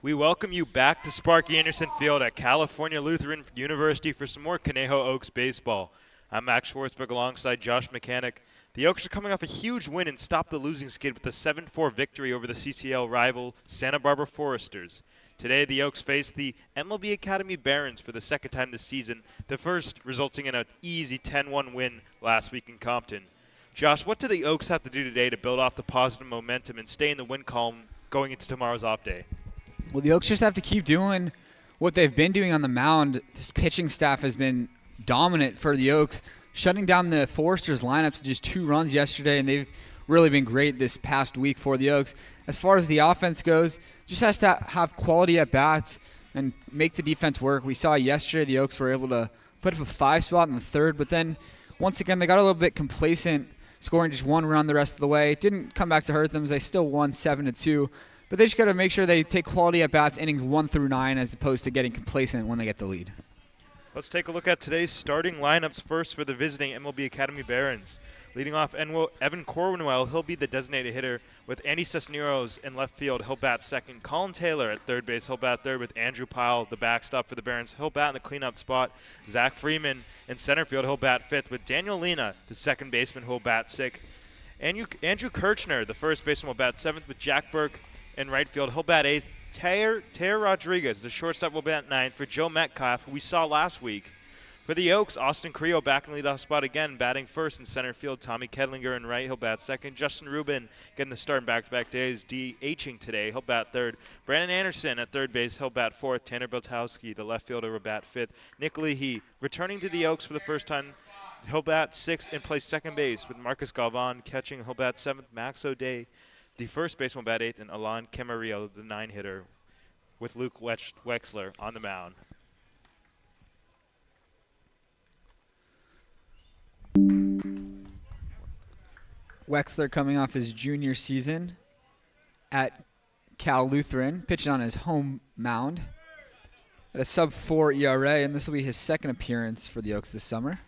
We welcome you back to Sparky Anderson Field at California Lutheran University for some more Conejo Oaks baseball. I'm Max Schwartzberg alongside Josh Mechanick. The Oaks are coming off a huge win and stopped the losing skid with a 7-4 victory over the CCL rival Santa Barbara Foresters. Today, the Oaks face the MLB Academy Barons for the second time this season, the first resulting in an easy 10-1 win last week in Compton. Josh, what do the Oaks have to do today to build off the positive momentum and stay in the win column going into tomorrow's off day? Well, the Oaks just have to keep doing what they've been doing on the mound. This pitching staff has been dominant for the Oaks, shutting down the Foresters lineups to just 2 runs yesterday, and they've really been great this past week for the Oaks. As far as the offense goes, just has to have quality at bats and make the defense work. We saw yesterday the Oaks were able to put up a 5 spot in the third, but then once again they got a little bit complacent, scoring just 1 run the rest of the way. It didn't come back to hurt them. They still won 7-2. But they just got to make sure they take quality at bats innings 1 through 9 as opposed to getting complacent when they get the lead. Let's take a look at today's starting lineups first for the visiting MLB Academy Barons. Leading off, Evan Corwinwell, he'll be the designated hitter with Andy Cisneros in left field. He'll bat second. Colin Taylor at third base. He'll bat third with Andrew Pyle, the backstop for the Barons. He'll bat in the cleanup spot. Zach Freeman in center field. He'll bat fifth with Daniel Lena, the second baseman, who'll bat sixth. Andrew Kirchner, the first baseman, will bat seventh with Jack Burke in right field. He'll bat eighth. Taylor Rodriguez, the shortstop, will bat ninth for Joe Metcalf, who we saw last week. For the Oaks, Austin Creo back in the leadoff spot again, batting first in center field. Tommy Kedlinger in right, he'll bat second. Justin Rubin getting the start in back-to-back days, DHing today. He'll bat third. Brandon Anderson at third base, he'll bat fourth. Tanner Biltowski, the left fielder, will bat fifth. Nick Leahy, returning to the Oaks for the first time, he'll bat sixth and play second base with Marcus Galvan catching. He'll bat seventh. Max O'Day, the first baseman, will bat eighth, and Alon Camarillo, the 9-hitter, with Luke Wexler on the mound. Wexler coming off his junior season at Cal Lutheran, pitching on his home mound at a sub-4 ERA, and this will be his second appearance for the Oaks this summer.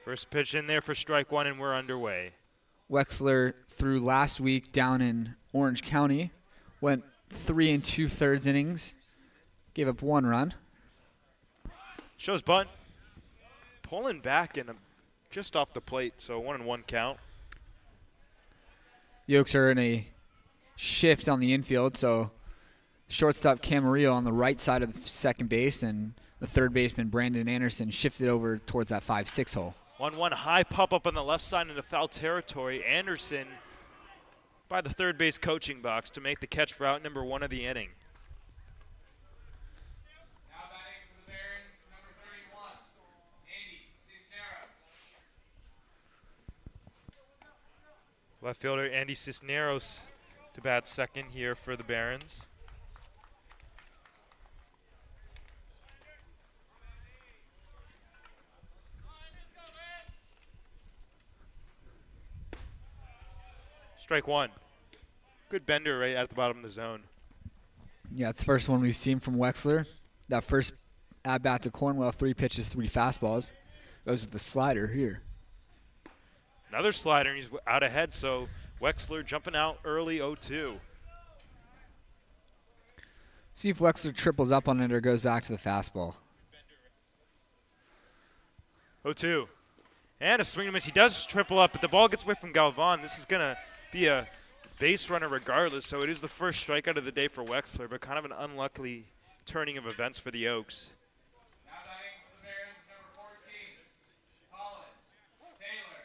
First pitch in there for strike one, and we're underway. Wexler threw last week down in Orange County, went 3 2/3 innings, gave up 1 run. Shows bunt. Pulling back and just off the plate, so 1-1 count. The Oaks are in a shift on the infield, so shortstop Camarillo on the right side of the second base, and the third baseman Brandon Anderson shifted over towards that 5-6 hole. 1-1 high pop up on the left side into foul territory. Anderson by the third base coaching box to make the catch for out number 1 of the inning. Now batting for the Barons, number 31, Andy Cisneros. Left fielder Andy Cisneros to bat second here for the Barons. Strike one. Good bender right at the bottom of the zone. Yeah, it's the first one we've seen from Wexler. That first at-bat to Cornwell, 3 pitches, 3 fastballs. Goes with the slider here. Another slider, and he's out ahead, so Wexler jumping out early 0-2. See if Wexler triples up on it or goes back to the fastball. 0-2. And a swing and a miss. He does triple up, but the ball gets away from Galvan. This is going to be a base runner regardless, so it is the first strikeout of the day for Wexler, but kind of an unlucky turning of events for the Oaks. Now batting for the Barons, number 14, Colin Taylor.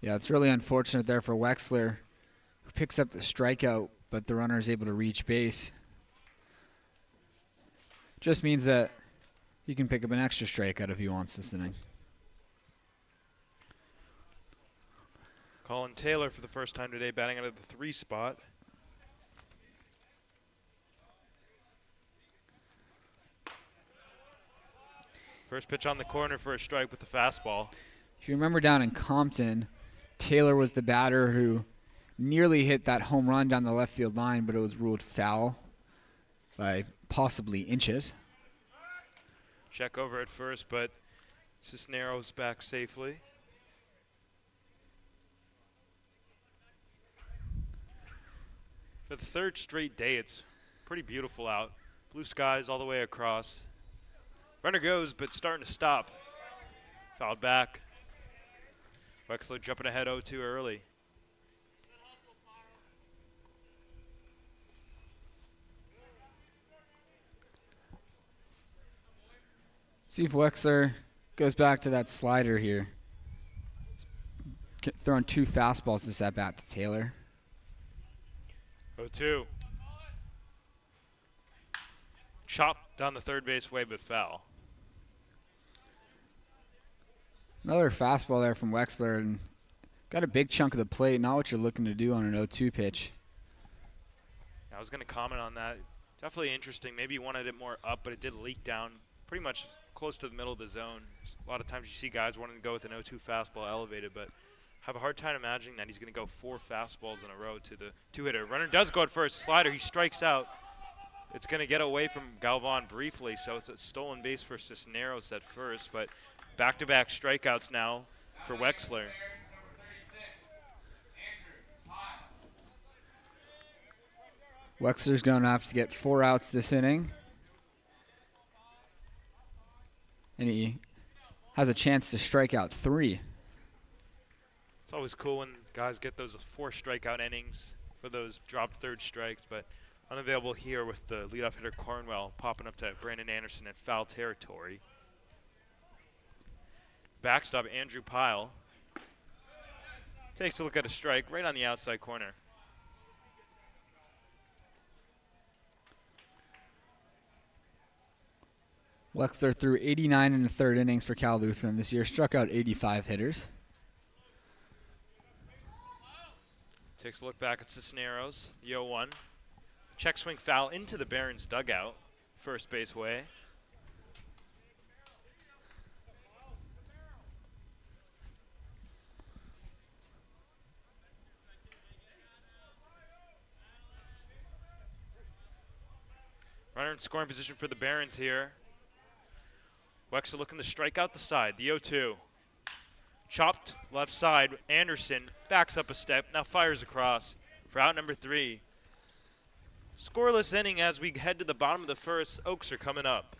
Yeah, it's really unfortunate there for Wexler, who picks up the strikeout, but the runner is able to reach base. Just means that he can pick up an extra strikeout if he wants this inning. Colin Taylor for the first time today batting out of the 3 spot. First pitch on the corner for a strike with the fastball. If you remember down in Compton, Taylor was the batter who nearly hit that home run down the left field line, but it was ruled foul by possibly inches. Check over at first, but Cisneros back safely. For the third straight day, it's pretty beautiful out. Blue skies all the way across. Runner goes, but starting to stop. Fouled back. Wexler jumping ahead 0-2 early. See if Wexler goes back to that slider here. Throwing 2 fastballs this at bat to Taylor. 0-2. Chop down the third base way, but foul. Another fastball there from Wexler, and got a big chunk of the plate. Not what you're looking to do on an 0-2 pitch. I was going to comment on that. Definitely interesting. Maybe he wanted it more up, but it did leak down pretty much close to the middle of the zone. A lot of times you see guys wanting to go with an 0-2 fastball elevated, but have a hard time imagining that he's going to go 4 fastballs in a row to the 2-hitter. Runner does go at first. Slider, he strikes out. It's going to get away from Galvan briefly, so it's a stolen base for Cisneros at first, but back-to-back strikeouts now for Wexler. Wexler's going to have to get 4 outs this inning. And he has a chance to strike out 3. It's always cool when guys get those 4 strikeout innings for those dropped third strikes, but unavailable here with the leadoff hitter Cornwell popping up to Brandon Anderson in foul territory. Backstop Andrew Pyle takes a look at a strike right on the outside corner. Wexler threw 89 in the third innings for Cal Lutheran this year, struck out 85 hitters. Takes a look back at Cisneros, the 0-1. Check swing foul into the Barons dugout, first base way. Runner in scoring position for the Barons here. Wexler looking to strike out the side, the 0-2. Chopped left side, Anderson backs up a step, now fires across for out number 3. Scoreless inning as we head to the bottom of the first. Oaks are coming up.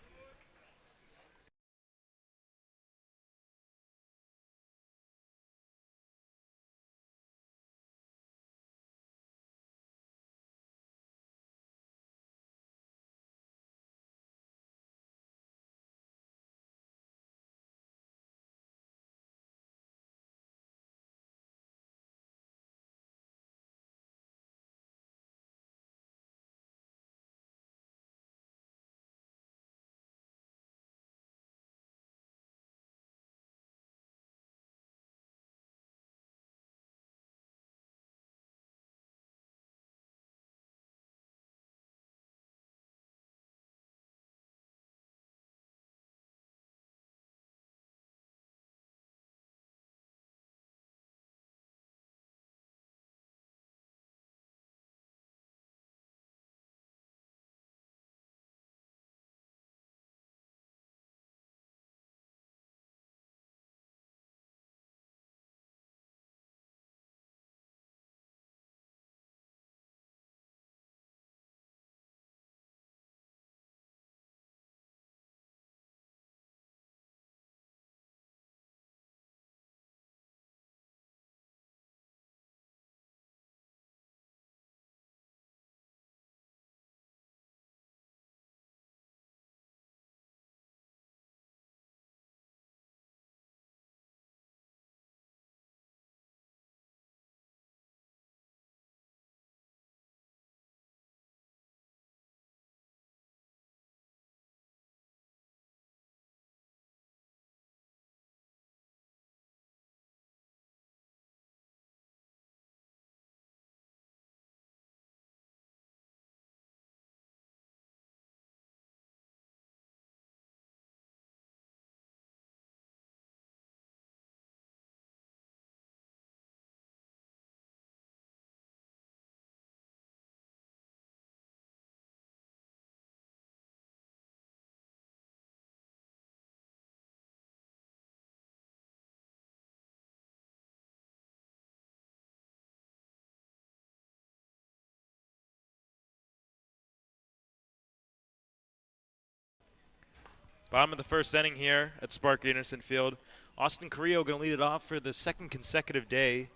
Bottom of the first inning here at Spark Anderson Field. Austin Carrillo going to lead it off for the second consecutive day.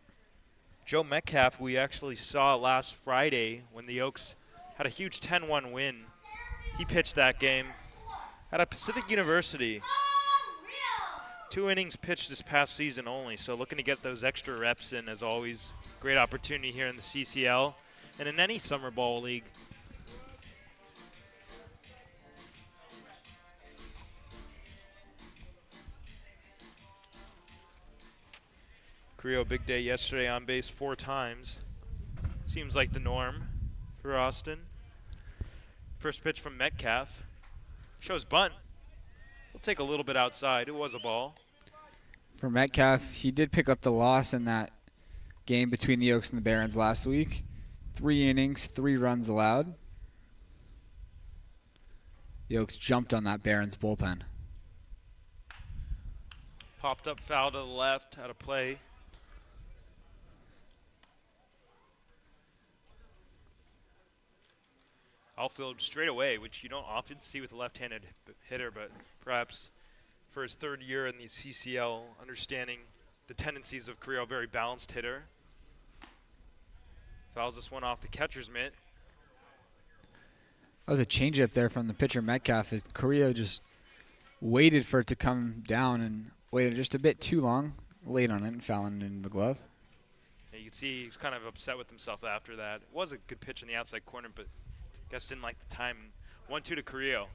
Joe Metcalf, we actually saw last Friday when the Oaks had a huge 10-1 win. He pitched that game at a Pacific University. 2 innings pitched this past season only, so looking to get those extra reps in as always. Great opportunity here in the CCL and in any summer ball league. Carrillo, big day yesterday, on base 4 times. Seems like the norm for Austin. First pitch from Metcalf. Shows bunt. We'll take a little bit outside. It was a ball. For Metcalf, he did pick up the loss in that game between the Oaks and the Barons last week. 3 innings, 3 runs allowed. The Oaks jumped on that Barons bullpen. Popped up foul to the left, out of play. Outfield straight away, which you don't often see with a left-handed hitter, but perhaps for his 3rd year in the CCL, understanding the tendencies of Carrillo, very balanced hitter. Fouls this one off the catcher's mitt. That was a changeup there from the pitcher Metcalf. Carrillo just waited for it to come down and waited just a bit too long, late on it, and fouling in the glove. Yeah, you can see he's kind of upset with himself after that. It was a good pitch in the outside corner, but guess didn't like the time. 1-2 to Carrillo.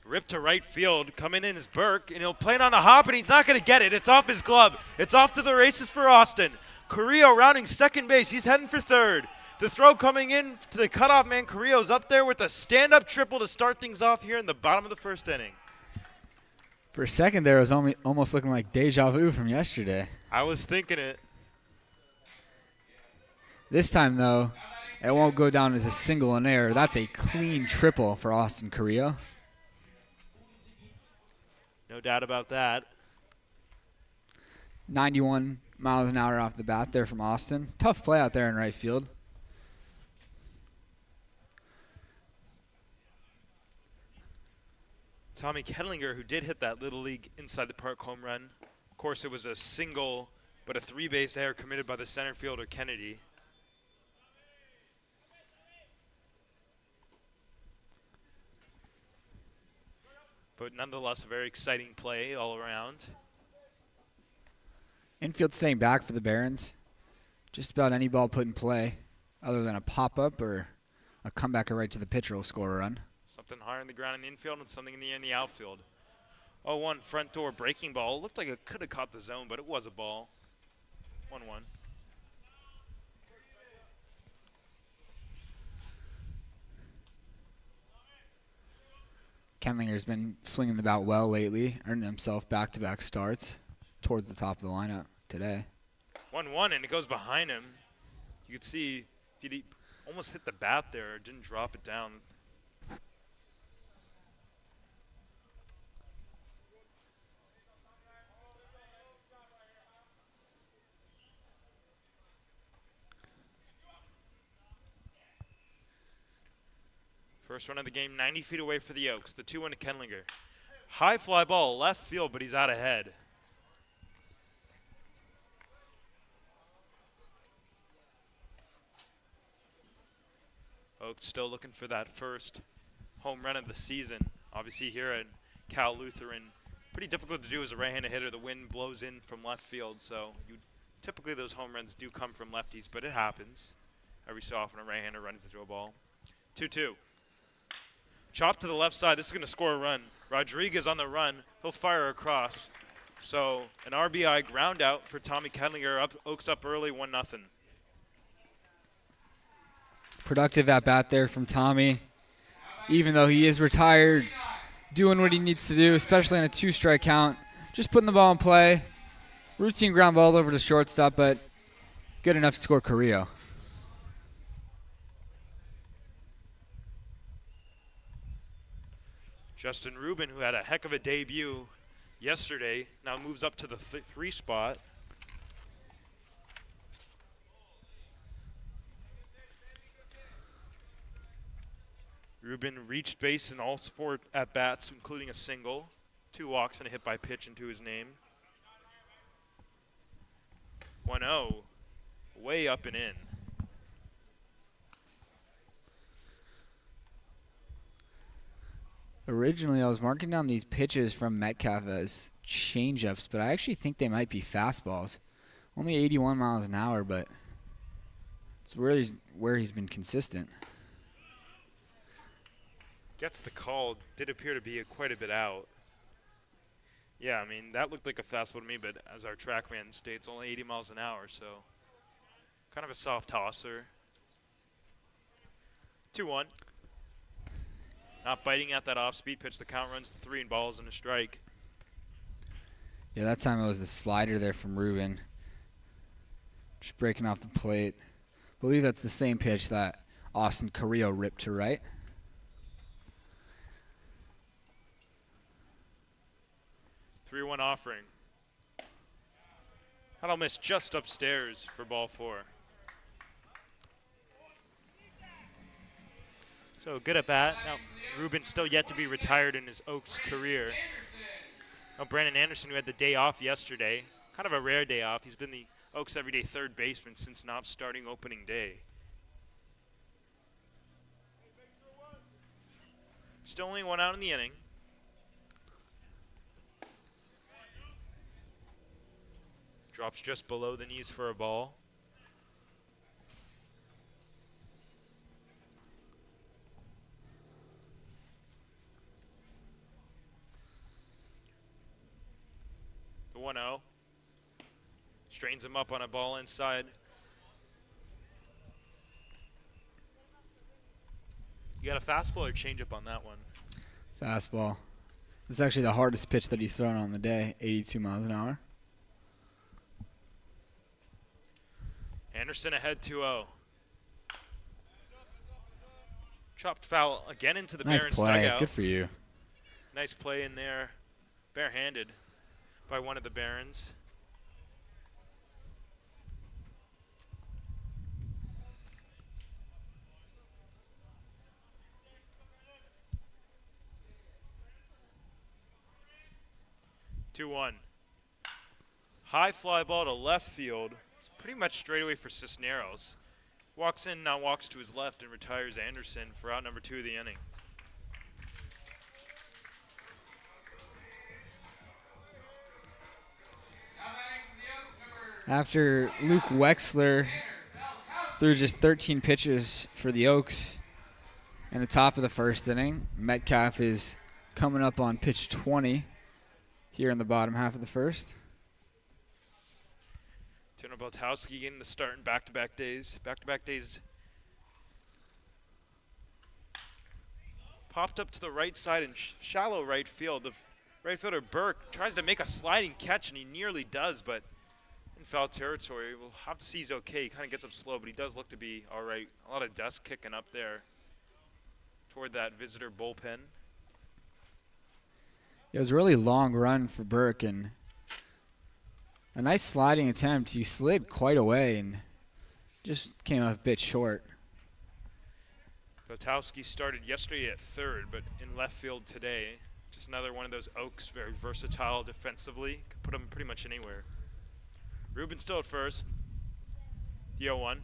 Ripped to right field. Coming in is Burke, and he'll play it on a hop, and he's not going to get it. It's off his glove. It's off to the races for Austin. Carrillo rounding second base. He's heading for third. The throw coming in to the cutoff man. Carrillo's up there with a stand-up triple to start things off here in the bottom of the first inning. For a second there, it was almost looking like deja vu from yesterday. I was thinking it. This time, though, it won't go down as a single and error. That's a clean triple for Austin Carrillo. No doubt about that. 91 miles an hour off the bat there from Austin. Tough play out there in right field. Tommy Kettlinger, who did hit that Little League inside the park home run. Of course, it was a single, but a 3-base error committed by the center fielder, Kennedy. But nonetheless, a very exciting play all around. Infield staying back for the Barons. Just about any ball put in play, other than a pop-up or a comeback right to the pitcher will score a run. Something higher in the ground in the infield and something in the outfield. 0-1 front door breaking ball. Looked like it could have caught the zone, but it was a ball. 1-1. Kendlinger's been swinging the bat well lately, earning himself back-to-back starts towards the top of the lineup today. 1-1, and it goes behind him. You could see if he almost hit the bat there, didn't drop it down. First run of the game, 90 feet away for the Oaks. The 2-1 to Kendlinger. High fly ball, left field, but he's out ahead. Oaks still looking for that first home run of the season. Obviously here at Cal Lutheran, pretty difficult to do as a right-handed hitter. The wind blows in from left field, so typically those home runs do come from lefties, but it happens. Every so often a right-hander runs into a ball. 2-2. Chop to the left side. This is going to score a run. Rodriguez on the run. He'll fire across. So an RBI ground out for Tommy Kendlinger. Oaks up early, 1-0. Productive at-bat there from Tommy. Even though he is retired, doing what he needs to do, especially in a 2-strike count. Just putting the ball in play. Routine ground ball over to shortstop, but good enough to score Carrillo. Justin Rubin, who had a heck of a debut yesterday, now moves up to the 3 spot. Ruben reached base in all 4 at-bats, including a single, 2 walks, and a hit by pitch into his name. 1-0, way up and in. Originally, I was marking down these pitches from Metcalf as changeups, but I actually think they might be fastballs. Only 81 miles an hour, but it's where he's been consistent. Gets the call. Did appear to be quite a bit out. Yeah, I mean, that looked like a fastball to me, but as our TrackMan states, only 80 miles an hour, so kind of a soft tosser. 2-1. Not biting at that off-speed pitch. The count runs to 3 and balls and a strike. Yeah, that time it was the slider there from Ruben. Just breaking off the plate. I believe that's the same pitch that Austin Carrillo ripped to right. Three 3-1 offering. That'll miss just upstairs for ball 4. So good at bat. Now, Ruben's still yet to be retired in his Oaks career. Now, Brandon Anderson, who had the day off yesterday, kind of a rare day off. He's been the Oaks everyday third baseman since not starting opening day. Still only 1 out in the inning. Drops just below the knees for a ball. The 1-0. Strains him up on a ball inside. You got a fastball or changeup on that one? Fastball. It's actually the hardest pitch that he's thrown on the day, 82 miles an hour. Anderson ahead 2-0. Chopped foul again into the Nice Barons play. dugout. Good for you. Nice play in there, barehanded by one of the Barons. Two 2-1. High fly ball to left field. Pretty much straight away for Cisneros. Walks in, now walks to his left and retires Anderson for out number 2 of the inning. After Luke Wexler threw just 13 pitches for the Oaks in the top of the first inning, Metcalf is coming up on pitch 20 here in the bottom half of the first. Tanner Beltowski getting the start in back-to-back days. Back-to-back days. Popped up to the right side in shallow right field. The right fielder Burke tries to make a sliding catch, and he nearly does, but in foul territory. We'll have to see he's okay. He kind of gets up slow, but he does look to be all right. A lot of dust kicking up there toward that visitor bullpen. It was a really long run for Burke, and a nice sliding attempt. He slid quite away and just came up a bit short. Beltowski started yesterday at third, but in left field today. Just another one of those Oaks, very versatile defensively. Could put him pretty much anywhere. Ruben still at first. The 0-1.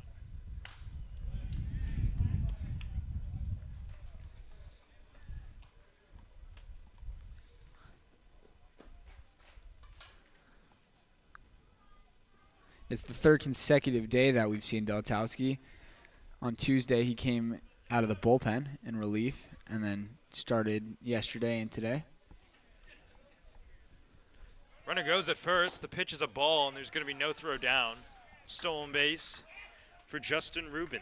It's the third consecutive day that we've seen Beltowski. On Tuesday, he came out of the bullpen in relief and then started yesterday and today. Runner goes at first. The pitch is a ball, and there's going to be no throw down. Stolen base for Justin Ruben.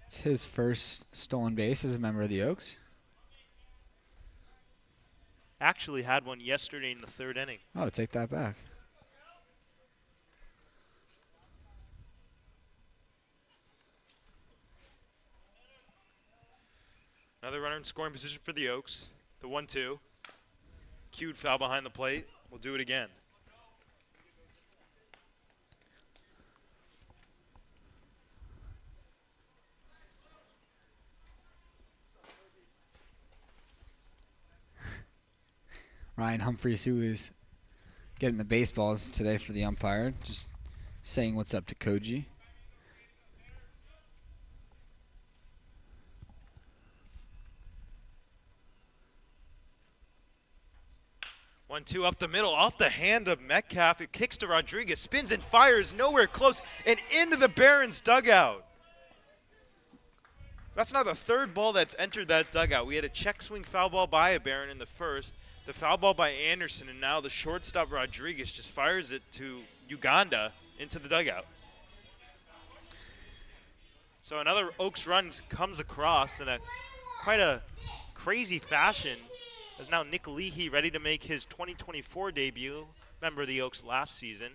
It's his first stolen base as a member of the Oaks. Actually had one yesterday in the third inning. Oh, take that back. Another runner in scoring position for the Oaks. The 1-2. Cued foul behind the plate. We'll do it again. Ryan Humphreys, who is getting the baseballs today for the umpire, just saying what's up to Koji. One, two up the middle, off the hand of Metcalf. It kicks to Rodriguez, spins and fires, nowhere close, and into the Barons dugout. That's now the third ball that's entered that dugout. We had a check swing foul ball by a Baron in the first, the foul ball by Anderson, and now the shortstop Rodriguez just fires it to Uganda into the dugout. So another Oaks run comes across in quite a crazy fashion. As now Nick Leahy ready to make his 2024 debut, member of the Oaks last season.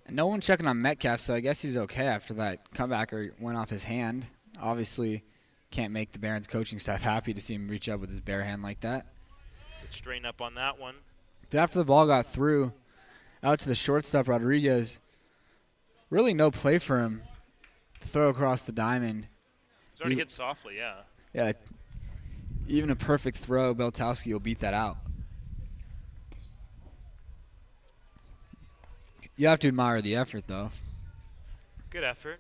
And no one checking on Metcalf, so I guess he's okay after that comebacker went off his hand. Obviously can't make the Barons coaching staff happy to see him reach up with his bare hand like that. Good straighten up on that one. But after the ball got through, out to the shortstop Rodriguez, really no play for him to throw across the diamond. He's already hit softly, yeah. Yeah, even a perfect throw, Beltowski will beat that out. You have to admire the effort, though. Good effort.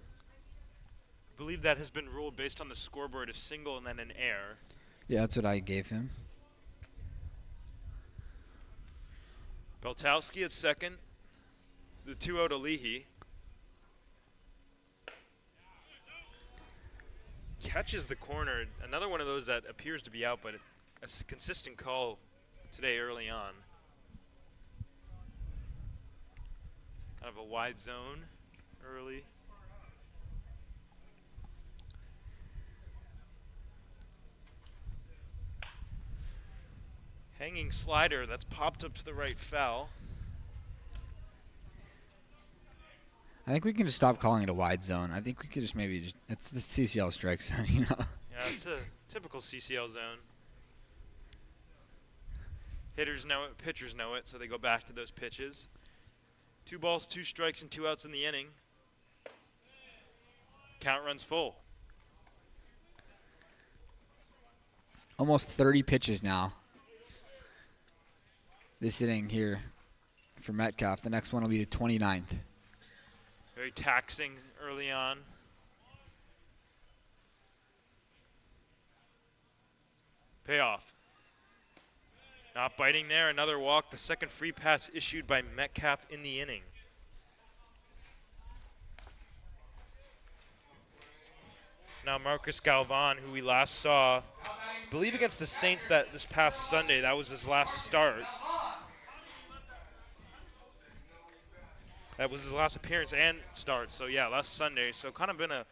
I believe that has been ruled based on the scoreboard, a single and then an error. Yeah, that's what I gave him. Beltowski at second. The 2-0 to Leahy. Catches the corner. Another one of those that appears to be out, but a consistent call today early on. Kind of a wide zone early. Hanging slider that's popped up to the right foul. I think we can just stop calling it a wide zone. I think we could just it's the CCL strike zone, you know. Yeah, it's a typical CCL zone. Hitters know it, pitchers know it, so they go back to those pitches. 2 balls, 2 strikes, and 2 outs in the inning. Count runs full. Almost 30 pitches now. This inning here for Metcalf. The next one will be the 29th. Very taxing early on. Payoff. Not biting there, another walk. The second free pass issued by Metcalf in the inning. Now Marcus Galvan, who we last saw, I believe against the Saints this past Sunday. That was his last start. That was his last appearance and start. So, yeah, last Sunday. So, kind of been a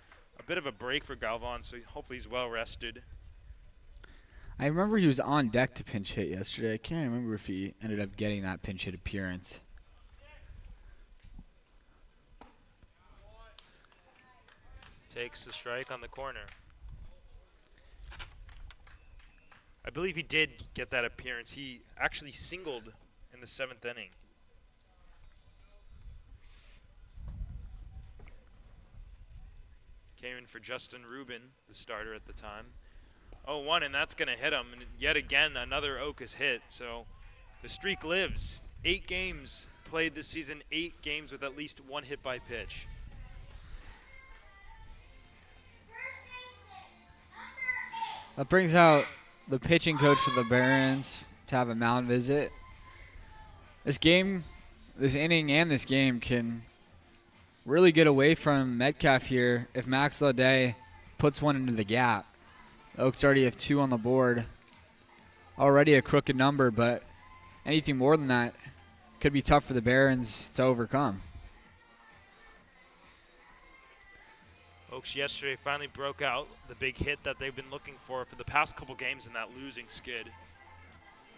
bit of a break for Galvan. So, hopefully he's well rested. I remember he was on deck to pinch hit yesterday. I can't remember if he ended up getting that pinch hit appearance. Takes the strike on the corner. I believe he did get that appearance. He actually singled in the 7th inning. Came in for Justin Rubin, the starter at the time. 0-1, and that's going to hit him. And yet again, another Okas hit. So the streak lives. 8 games played this season, 8 games with at least 1 hit by pitch. That brings out the pitching coach for the Barons to have a mound visit. This game, this inning and this game can really get away from Metcalf here if Max Lede puts one into the gap. The Oaks already have 2 on the board. Already a crooked number, but anything more than that could be tough for the Barons to overcome. Oaks yesterday finally broke out the big hit that they've been looking for the past couple games in that losing skid.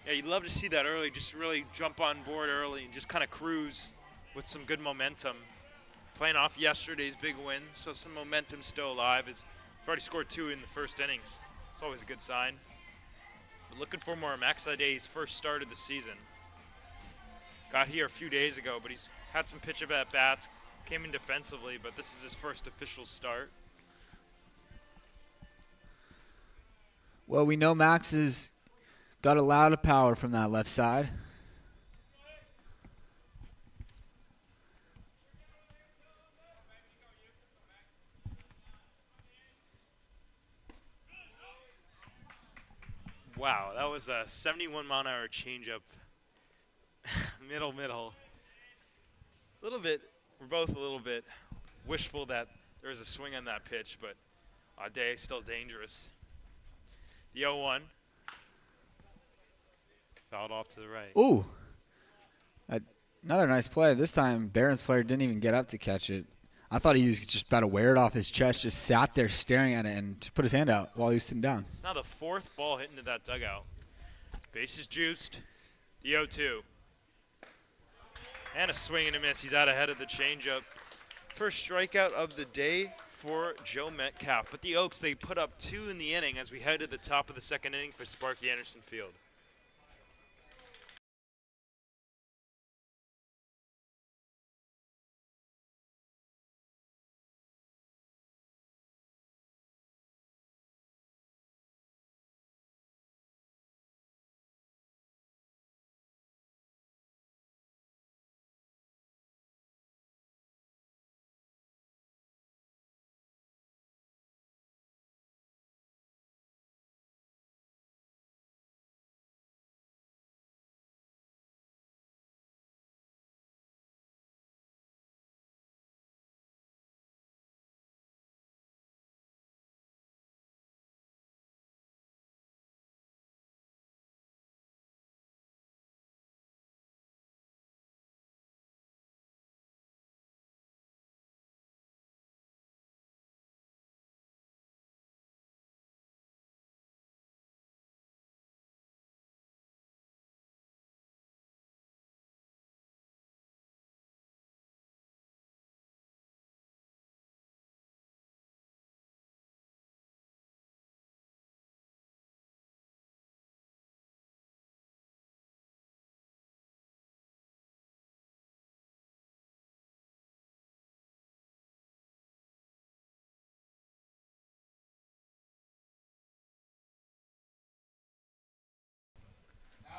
Yeah, you'd love to see that early, just really jump on board early and just kind of cruise with some good momentum. Playing off yesterday's big win, so some momentum still alive. We've already scored 2 in the first innings. It's always a good sign. But looking for more. Max Lede's first start of the season. Got here a few days ago, but he's had some pitch at bats. Came in defensively, but this is his first official start. Well, we know Max is Got a lot of power from that left side. Wow, that was a 71-mile-an-hour changeup. middle. A little bit, we're both a little bit wishful that there was a swing on that pitch, but Ade still dangerous. The 0-1. Fouled off to the right. Ooh. Another nice play. This time, Barons player didn't even get up to catch it. I thought he was just about to wear it off his chest, just sat there staring at it and just put his hand out while he was sitting down. It's now the 4th ball hit into that dugout. Base is juiced. The 0-2. And a swing and a miss. He's out ahead of the changeup. First strikeout of the day for Joe Metcalf. But the Oaks, they put up 2 in the inning as we head to the top of the 2nd inning for Sparky Anderson Field.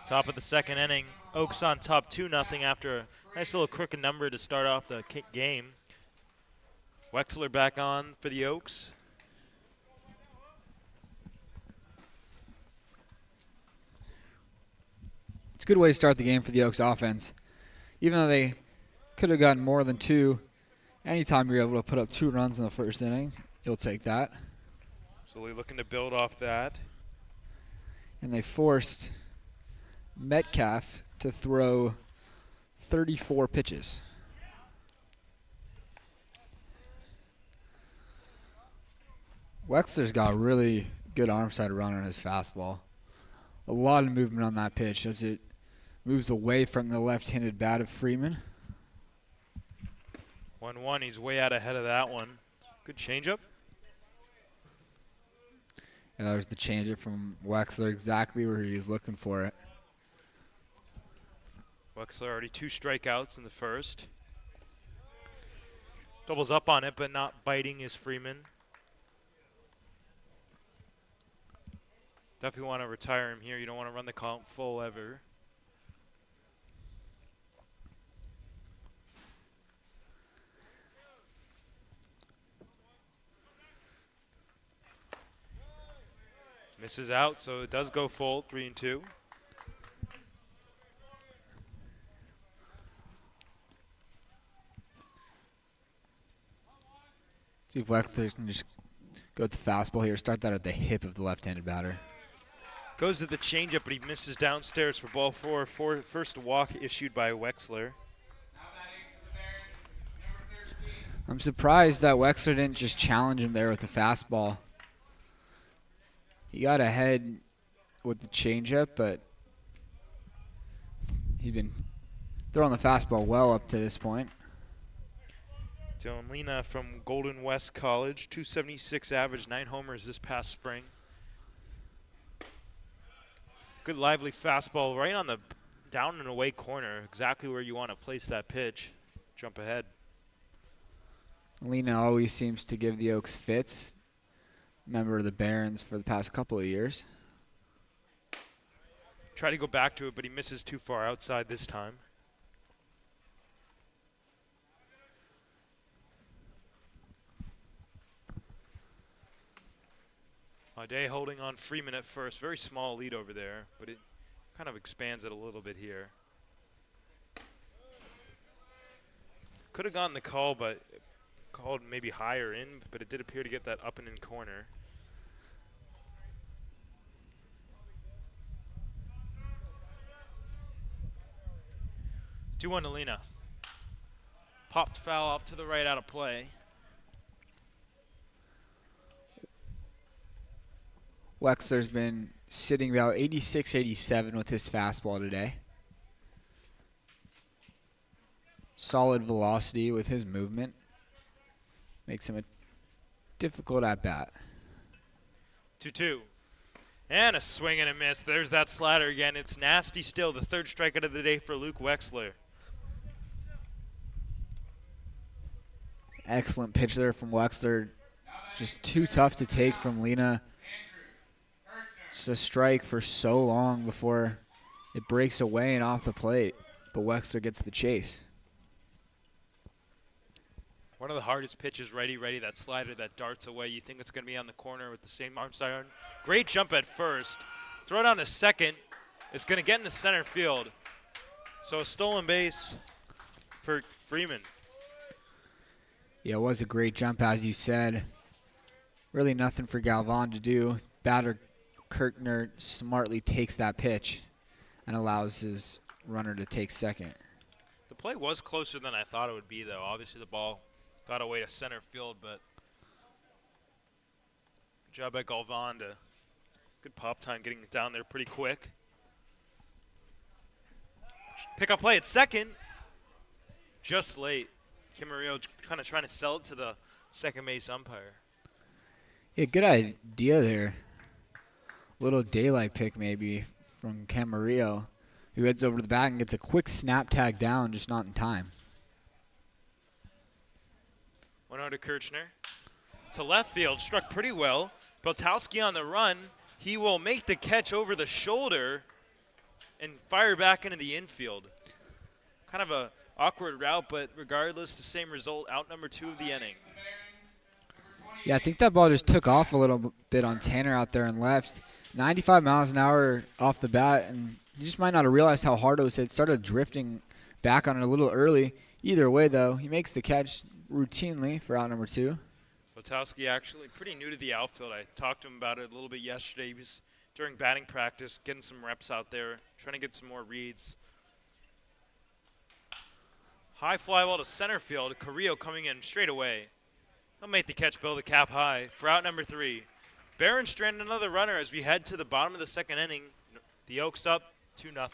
Top of the 2nd inning. Oaks on top 2-0 after a nice little crooked number to start off the game. Wexler back on for the Oaks. It's a good way to start the game for the Oaks offense. Even though they could have gotten more than 2, anytime you're able to put up 2 runs in the 1st inning, you'll take that. Slowly looking to build off that. And they forced Metcalf to throw 34 pitches. Wexler's got a really good arm side run on his fastball. A lot of movement on that pitch as it moves away from the left-handed bat of Freeman. 1-1, he's way out ahead of that one. Good changeup. And there's the changeup from Wexler, exactly where he was looking for it. Wexler already 2 strikeouts in the 1st. Doubles up on it, but not biting is Freeman. Definitely want to retire him here. You don't want to run the count full ever. Misses out, so it does go full, 3-2. See if Wexler can just go with the fastball here. Start that at the hip of the left-handed batter. Goes to the changeup, but he misses downstairs for ball 4. First walk issued by Wexler. I'm surprised that Wexler didn't just challenge him there with the fastball. He got ahead with the changeup, but he'd been throwing the fastball well up to this point. Dylan Lena from Golden West College, 276 average, 9 homers this past spring. Good lively fastball right on the down and away corner, exactly where you want to place that pitch. Jump ahead. Lena always seems to give the Oaks fits. Member of the Barons for the past couple of years. Try to go back to it, but he misses too far outside this time. Day holding on Freeman at first. Very small lead over there, but it kind of expands it a little bit here. Could have gotten the call, but called maybe higher in, but it did appear to get that up and in corner. Two-one to Lena. Popped foul off to the right, out of play. Wexler's been sitting about 86, 87 with his fastball today. Solid velocity with his movement. Makes him a difficult at bat. 2-2. And a swing and a miss. There's that slider again. It's nasty still. The third strikeout of the day for Luke Wexler. Excellent pitch there from Wexler. Just too tough to take from Lena. It's a strike for so long before it breaks away and off the plate. But Wexler gets the chase. One of the hardest pitches, righty, that slider that darts away. You think it's going to be on the corner with the same arm siren. Great jump at first. Throw it on to second. It's going to get in the center field. So a stolen base for Freeman. Yeah, it was a great jump, as you said. Really nothing for Galvan to do. Batter Kirkner smartly takes that pitch and allows his runner to take second. The play was closer than I thought it would be, though. Obviously, the ball got away to center field, but good job by Galvan to good pop time getting it down there pretty quick. Pick up play at second. Just late. Camarillo kind of trying to sell it to the second base umpire. Yeah, good idea there. Little daylight pick maybe from Camarillo, who heads over to the bat and gets a quick snap tag down, just not in time. 1-0 to Kirchner. To left field, struck pretty well. Beltowski on the run. He will make the catch over the shoulder and fire back into the infield. Kind of a awkward route, but regardless, the same result, out number 2 of the inning. Yeah, I think that ball just took off a little bit on Tanner out there and left. 95 miles an hour off the bat, and you just might not have realized how hard it was. It started drifting back on it a little early. Either way, though, he makes the catch routinely for out number 2. Beltowski actually pretty new to the outfield. I talked to him about it a little bit yesterday. He was during batting practice, getting some reps out there, trying to get some more reads. High fly ball to center field. Carrillo coming in straight away. He'll make the catch, build the cap high for out number 3. Barons stranded another runner as we head to the bottom of the second inning. The Oaks up 2-0.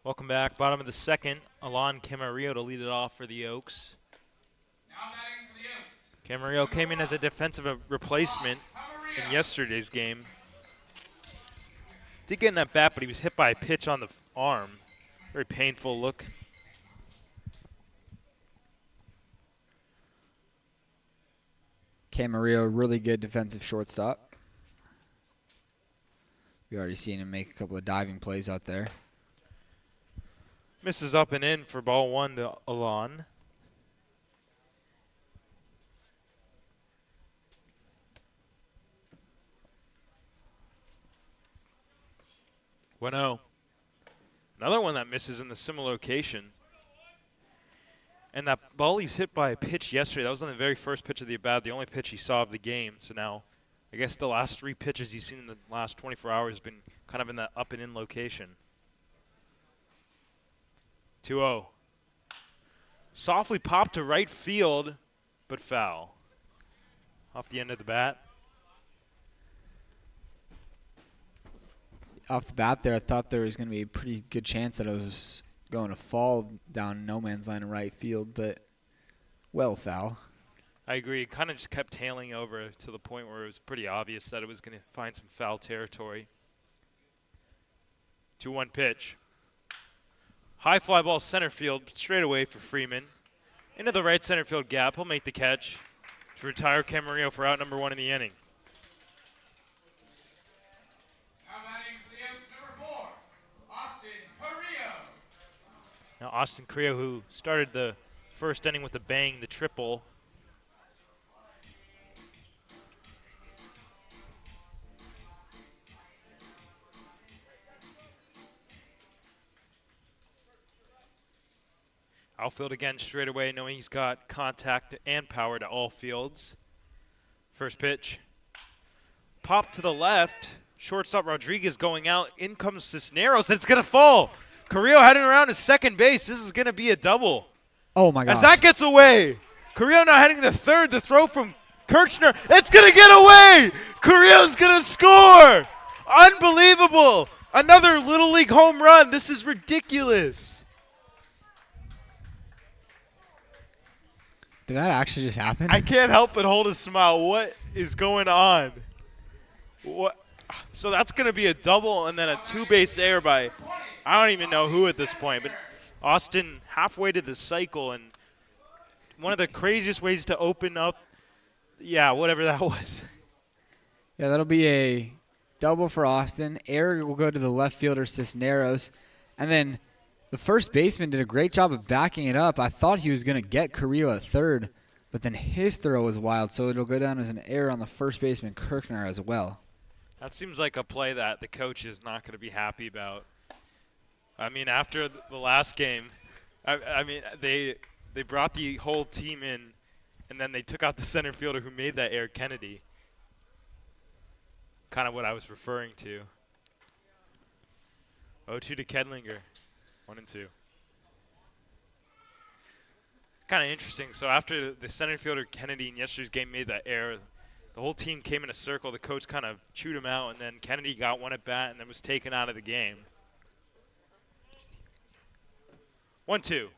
Welcome back. Bottom of the second. Alon Camarillo to lead it off for the Oaks. Now batting for the Oaks, Camarillo came in as a defensive replacement in yesterday's game. Did get in that bat, but he was hit by a pitch on the arm. Very painful look. Camarillo, really good defensive shortstop. We already seen him make a couple of diving plays out there. Misses up and in for ball 1 to Alon. Bueno. Another one that misses in the similar location. And that ball he's hit by a pitch yesterday. That was on the very first pitch of the at-bat, the only pitch he saw of the game. So now, I guess the last 3 pitches he's seen in the last 24 hours have been kind of in that up and in location. 2-0. Softly popped to right field, but foul. Off the end of the bat. Off the bat there, I thought there was going to be a pretty good chance that it was going to fall down no man's line in right field, but well foul. I agree. It kind of just kept tailing over to the point where it was pretty obvious that it was going to find some foul territory. 2-1 pitch. High fly ball center field, straight away for Freeman. Into the right center field gap. He'll make the catch to retire Camarillo for out number 1 in the inning. Now Austin Carrillo, who started the first inning with a bang, the triple. Outfield again straight away, knowing he's got contact and power to all fields. First pitch. Pop to the left. Shortstop Rodriguez going out. In comes Cisneros, and it's going to fall. Carrillo heading around to second base. This is going to be a double. Oh, my gosh. As that gets away. Carrillo now heading to third. The throw from Kirchner. It's going to get away. Carrillo's going to score. Unbelievable. Another Little League home run. This is ridiculous. Did that actually just happen? I can't help but hold a smile. What is going on? What? So that's going to be a double and then a 2-base error by I don't even know who at this point, but Austin halfway to the cycle, and one of the craziest ways to open up, whatever that was. Yeah, that'll be a double for Austin. Error will go to the left fielder, Cisneros. And then the first baseman did a great job of backing it up. I thought he was going to get Carrillo at third, but then his throw was wild, so it'll go down as an error on the first baseman, Kirchner, as well. That seems like a play that the coach is not going to be happy about. I mean, after the last game, I mean, they brought the whole team in, and then they took out the center fielder who made that error, Kennedy. Kind of what I was referring to. 0-2 to Kedlinger, 1-2. Kind of interesting. So after the center fielder Kennedy in yesterday's game made that error, the whole team came in a circle. The coach kind of chewed him out, and then Kennedy got one at bat and then was taken out of the game. 1-2.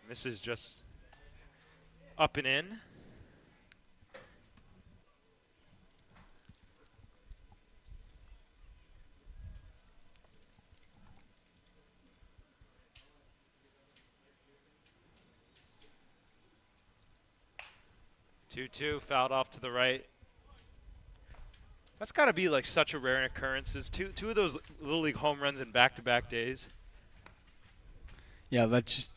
This is just up and in. Two fouled off to the right. That's got to be like such a rare occurrence. Two of those Little League home runs in back-to-back days. Yeah, that just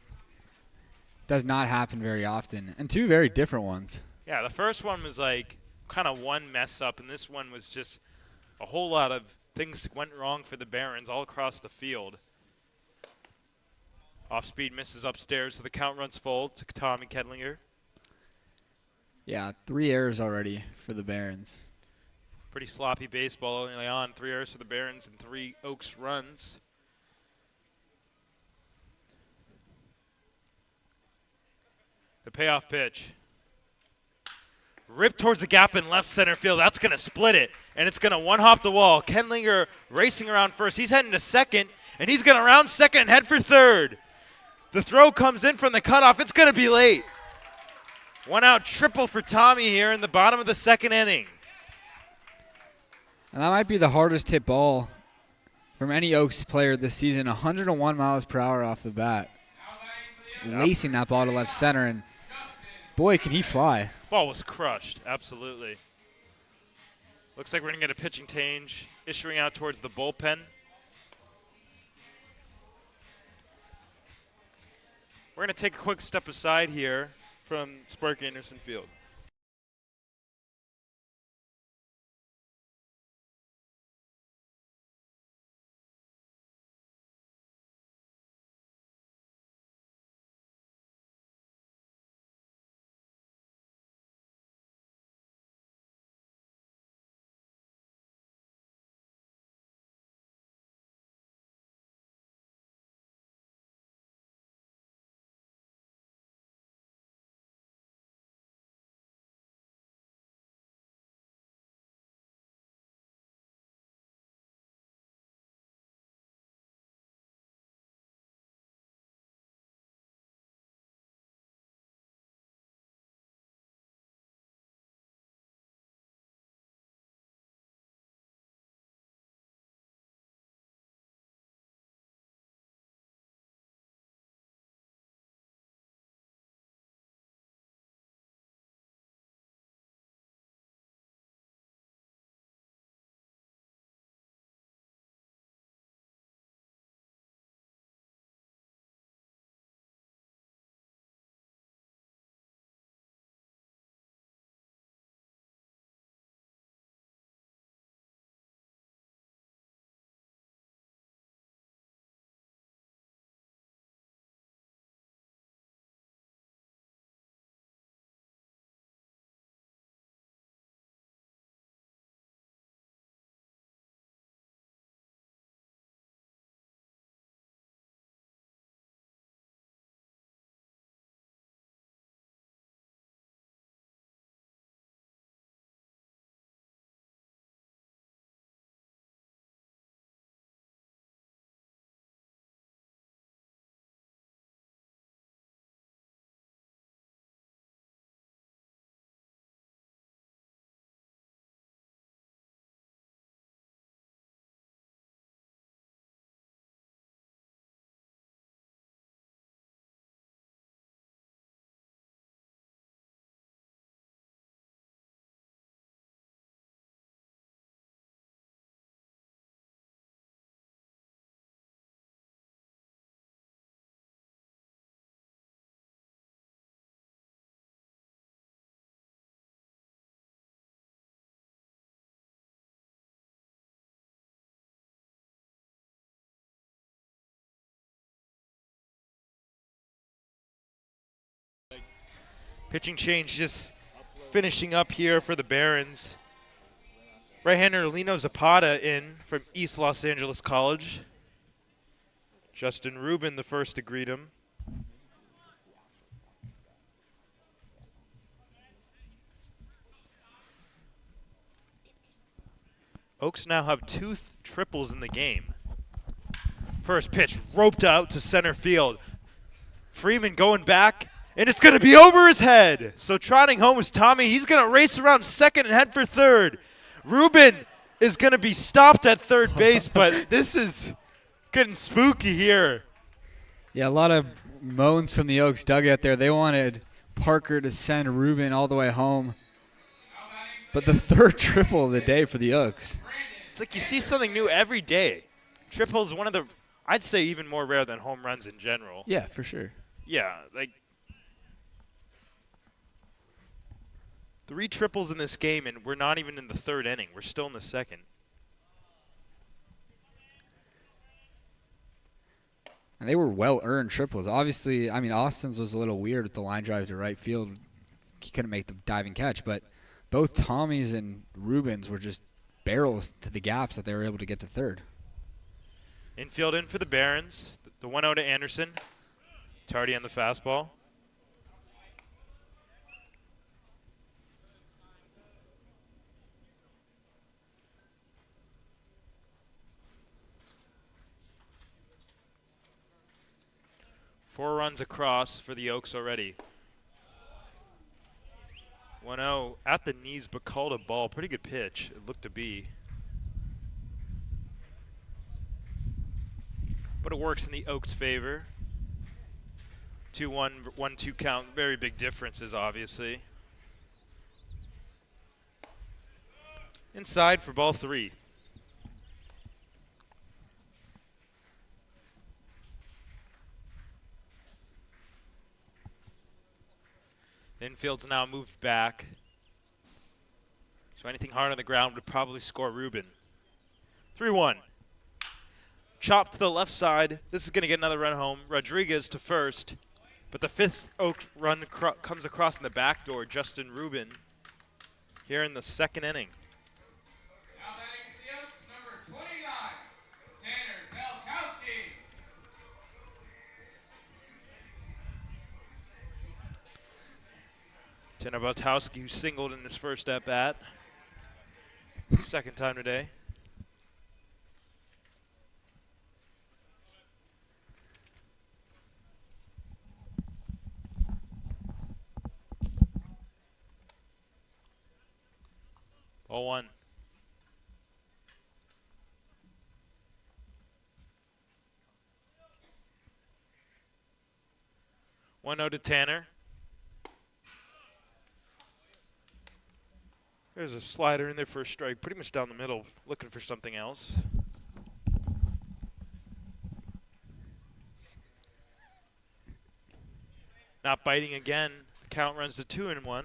does not happen very often. And two very different ones. Yeah, the first one was like kind of one mess up, and this one was just a whole lot of things went wrong for the Barons all across the field. Off-speed misses upstairs, so the count runs full to Tommy Kedlinger. Yeah, 3 errors already for the Barons. Pretty sloppy baseball early on. 3 errors for the Barons and 3 Oaks runs. The payoff pitch. Ripped towards the gap in left center field. That's going to split it, and it's going to one-hop the wall. Kedlinger racing around first. He's heading to second, and he's going to round second and head for third. The throw comes in from the cutoff. It's going to be late. One out triple for Tommy here in the bottom of the second inning. And that might be the hardest hit ball from any Oaks player this season. 101 miles per hour off the bat. Lacing that ball to left center, and boy, can he fly. Ball was crushed, absolutely. Looks like we're going to get a pitching change, issuing out towards the bullpen. We're going to take a quick step aside here from Spark Anderson Field. Pitching change just finishing up here for the Barons. Right-hander Lino Zapata in from East Los Angeles College. Justin Rubin the first to greet him. Oaks now have two triples in the game. First pitch roped out to center field. Freeman going back, and it's going to be over his head. So trotting home is Tommy. He's going to race around second and head for third. Rubin is going to be stopped at third base, but this is getting spooky here. Yeah, a lot of moans from the Oaks dugout there. They wanted Parker to send Rubin all the way home. But the third triple of the day for the Oaks. It's like you see something new every day. Triple is one of the, I'd say even more rare than home runs in general. Yeah, for sure. Yeah, like 3 triples in this game, and we're not even in the third inning. We're still in the second. And they were well-earned triples. Obviously, I mean, Austin's was a little weird with the line drive to right field. He couldn't make the diving catch, but both Tommy's and Rubin's were just barrels to the gaps that they were able to get to third. Infield in for the Barons. The 1-0 to Anderson. Tardy on the fastball. Four runs across for the Oaks already. 1-0 at the knees, but called a ball. Pretty good pitch, it looked to be. But it works in the Oaks' favor. 2-1, 1-2 count. Very big differences, obviously. Inside for ball 3. Infield's now moved back. So anything hard on the ground would probably score Rubin. 3-1. Chop to the left side. This is going to get another run home. Rodriguez to first. But the 5th Oak run comes across in the back door. Justin Rubin here in the 2nd inning. Now batting for the Oaks, number 29, Tanner Belkowski. Tanner Belkowski, who singled in his first at-bat. 2nd time today. Ball 1. One 0 to Tanner. There's a slider in there for a strike, pretty much down the middle, looking for something else. Not biting again. The count runs to 2-1.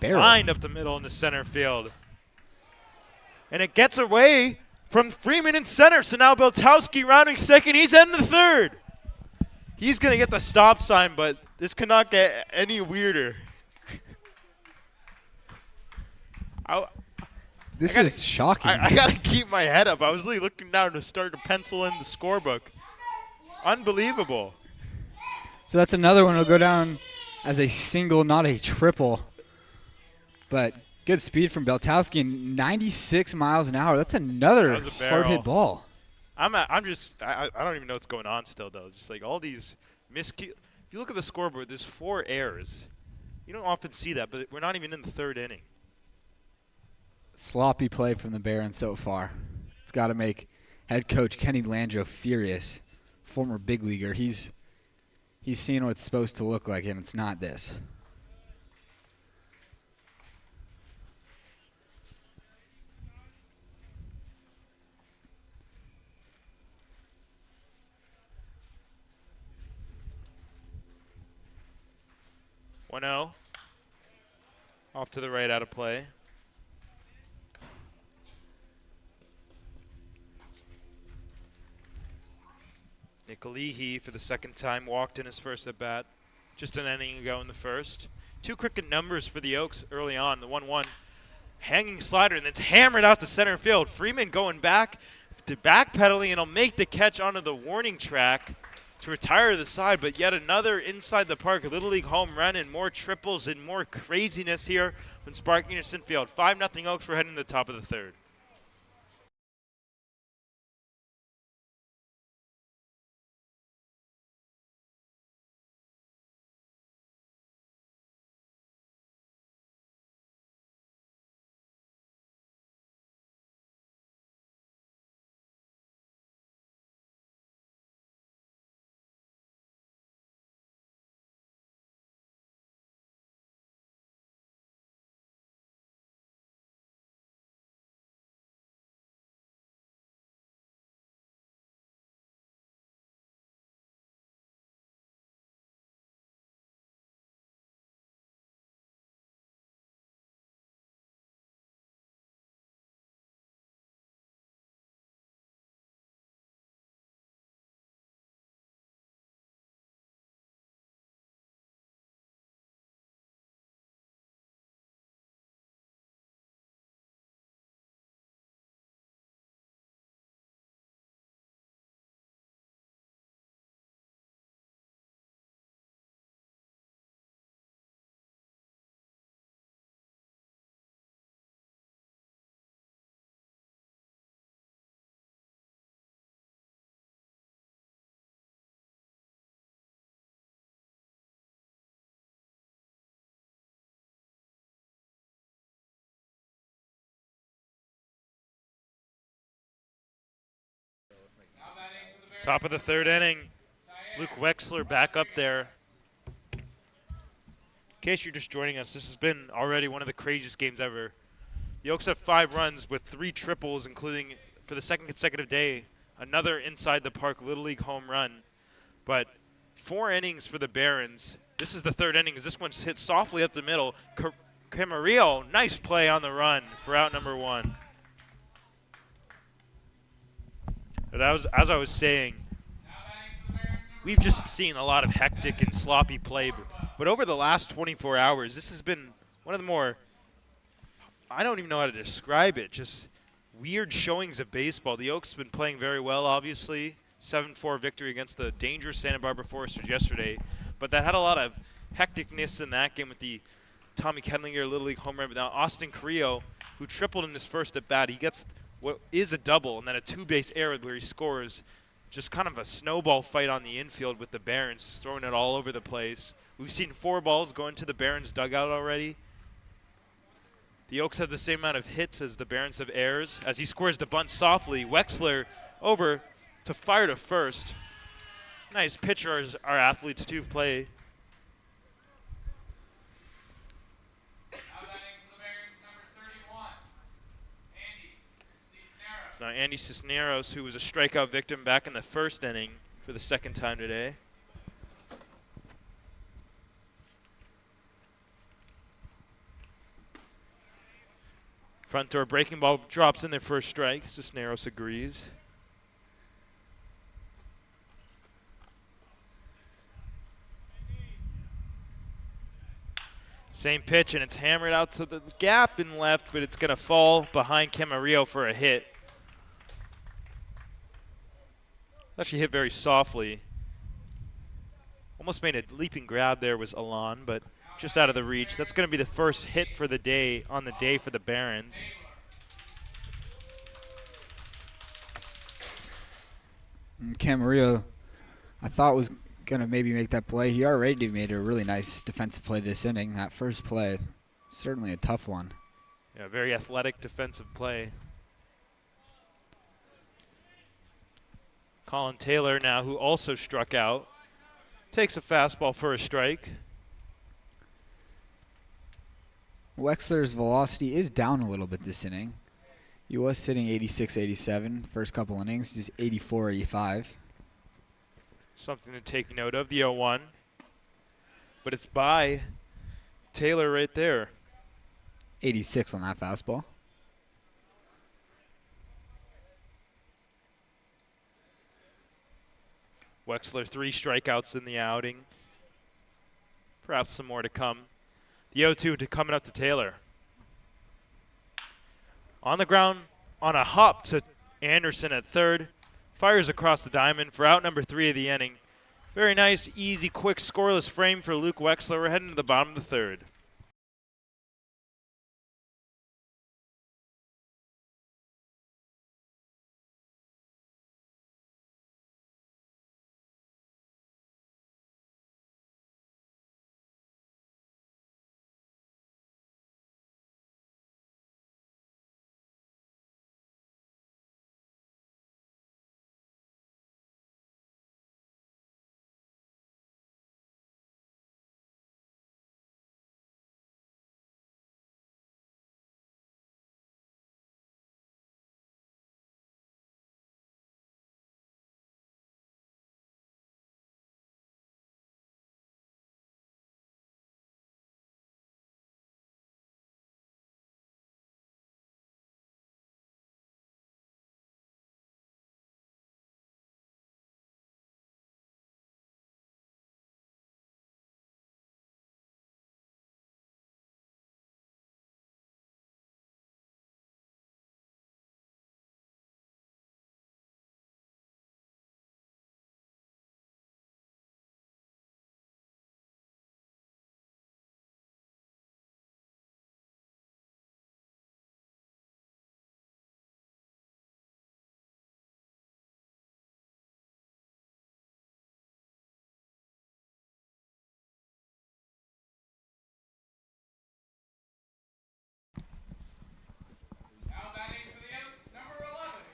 Lined up the middle in the center field. And it gets away from Freeman in center. So now Belkowski rounding second. He's in the 3rd. He's going to get the stop sign, but this could not get any weirder. This is shocking. I got to keep my head up. I was really looking down to start to pencil in the scorebook. Unbelievable. So that's another one. Will go down as a single, not a triple. But good speed from Belkowski, and 96 miles an hour. That's another hard hit ball. I don't even know what's going on still, though. Just like all these miscues. If you look at the scoreboard, there's 4 errors. You don't often see that, but we're not even in the 3rd inning. Sloppy play from the Barons so far. It's got to make head coach Kenny Landreau furious. Former big leaguer. He's seeing what it's supposed to look like, and it's not this. One 0. Off to the right, out of play. Nicolehe, for the 2nd time, walked in his first at-bat just an inning ago in the 1st. 2 cricket numbers for the Oaks early on. The 1-1 hanging slider, and it's hammered out to center field. Freeman going back to backpedaling, and he'll make the catch onto the warning track to retire the side, but yet another inside the park Little League home run, and more triples and more craziness here when sparking in Sinfield. 5-0 Oaks. We're heading to the top of the 3rd. Top of the third inning. Luke Wexler back up there. In case you're just joining us, this has been already one of the craziest games ever. The Oaks have 5 runs with 3 triples, including, for the second consecutive day, another inside the park Little League home run. But 4 innings for the Barons. This is the third inning as this one's hit softly up the middle. Camarillo, nice play on the run for out number 1. But as I was saying, we've just seen a lot of hectic and sloppy play. But over the last 24 hours, this has been one of the more, I don't even know how to describe it, just weird showings of baseball. The Oaks have been playing very well, obviously. 7-4 victory against the dangerous Santa Barbara Foresters yesterday. But that had a lot of hecticness in that game with the Tommy Kedlinger Little League home run. But now Austin Carrillo, who tripled in his first at bat, he gets what is a double and then a 2-base error where he scores. Just kind of a snowball fight on the infield with the Barons, throwing it all over the place. We've seen 4 balls go into the Barons dugout already. The Oaks have the same amount of hits as the Barons have errors. As he squares the bunt softly, Wexler over to fire to first. Nice pitcher our athletes to play. Now Andy Cisneros, who was a strikeout victim back in the first inning for the second time today. Front door breaking ball drops in their first strike. Cisneros agrees. Same pitch, and it's hammered out to the gap in left, but it's going to fall behind Camarillo for a hit. Actually hit very softly. Almost made a leaping grab there was Alon, but just out of the reach. That's going to be the first hit for the day, on the day for the Barons. Camarillo, I thought was going to maybe make that play. He already made a really nice defensive play this inning. That first play, certainly a tough one. Yeah, very athletic defensive play. Colin Taylor now, who also struck out, takes a fastball for a strike. Wexler's velocity is down a little bit this inning. He was sitting 86-87 first couple innings, just 84-85. Something to take note of, the 0-1. But it's by Taylor right there. 86 on that fastball. Wexler 3 strikeouts in the outing. Perhaps some more to come. The 0-2 coming up to Taylor. On the ground, on a hop to Anderson at third. Fires across the diamond for out number 3 of the inning. Very nice, easy, quick, scoreless frame for Luke Wexler. We're heading to the bottom of the third.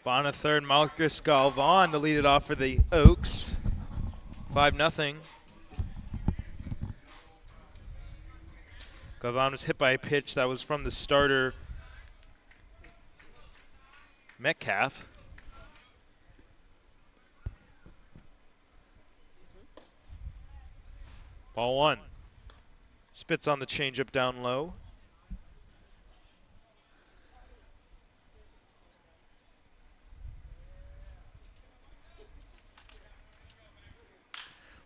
On a third, Marcus Galvan to lead it off for the Oaks. 5-0. Galvan was hit by a pitch that was from the starter, Metcalf. Ball one. Spits on the changeup down low.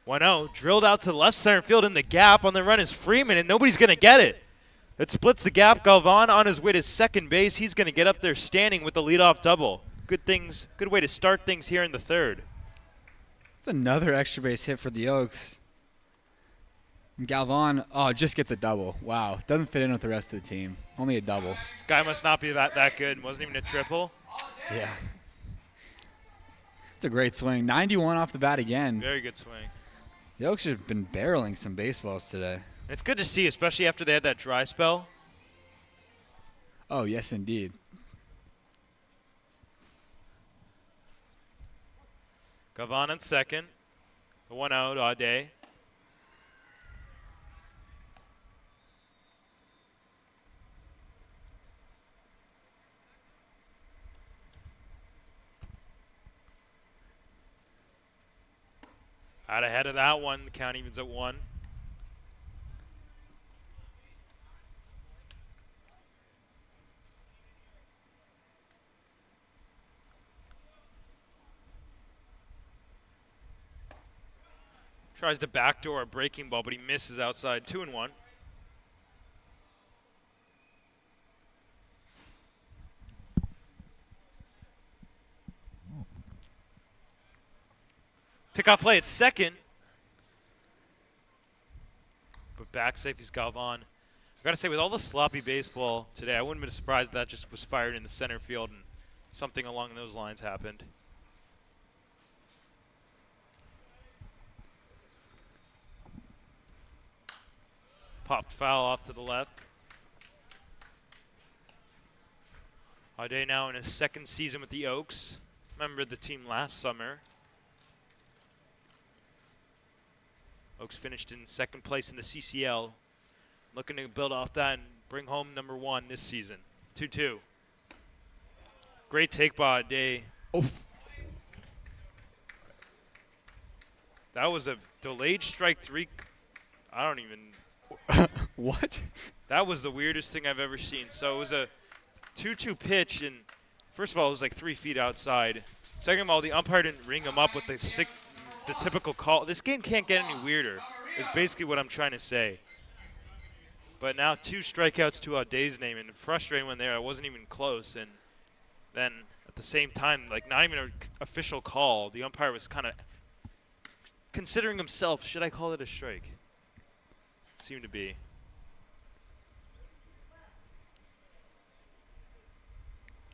1-0, drilled out to left center field in the gap. On the run is Freeman, and nobody's going to get it. It splits the gap. Galvan on his way to second base. He's going to get up there standing with the leadoff double. Good way to start things here in the third. It's another extra base hit for the Oaks. And Galvan, just gets a double. Wow, doesn't fit in with the rest of the team. Only a double. This guy must not be that good. Wasn't even a triple. Yeah. It's a great swing. 91 off the bat again. Very good swing. The Oaks have been barreling some baseballs today. It's good to see, especially after they had that dry spell. Oh, yes, indeed. Galvan in second. The 1-0 to Ade. Out ahead of that one, the count evens at 1. Tries to backdoor a breaking ball, but he misses outside. 2-1. Pickoff play at second. But back safe is Galvan. I got to say, with all the sloppy baseball today, I wouldn't have been surprised that just was fired in the center field and something along those lines happened. Popped foul off to the left. Ade now in his second season with the Oaks. Remember the team last summer. Oaks finished in second place in the CCL. Looking to build off that and bring home number 1 this season. 2-2. Great take by Ade. Oh. That was a delayed strike 3. I don't even... What? That was the weirdest thing I've ever seen. So it was a 2-2 pitch, and first of all, it was like 3 feet outside. Second of all, the umpire didn't ring him up with the typical call. This game can't get any weirder, is basically what I'm trying to say. But now 2 strikeouts to Ade's name, and frustrating when there, I wasn't even close. And then at the same time, like not even an official call, the umpire was kind of considering himself, should I call it a strike? Seemed to be.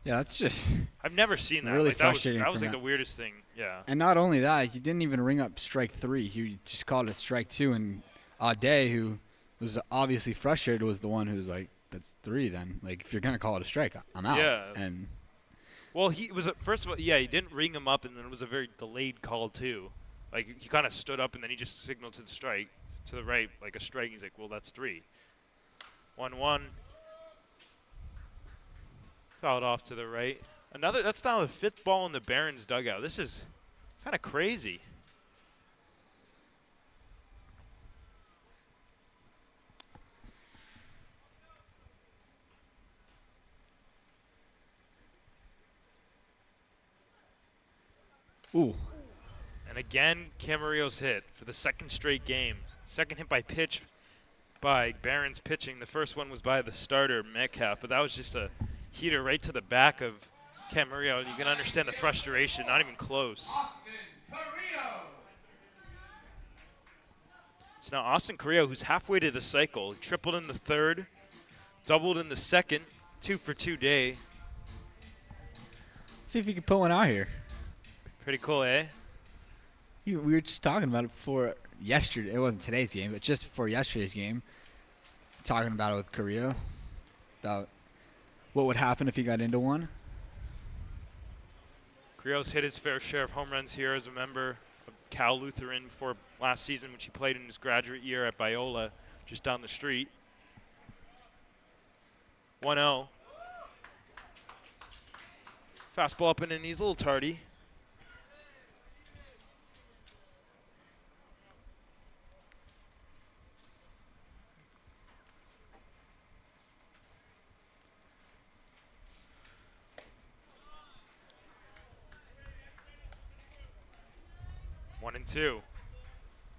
Yeah, that's just I've never seen that. really like, frustrating. That was like the weirdest thing. Yeah. And not only that, he didn't even ring up strike 3. He just called it strike 2. And Ade, who was obviously frustrated, was the one who was like, "That's 3 then. Like, if you're gonna call it a strike, I'm out." Yeah. And well, he was first of all, yeah, he didn't ring him up, and then it was a very delayed call too. Like he kind of stood up, and then he just signaled to the strike, to the right, like a strike. He's like, "Well, that's 3." 1-1. Fouled off to the right. That's now the 5th ball in the Barons dugout. This is kind of crazy. ooh, And again, Camarillo's hit for the 2nd straight game. Second hit by pitch by Barons pitching. The first one was by the starter, Metcalf, but that was just a heater right to the back of Camarillo. You can understand the frustration, not even close. So now Austin Carrillo, who's halfway to the cycle, tripled in the 3rd, doubled in the 2nd, 2 for 2 day. see if you can put one out here. Pretty cool, eh? We were just talking about it before yesterday. It wasn't today's game, but just before yesterday's game. Talking about it with Carrillo. About what would happen if he got into one. Carrillo's hit his fair share of home runs here as a member of Cal Lutheran before last season, which he played in his graduate year at Biola, just down the street. 1-0. Fastball up and he's a little tardy. One and two.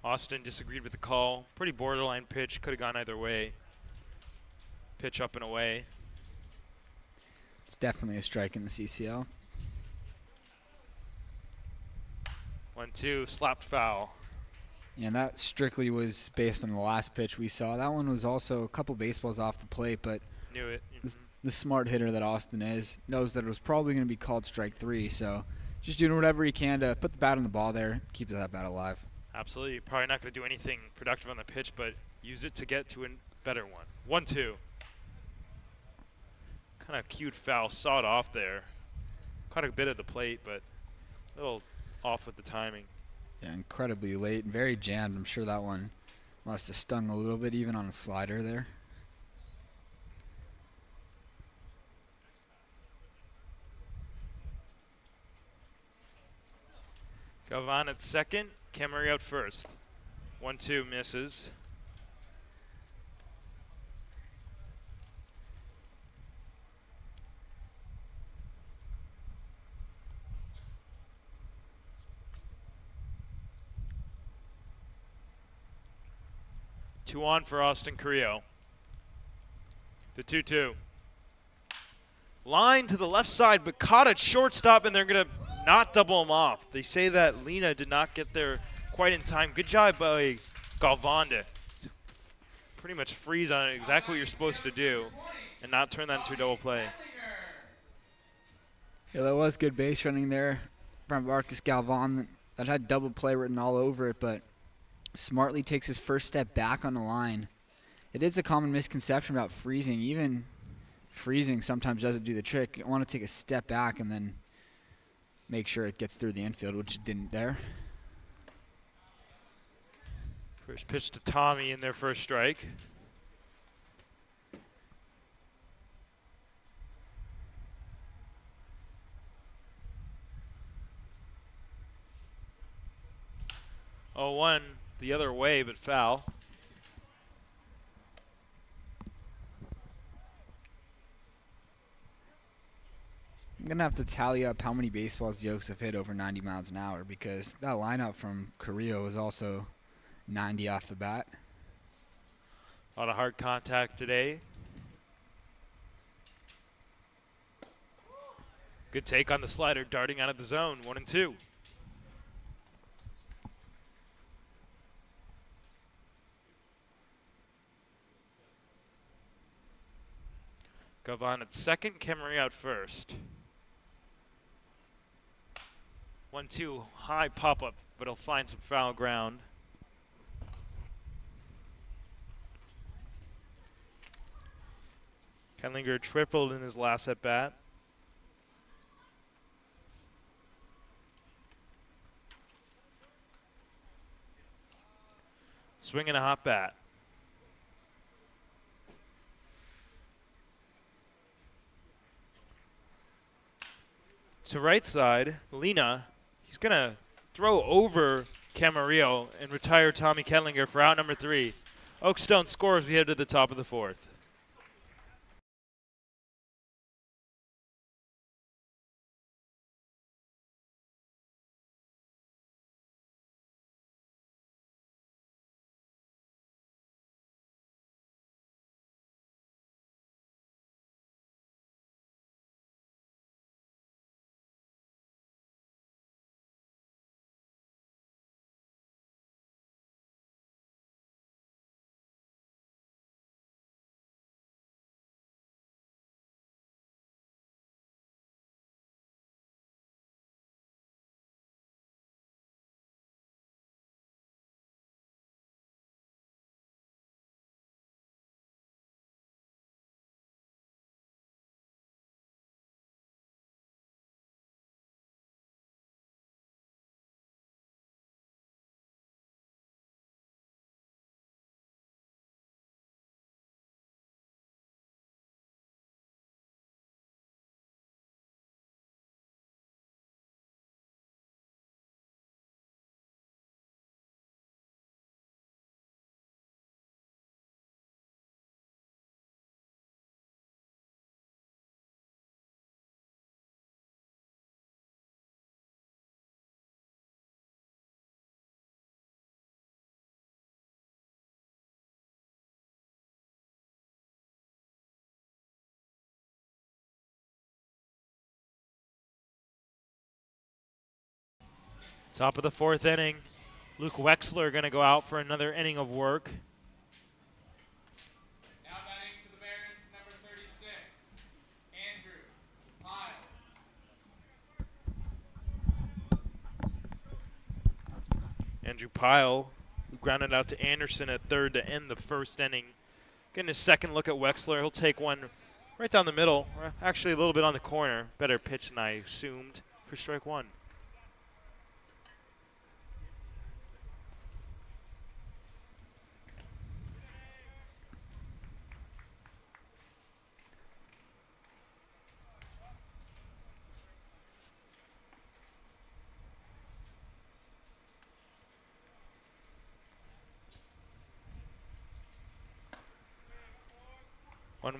Austin disagreed with the call. Pretty borderline pitch. Could have gone either way. Pitch up and away. It's definitely a strike in the CCL. 1-2. Slapped foul. Yeah, and that strictly was based on the last pitch we saw. That one was also a couple baseballs off the plate, but Knew it. the smart hitter that Austin is knows that it was probably going to be called strike 3, so just doing whatever he can to put the bat on the ball there, keep that bat alive. Absolutely. Probably not going to do anything productive on the pitch, but use it to get to a better one. 1-2. Kind of cute foul. Sawed off there. Caught a bit of the plate, but a little off with the timing. Yeah, incredibly late and very jammed. I'm sure that one must have stung a little bit even on a slider there. Galvan at second. Camry out first. 1-2 misses. Two on for Austin Carrillo. The 2-2. Line to the left side, but caught at shortstop, and they're going to not double him off. They say that Lena did not get there quite in time. Good job by Galvan to pretty much freeze on it, exactly what you're supposed to do, and not turn that into a double play. Yeah, that was good base running there from Marcus Galvan. That had double play written all over it, but smartly takes his first step back on the line. It is a common misconception about freezing. Even freezing sometimes doesn't do the trick. You want to take a step back and then make sure it gets through the infield, which it didn't there. First pitch to Tommy in their first strike. Oh, 1 the other way, but foul. I'm going to have to tally up how many baseballs the Oaks have hit over 90 miles an hour because that lineup from Carrillo is also 90 off the bat. A lot of hard contact today. Good take on the slider, darting out of the zone. 1-2. Galvan at second, Kemery out first. 1-2, high pop-up, but he'll find some foul ground. Kenlinger tripled in his last at-bat. Swinging a hot bat. To right side, Lena, he's going to throw over Camarillo and retire Tommy Kenlinger for out number 3. Oakstone scores. We head to the top of the 4th. Top of the 4th inning. Luke Wexler going to go out for another inning of work. Now batting for the Barons, number 36, Andrew Pyle. Andrew Pyle, who grounded out to Anderson at third to end the 1st inning. Getting his second look at Wexler. He'll take one right down the middle, or actually a little bit on the corner. Better pitch than I assumed for strike 1.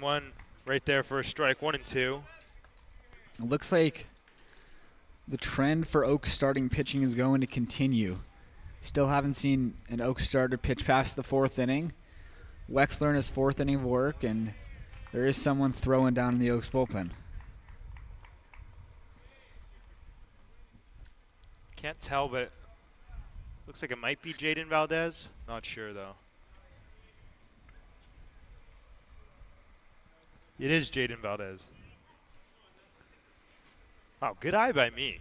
One right there for a strike, 1 and 2. It looks like the trend for Oaks starting pitching is going to continue. Still haven't seen an Oaks starter pitch past the 4th inning. Wexler in his 4th inning of work, and there is someone throwing down in the Oaks bullpen. Can't tell, but looks like it might be Jaden Valdez. Not sure, though. It is Jaden Valdez. Wow, good eye by me.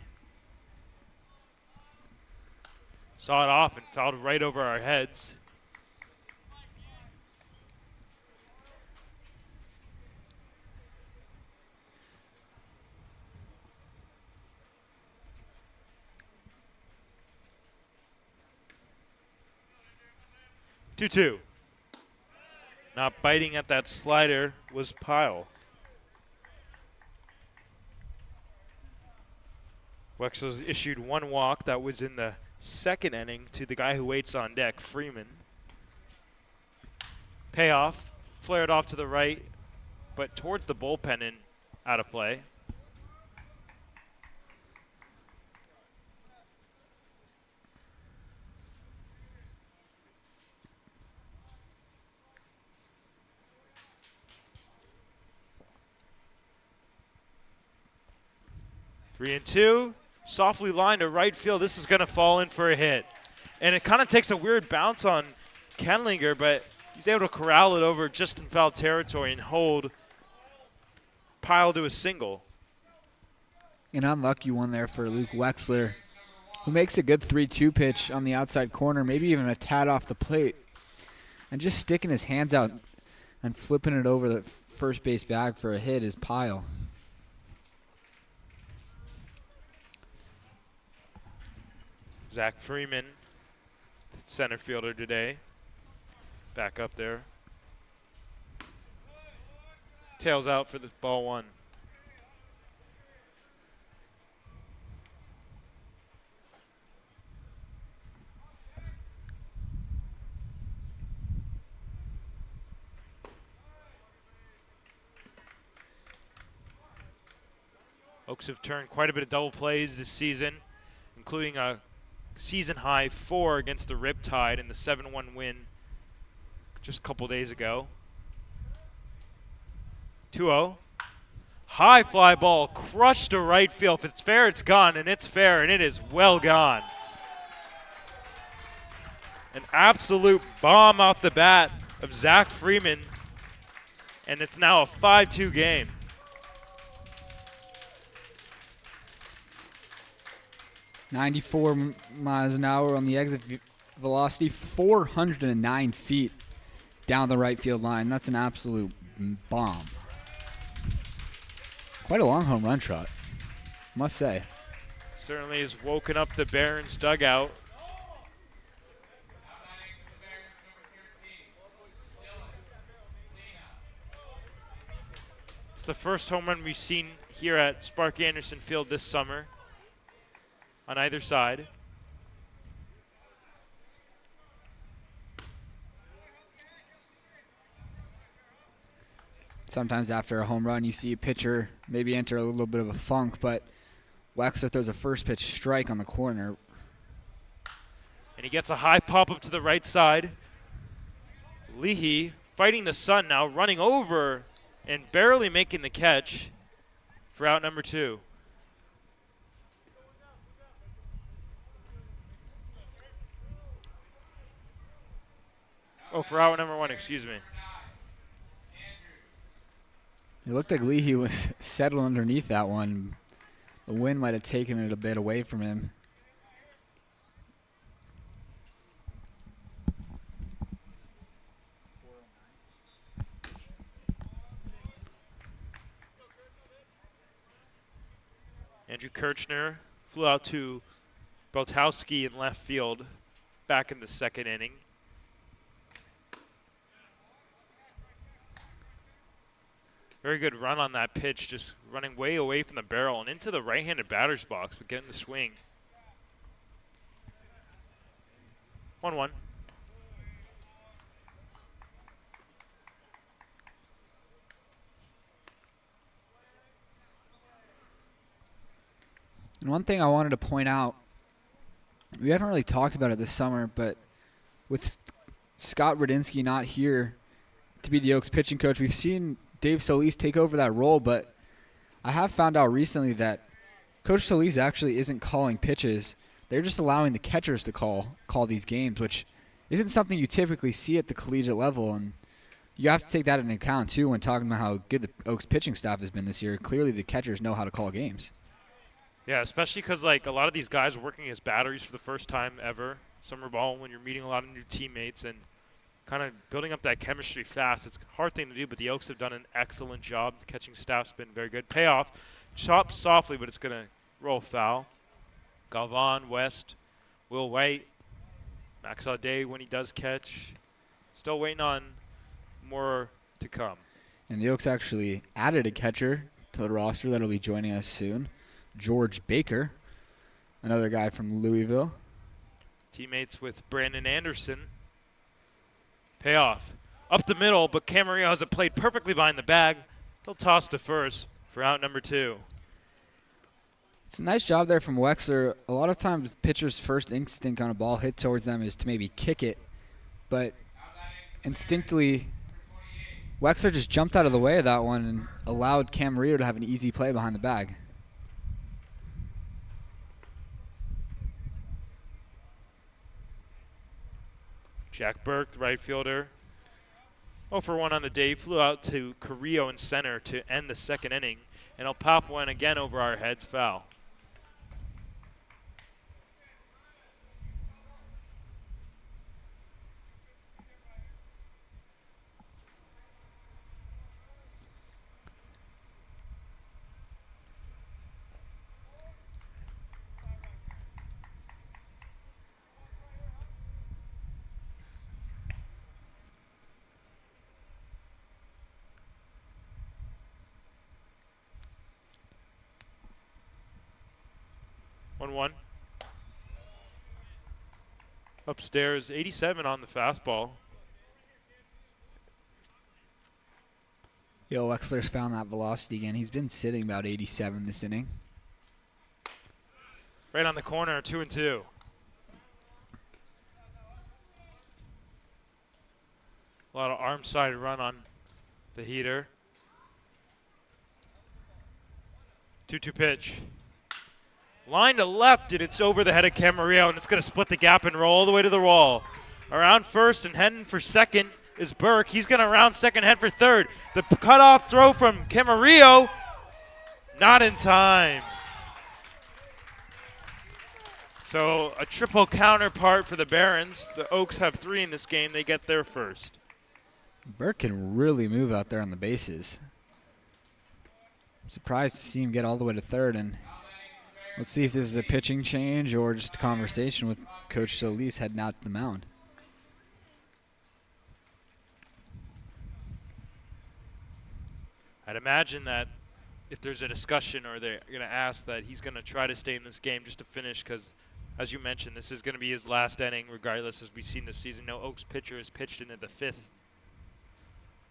Saw it off and fouled right over our heads. Two. Not biting at that slider was Pyle. Wexler's issued 1 walk. That was in the 2nd inning to the guy who waits on deck, Freeman. Payoff, flared off to the right, but towards the bullpen and out of play. Three and 2, softly lined to right field. This is going to fall in for a hit. And it kind of takes a weird bounce on Kenlinger, but he's able to corral it over just in foul territory and hold Pyle to a single. An unlucky one there for Luke Wexler, who makes a good 3-2 pitch on the outside corner, maybe even a tad off the plate. And just sticking his hands out and flipping it over the first base bag for a hit is Pyle. Zach Freeman, the center fielder today, back up there. Tails out for the ball 1. Oaks have turned quite a bit of double plays this season, including a season-high 4 against the Riptide in the 7-1 win just a couple days ago. 2-0. High fly ball crushed to right field. If it's fair, it's gone, and it's fair, and it is well gone. An absolute bomb off the bat of Zach Freeman, and it's now a 5-2 game. .94 miles an hour on the exit velocity, 409 feet down the right field line. That's an absolute bomb. Quite a long home run shot, must say. Certainly has woken up the Barons dugout. It's the first home run we've seen here at Sparky Anderson Field this summer on either side. Sometimes after a home run, you see a pitcher maybe enter a little bit of a funk, but Wexler throws a first pitch strike on the corner. And he gets a high pop up to the right side. Leahy fighting the sun now, running over and barely making the catch for out number 2. Oh, for out number 1, excuse me. It looked like Leahy was settled underneath that one. The wind might have taken it a bit away from him. Andrew Kirchner flew out to Beltowski in left field back in the 2nd inning. Very good run on that pitch, just running way away from the barrel and into the right-handed batter's box, but getting the swing. 1-1. And one thing I wanted to point out, we haven't really talked about it this summer, but with Scott Radinsky not here to be the Oaks pitching coach, we've seen Dave Solis take over that role, but I have found out recently that Coach Solis actually isn't calling pitches. They're just allowing the catchers to call these games, which isn't something you typically see at the collegiate level, and you have to take that into account, too, when talking about how good the Oaks pitching staff has been this year. Clearly the catchers know how to call games. Yeah, especially because like a lot of these guys are working as batteries for the first time ever. Summer ball, when you're meeting a lot of new teammates and kind of building up that chemistry fast. It's a hard thing to do, but the Oaks have done an excellent job. The catching staff's been very good. Payoff, chopped softly, but it's going to roll foul. Galvan, West, Will White, Max Audet when he does catch. Still waiting on more to come. And the Oaks actually added a catcher to the roster that'll be joining us soon. George Baker, another guy from Louisville. Teammates with Brandon Anderson. Payoff. Up the middle, but Camarillo has it played perfectly behind the bag. He'll toss to first for out number 2. It's a nice job there from Wexler. A lot of times pitchers' first instinct on a ball hit towards them is to maybe kick it, but instinctively Wexler just jumped out of the way of that one and allowed Camarillo to have an easy play behind the bag. Jack Burke, the right fielder. 0 for 1 on the day. Flew out to Carrillo in center to end the 2nd inning. And he'll pop one again over our heads, foul. One. Upstairs, 87 on the fastball. Yo, Wexler's found that velocity again. He's been sitting about 87 this inning. Right on the corner, 2-2. A lot of arm side run on the heater. 2-2 pitch. Line to left, and it's over the head of Camarillo, and it's going to split the gap and roll all the way to the wall. Around first and heading for second is Burke. He's going to round second, head for third. The cutoff throw from Camarillo, not in time. So a triple counterpart for the Barons. The Oaks have 3 in this game. They get there first. Burke can really move out there on the bases. I'm surprised to see him get all the way to third, and let's see if this is a pitching change or just a conversation with Coach Solis heading out to the mound. I'd imagine that if there's a discussion or they're going to ask that he's going to try to stay in this game just to finish because, as you mentioned, this is going to be his last inning regardless, as we've seen this season. No Oaks pitcher has pitched into the 5th.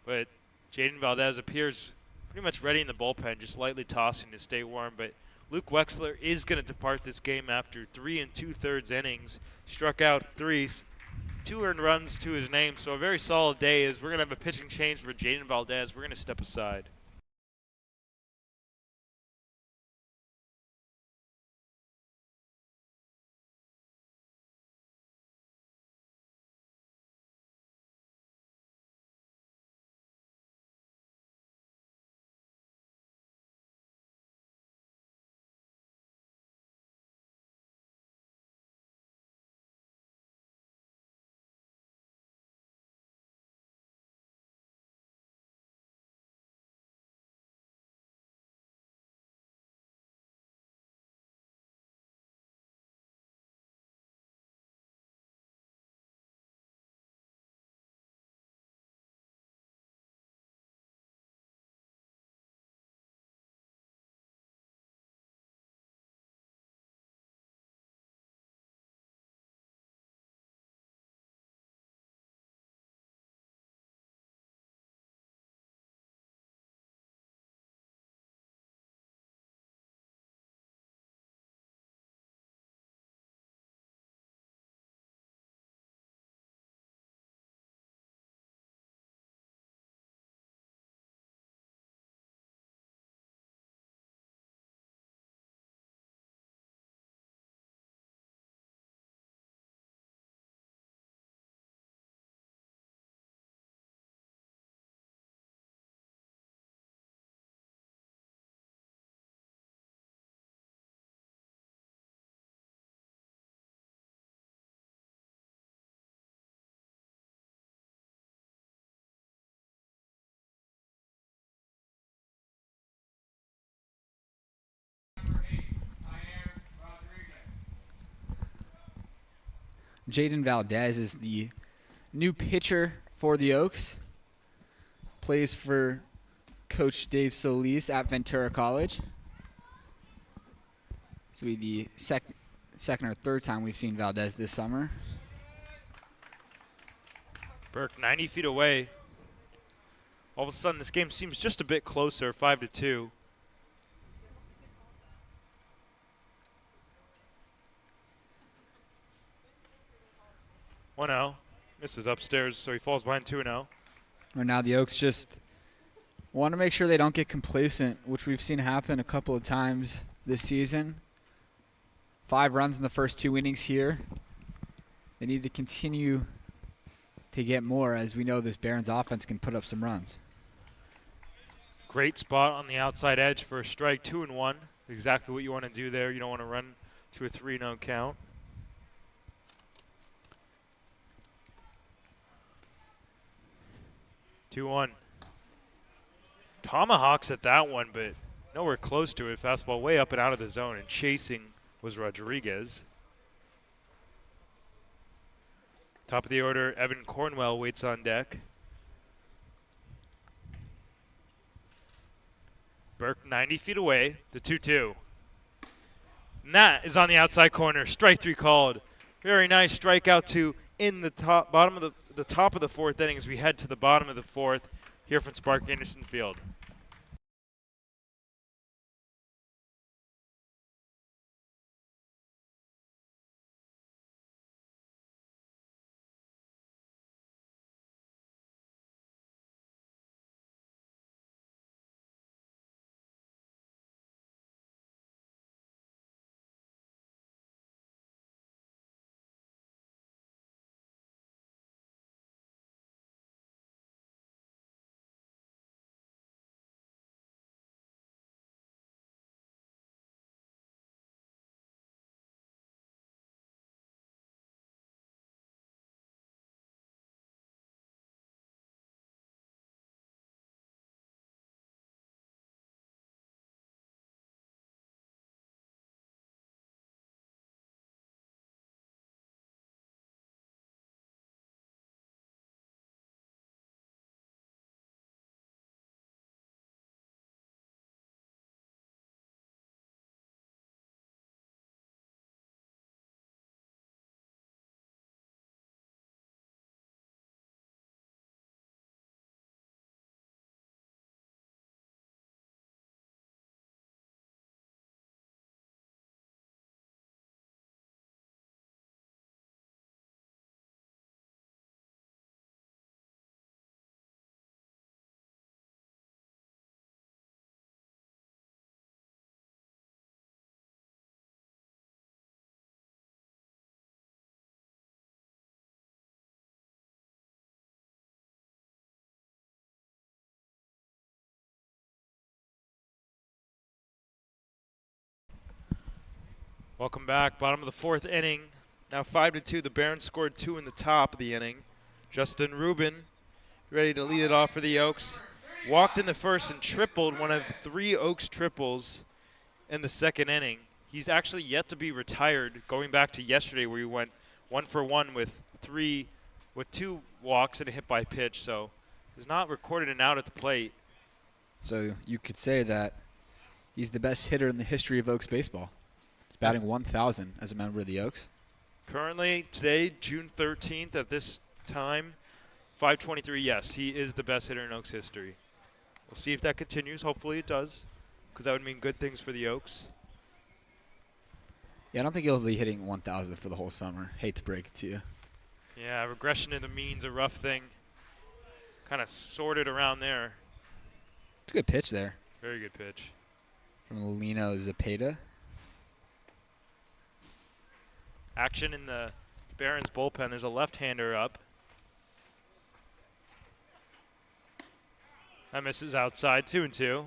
But Jaden Valdez appears pretty much ready in the bullpen, just lightly tossing to stay warm. But Luke Wexler is going to depart this game after 3 2/3 innings. Struck out 3, 2 earned runs to his name. So a very solid day. As we're going to have a pitching change for Jaden Valdez. We're going to step aside. Jaden Valdez is the new pitcher for the Oaks. Plays for Coach Dave Solis at Ventura College. This will be the second or third time we've seen Valdez this summer. Burke 90 feet away. All of a sudden, this game seems just a bit closer, 5-2. One out. Misses upstairs, so he falls behind 2-0. Right now, the Oaks just want to make sure they don't get complacent, which we've seen happen a couple of times this season. 5 runs in the first 2 innings here. They need to continue to get more, as we know this Barons offense can put up some runs. Great spot on the outside edge for a strike, 2-1. Exactly what you want to do there. You don't want to run to a 3-0 count. Tomahawks at that one, but nowhere close to it. Fastball way up and out of the zone, and chasing was Rodriguez. Top of the order, Evan Cornwell waits on deck. Burke 90 feet away, the 2-2. And that is on the outside corner. Strike 3 called. Very nice strikeout 2 in the top of the 4th inning as we head to the bottom of the 4th here from Spark Anderson Field. Welcome back. Bottom of the 4th inning. Now 5-2. The Barons scored 2 in the top of the inning. Justin Rubin ready to lead it off for the Oaks. Walked in the first and tripled, one of 3 Oaks triples in the 2nd inning. He's actually yet to be retired, going back to yesterday where he went 1 for 1 with 2 walks and a hit by pitch. So he's not recorded an out at the plate. So you could say that he's the best hitter in the history of Oaks baseball. He's batting 1,000 as a member of the Oaks. Currently, today, June 13th, at this time, 523, yes, he is the best hitter in Oaks history. We'll see if that continues. Hopefully it does, because that would mean good things for the Oaks. Yeah, I don't think he'll be hitting 1,000 for the whole summer. Hate to break it to you. Yeah, regression to the mean's a rough thing. Kind of sorted around there. It's a good pitch there. Very good pitch. From Lino Zepeda. Action in the Barons bullpen. There's a left-hander up. That misses outside, 2-2.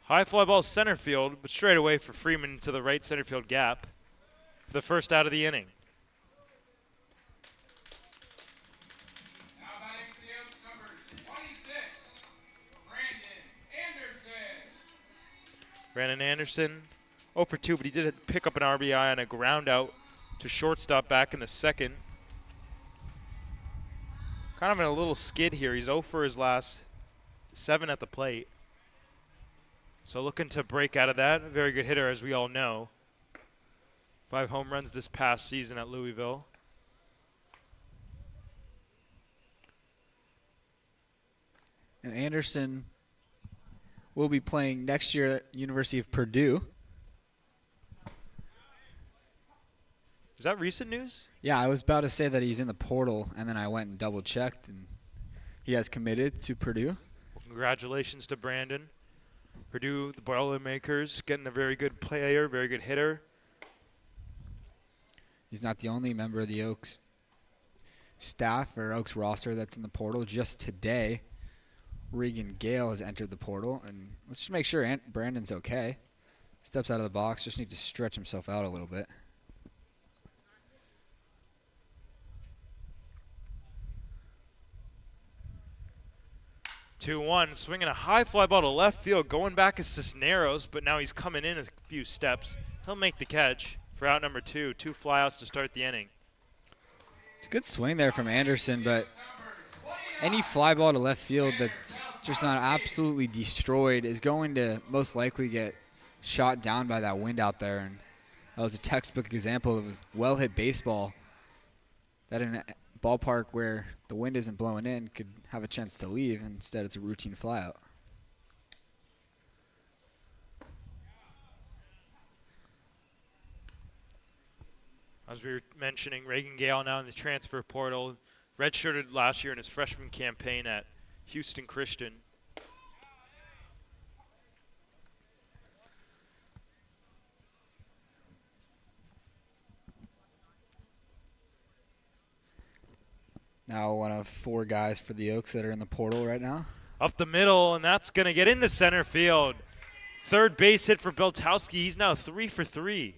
High fly ball center field, but straight away for Freeman into the right center field gap for the first out of the inning. Now batting Brandon Anderson, 0 for 2, but he did pick up an RBI on a ground out to shortstop back in the second. Kind of in a little skid here. He's 0 for his last 7 at the plate. So looking to break out of that. A very good hitter, as we all know. 5 home runs this past season at Louisville. And Anderson will be playing next year at University of Purdue. Is that recent news? Yeah, I was about to say that he's in the portal, and then I went and double-checked, and he has committed to Purdue. Well, congratulations to Brandon. Purdue, the Boilermakers, getting a very good player, very good hitter. He's not the only member of the Oaks staff or Oaks roster that's in the portal. Just today, Regan Gale has entered the portal, and let's just make sure Brandon's okay. Steps out of the box, just need to stretch himself out a little bit. Two one, swinging a high fly ball to left field, going back is Cisneros, but now he's coming in a few steps. He'll make the catch for out number 2. 2 flyouts to start the inning. It's a good swing there from Anderson, but any fly ball to left field that's just not absolutely destroyed is going to most likely get shot down by that wind out there. And that was a textbook example of a well-hit baseball that in a ballpark where the wind isn't blowing in could have a chance to leave. Instead, it's a routine flyout. As we were mentioning, Reagan Gale now in the transfer portal. Redshirted last year in his freshman campaign at Houston Christian. Now one of 4 guys for the Oaks that are in the portal right now. Up the middle, and that's going to get into center field. Third base hit for Beltowski. He's now 3 for 3.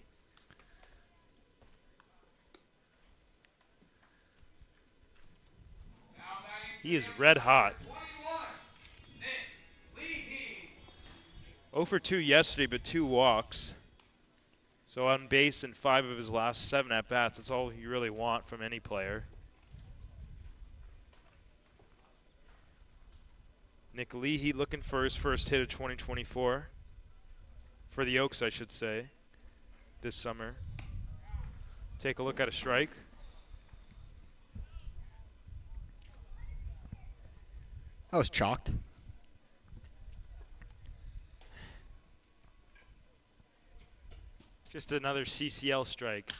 He is red hot. 0 for 2 yesterday, but 2 walks. So on base in 5 of his last 7 at-bats. That's all you really want from any player. Nick Leahy looking for his first hit of 2024. For the Oaks, I should say, this summer. Take a look at a strike. That was chalked. Just another CCL strike.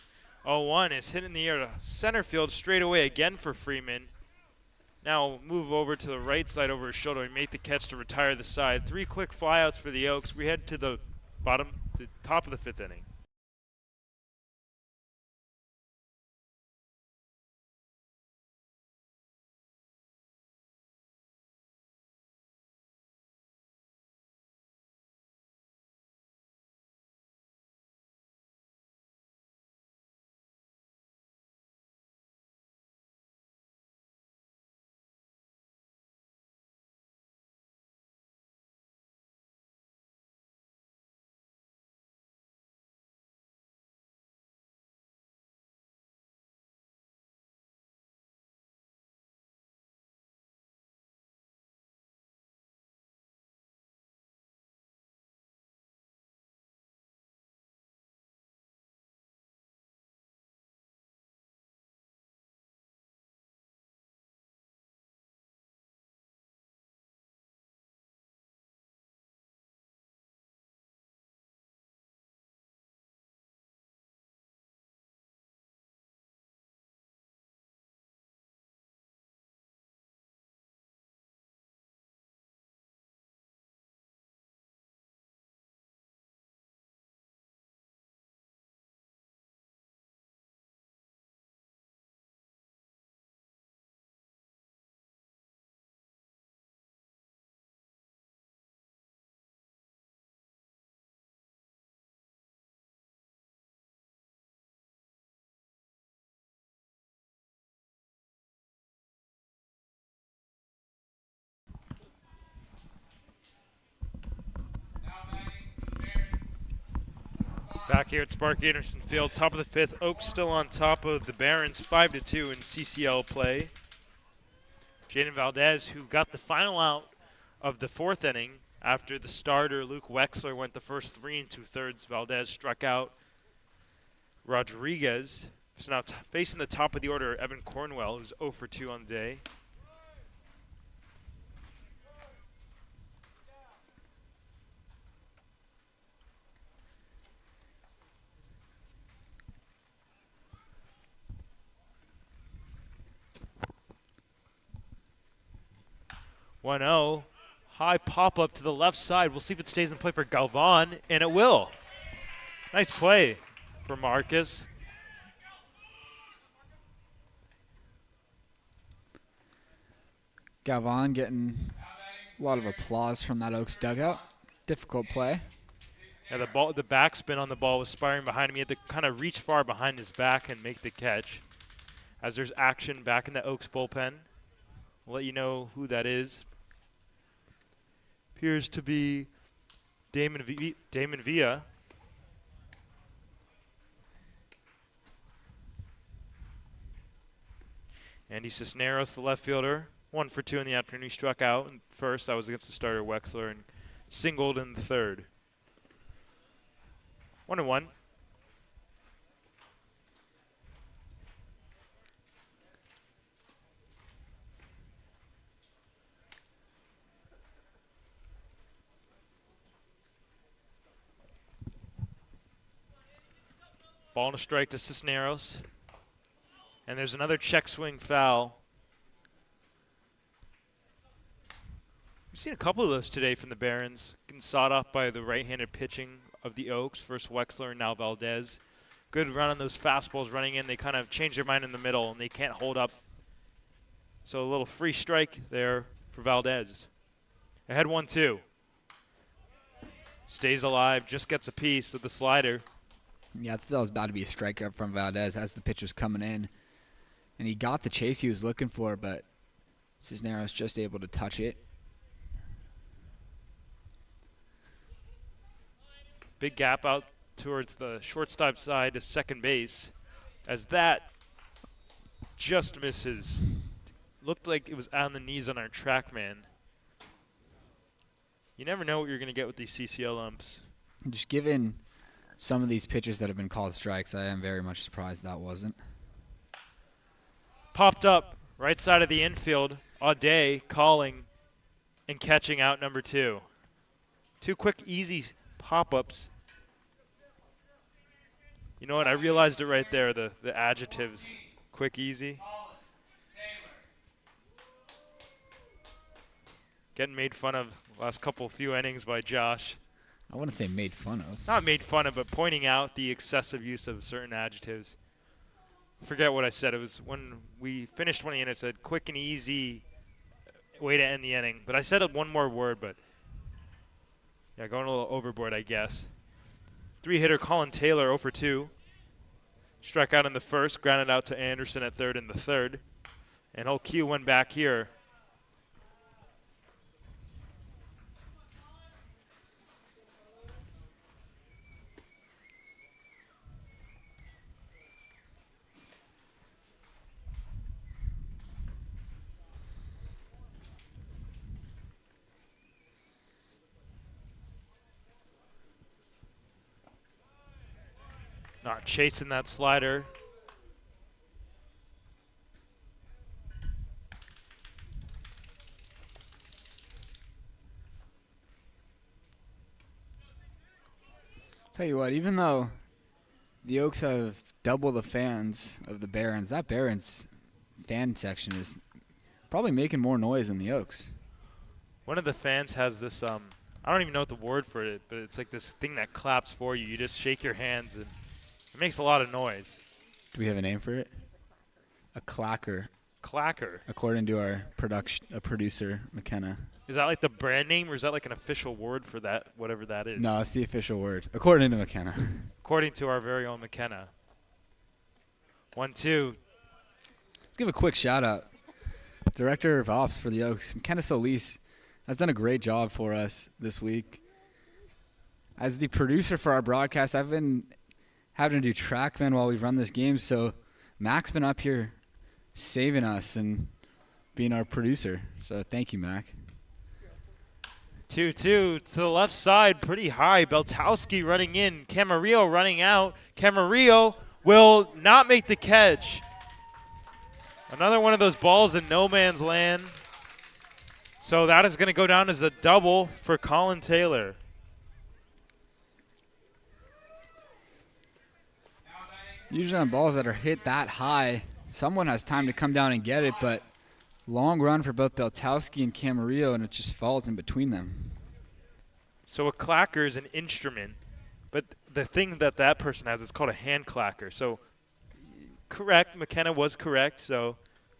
0-1 is hit in the air to center field straight away again for Freeman. Now move over to the right side over his shoulder and make the catch to retire the side. 3 quick flyouts for the Oaks. We head to the top of the 5th inning. Back here at Sparky Anderson Field, top of the fifth. Oaks still on top of the Barons, 5-2 in CCL play. Jaden Valdez, who got the final out of the fourth inning after the starter Luke Wexler went the first 3 2/3. Valdez struck out Rodriguez. So now facing the top of the order, Evan Cornwell, who's 0 for 2 on the day. One 0. High pop up to the left side. We'll see if it stays in play for Galvan, and it will. Nice play for Marcus. Galvan getting a lot of applause from that Oaks dugout. Difficult play. Yeah, the backspin on the ball was sparring behind him. He had to kind of reach far behind his back and make the catch. As there's action back in the Oaks bullpen, we'll let you know who that is. Appears to be Damon Villa. Andy Cisneros, the left fielder, 1 for 2 in the afternoon. He struck out in first. That was against the starter Wexler, and singled in the third. 1-1. Ball and a strike to Cisneros. And there's another check swing foul. We've seen a couple of those today from the Barons. Getting sawed off by the right-handed pitching of the Oaks. First Wexler and now Valdez. Good run on those fastballs running in. They kind of change their mind in the middle, and they can't hold up. So a little free strike there for Valdez. Ahead 1-2. Stays alive, just gets a piece of the slider. Yeah, I thought that was about to be a strikeout from Valdez as the pitch was coming in. And he got the chase he was looking for, but Cisneros just able to touch it. Big gap out towards the shortstop side to second base. As that just misses. Looked like it was on the knees on our track man. You never know what you're going to get with these CCL umps. Just given some of these pitches that have been called strikes, I am very much surprised that wasn't. Popped up right side of the infield. Audet calling and catching out number 2. 2 quick, easy pop-ups. You know what? I realized it right there, the adjectives. Quick, easy. Getting made fun of last few innings by Josh. I wouldn't say made fun of. Not made fun of, but pointing out the excessive use of certain adjectives. Forget what I said. It was when we finished one of the innings, I said quick and easy way to end the inning. But I said one more word, but yeah, going a little overboard, I guess. 3-hitter Colin Taylor, 0 for 2. Struck out in the first, grounded out to Anderson at third in the third. And he'll cue one back here. Not chasing that slider. Tell you what, even though the Oaks have double the fans of the Barons, that Barons fan section is probably making more noise than the Oaks. One of the fans has this, I don't even know what the word for it, but it's like this thing that claps for you. You just shake your hands and it makes a lot of noise. Do we have a name for it? A clacker. Clacker. According to our producer, McKenna. Is that like the brand name, or is that like an official word for that, whatever that is? No, it's the official word, according to McKenna. According to our very own McKenna. 1-2. Let's give a quick shout-out. Director of Ops for the Oaks, McKenna Solis, has done a great job for us this week. As the producer for our broadcast, I've been having to do TrackMan while we've run this game, so Mac's been up here saving us and being our producer. So thank you, Mac. 2-2 to the left side, pretty high. Beltowski running in. Camarillo running out. Camarillo will not make the catch. Another one of those balls in no man's land. So that is going to go down as a double for Colin Taylor. Usually on balls that are hit that high, someone has time to come down and get it, but long run for both Beltowski and Camarillo, and it just falls in between them. So a clacker is an instrument, but the thing that person has is called a hand clacker. So correct, McKenna was correct, so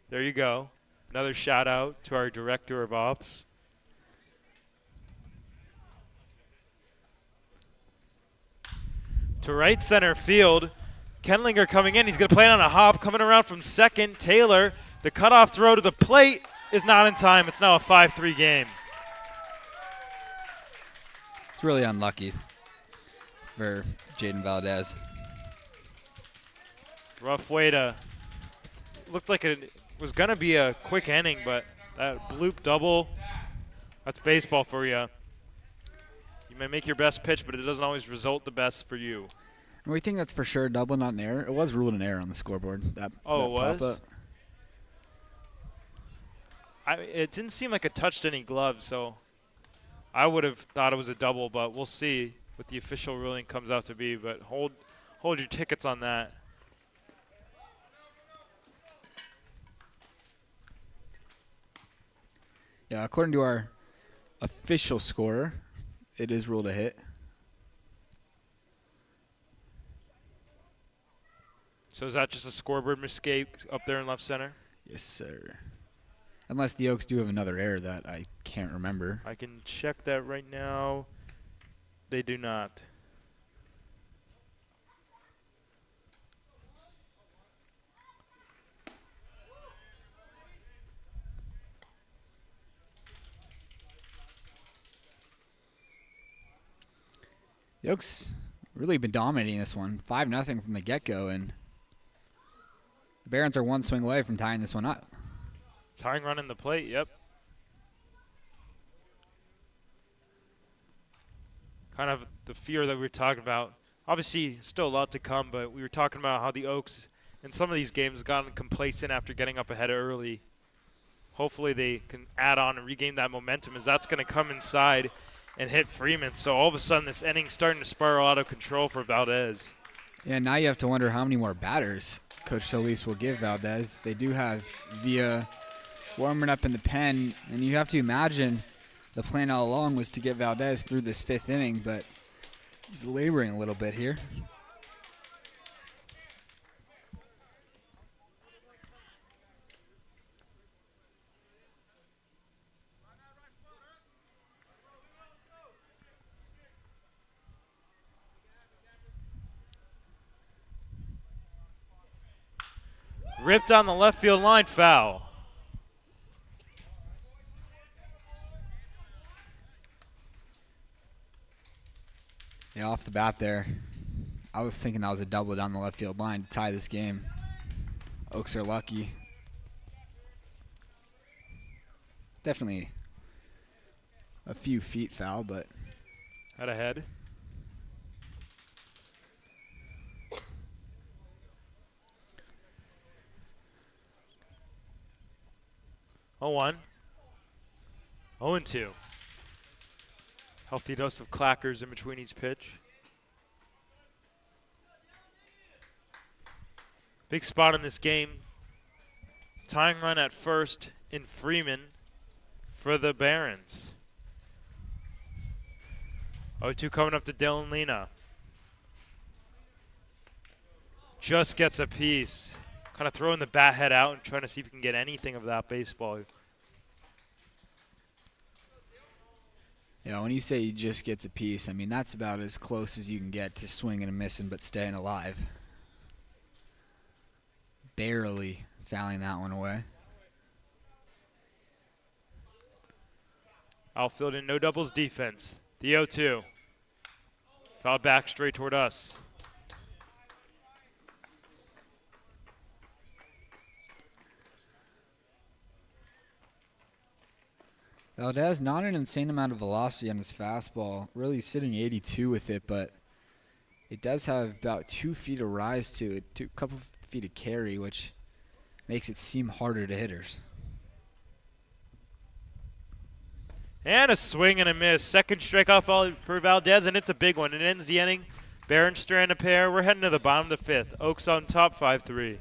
there you go. Another shout out to our director of ops. To right center field, Kenlinger coming in. He's going to play it on a hop, coming around from second. Taylor, the cutoff throw to the plate is not in time. It's now a 5-3 game. It's really unlucky for Jaden Valdez. Rough way to, looked like it was going to be a quick inning, but that bloop double, that's baseball for you. You may make your best pitch, but it doesn't always result the best for you. And we think that's for sure double, not an error. It was ruled an error on the scoreboard. That it pop-up. was? It didn't seem like it touched any gloves, so I would have thought it was a double, but we'll see what the official ruling comes out to be. But hold your tickets on that. Yeah, according to our official scorer, it is ruled a hit. So is that just a scoreboard mistake up there in left center? Yes, sir. Unless the Oaks do have another error that I can't remember. I can check that right now. They do not. The Oaks really been dominating this one. 5-0 from the get-go, and the Barons are one swing away from tying this one up. Tying run in the plate, yep. Kind of the fear that we were talking about. Obviously, still a lot to come, but we were talking about how the Oaks in some of these games gotten complacent after getting up ahead early. Hopefully they can add on and regain that momentum, as that's going to come inside and hit Freeman. So all of a sudden this inning's starting to spiral out of control for Valdez. Yeah, now you have to wonder how many more batters Coach Solis will give Valdez. They do have Villa warming up in the pen, and you have to imagine the plan all along was to get Valdez through this 5th inning, but he's laboring a little bit here. Ripped on the left field line, foul. Yeah, off the bat there, I was thinking that was a double down the left field line to tie this game. Oaks are lucky. Definitely a few feet foul, but Head ahead. Oh, 1. 0-2. Healthy dose of clackers in between each pitch. Big spot in this game. Tying run at first in Freeman for the Barons. 0-2 coming up to Dylan Lena. Just gets a piece. Kind of throwing the bat head out and trying to see if he can get anything of that baseball. yeah, when you say he just gets a piece, I mean, that's about as close as you can get to swinging and missing but staying alive. Barely fouling that one away. Outfield and no doubles defense. The 0-2. Fouled back straight toward us. Valdez, not an insane amount of velocity on his fastball. Really sitting 82 with it, but it does have about 2 feet of rise to it, a couple feet of carry, which makes it seem harder to hitters. And a swing and a miss. Second strikeout for Valdez, and it's a big one. It ends the inning. Barons strand a pair. We're heading to the bottom of the 5th. Oaks on top, 5-3.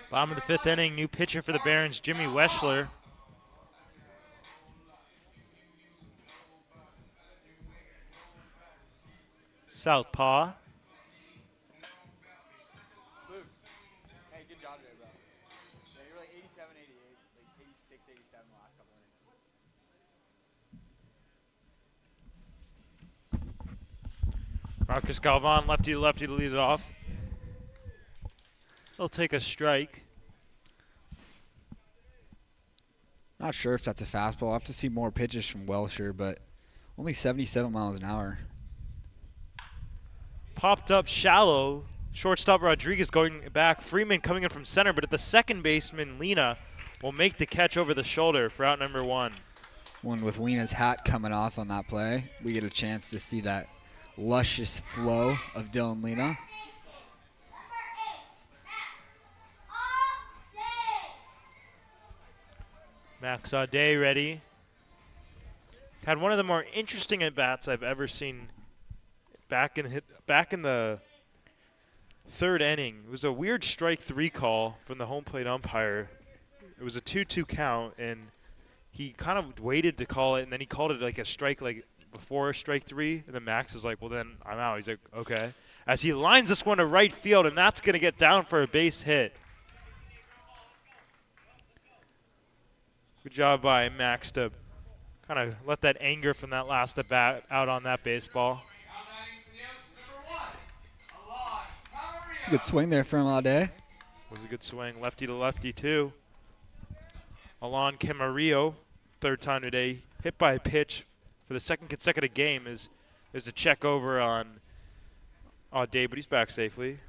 Bottom of the 5th inning. New pitcher for the Barons, Jimmy Weschler. Southpaw. Hey, good job today, bro. Yeah, you're like 87, 88, like 86, 87 last couple innings. Marcus Galvan, lefty to lefty to lead it off. He'll take a strike. Not sure if that's a fastball. I'll have to see more pitches from Welsher, but only 77 miles an hour. Popped up shallow. Shortstop Rodriguez going back. Freeman coming in from center, but at the second baseman, Lena, will make the catch over the shoulder for out number 1. One with Lena's hat coming off on that play, we get a chance to see that luscious flow of Dylan Lena. Max Audet ready. Had one of the more interesting at-bats I've ever seen back in the 3rd inning. It was a weird strike 3 call from the home plate umpire. It was a 2-2 count, and he kind of waited to call it, and then he called it like a strike like before strike 3, and then Max is like, well, then I'm out. He's like, okay. As he lines this one to right field, and that's going to get down for a base hit. Good job by Max to kind of let that anger from that last at bat out on that baseball. It's a good swing there from Audet. Was a good swing, lefty to lefty too. Alon Camarillo, 3rd time today, hit by a pitch for the 2nd consecutive game. There's a check over on Audet, but he's back safely.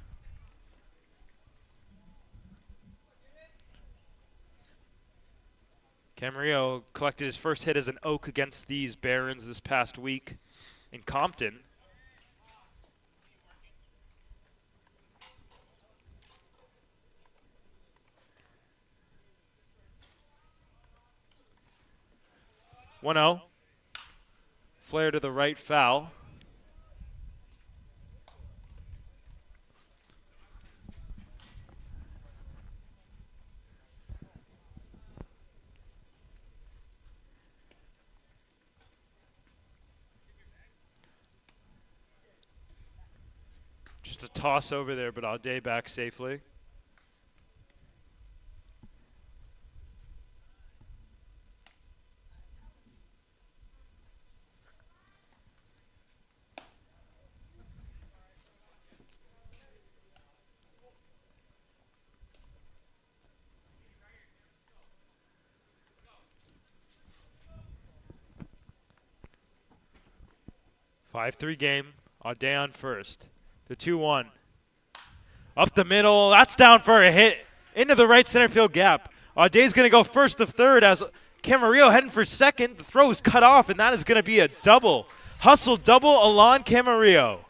Camarillo collected his first hit as an Oak against these Barons this past week in Compton. One 0. Flare to the right, foul. Just a toss over there, but Audet back safely. Five-three game. Audet on first. The 2-1. Up the middle. That's down for a hit into the right center field gap. Audet's going to go first to third as Camarillo heading for second. The throw is cut off, and that is going to be a double. Hustle double, Alon Camarillo.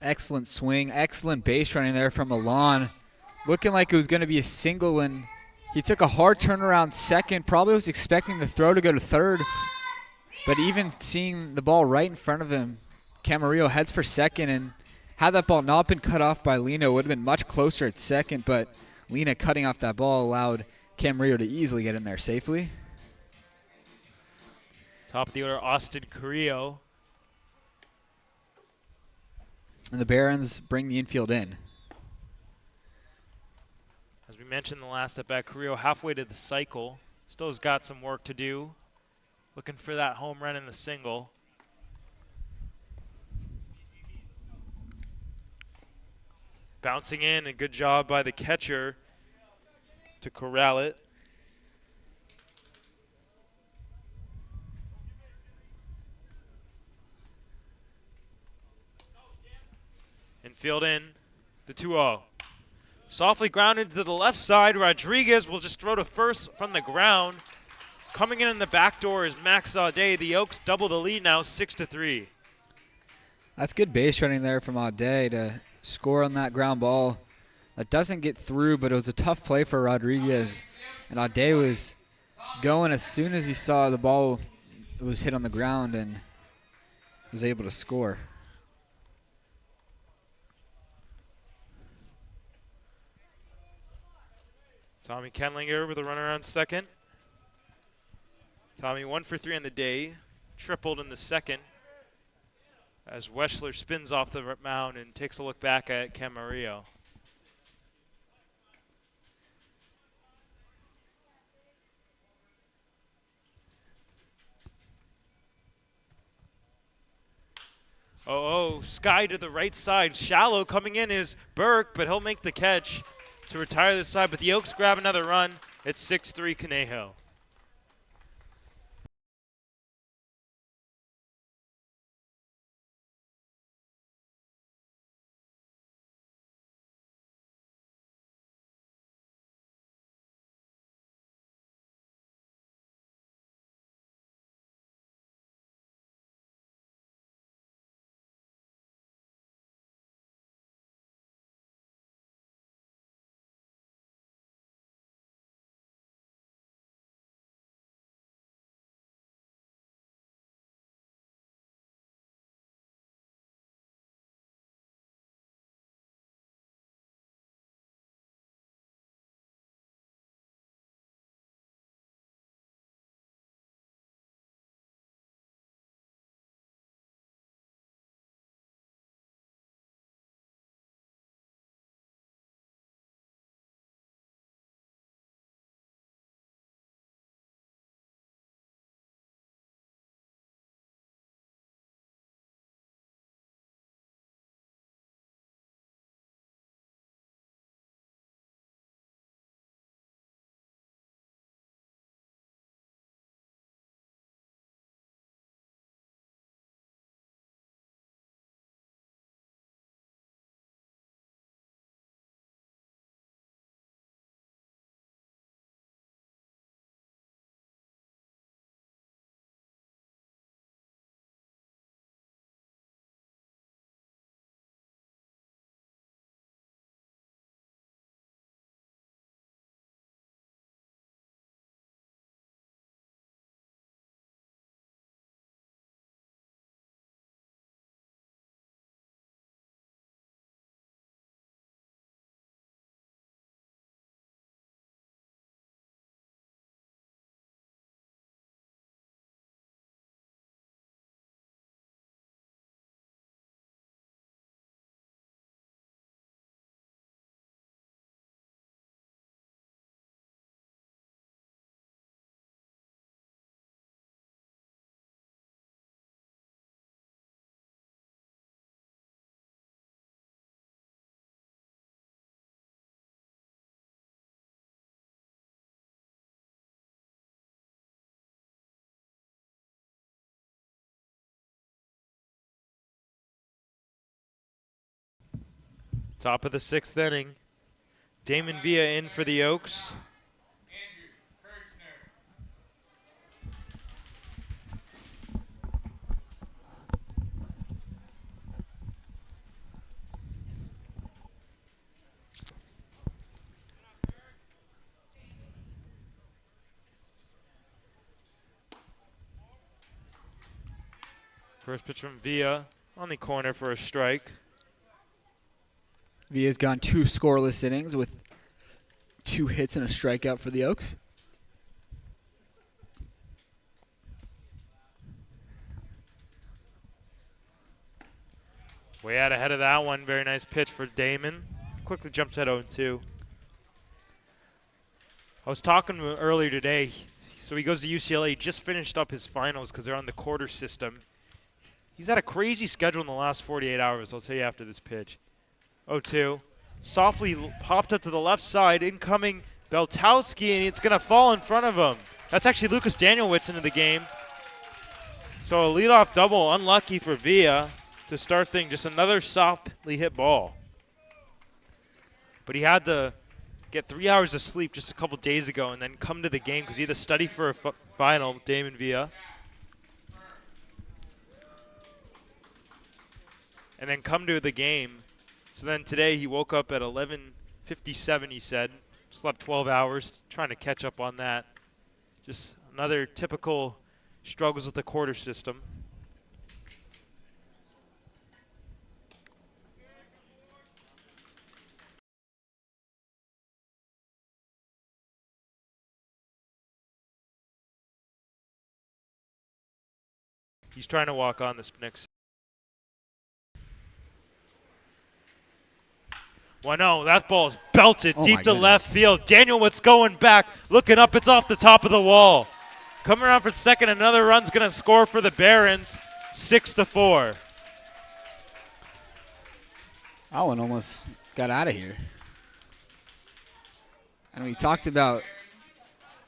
Excellent swing, excellent base running there from Alon. Looking like it was going to be a single, and he took a hard turnaround second. Probably was expecting the throw to go to third, but even seeing the ball right in front of him, Camarillo heads for second, and had that ball not been cut off by Lino, it would have been much closer at second, but Lina cutting off that ball allowed Camarillo to easily get in there safely. Top of the order, Austin Carrillo. And the Barons bring the infield in. As we mentioned in the last at bat, Carrillo halfway to the cycle. Still has got some work to do. Looking for that home run in the single. Bouncing in, a good job by the catcher to corral it. Infield in, the 2-0. Softly grounded to the left side. Rodriguez will just throw to first from the ground. Coming in the back door is Max Audet. The Oaks double the lead now, 6-3. That's good base running there from Audet to score on that ground ball. That doesn't get through, but it was a tough play for Rodriguez. And Audet was going as soon as he saw the ball was hit on the ground and was able to score. Tommy Kenlinger with a runner on second. Tommy 1 for 3 on the day, tripled in the second as Weschler spins off the mound and takes a look back at Camarillo. Oh, Sky to the right side. Shallow coming in is Burke, but he'll make the catch to retire this side. But the Oaks grab another run. It's 6-3 Conejo. Top of the 6th inning. Damon Villa in for the Oaks. Andrew Kirchner. First pitch from Villa on the corner for a strike. Villa's gone 2 scoreless innings with 2 hits and a strikeout for the Oaks. Way out ahead of that one. Very nice pitch for Damon. Quickly jumps at 0-2. I was talking to him earlier today. So he goes to UCLA. Just finished up his finals because they're on the quarter system. He's had a crazy schedule in the last 48 hours. I'll tell you after this pitch. 0-2. Softly popped up to the left side. Incoming Beltowski, and it's going to fall in front of him. That's actually Lucas Danielewicz into the game. So a leadoff double. Unlucky for Villa to start things. Just another softly hit ball. But he had to get 3 hours of sleep just a couple days ago and then come to the game because he had to study for a final, Damon Villa. And then come to the game. So then today he woke up at 11:57, he said. Slept 12 hours, trying to catch up on that. Just another typical struggles with the quarter system. He's trying to walk on this next. Well, no, that ball is belted deep to left field. Danielewicz going back, looking up. It's off the top of the wall. Coming around for second, another run's going to score for the Barons, 6-4. That one almost got out of here. And we talked about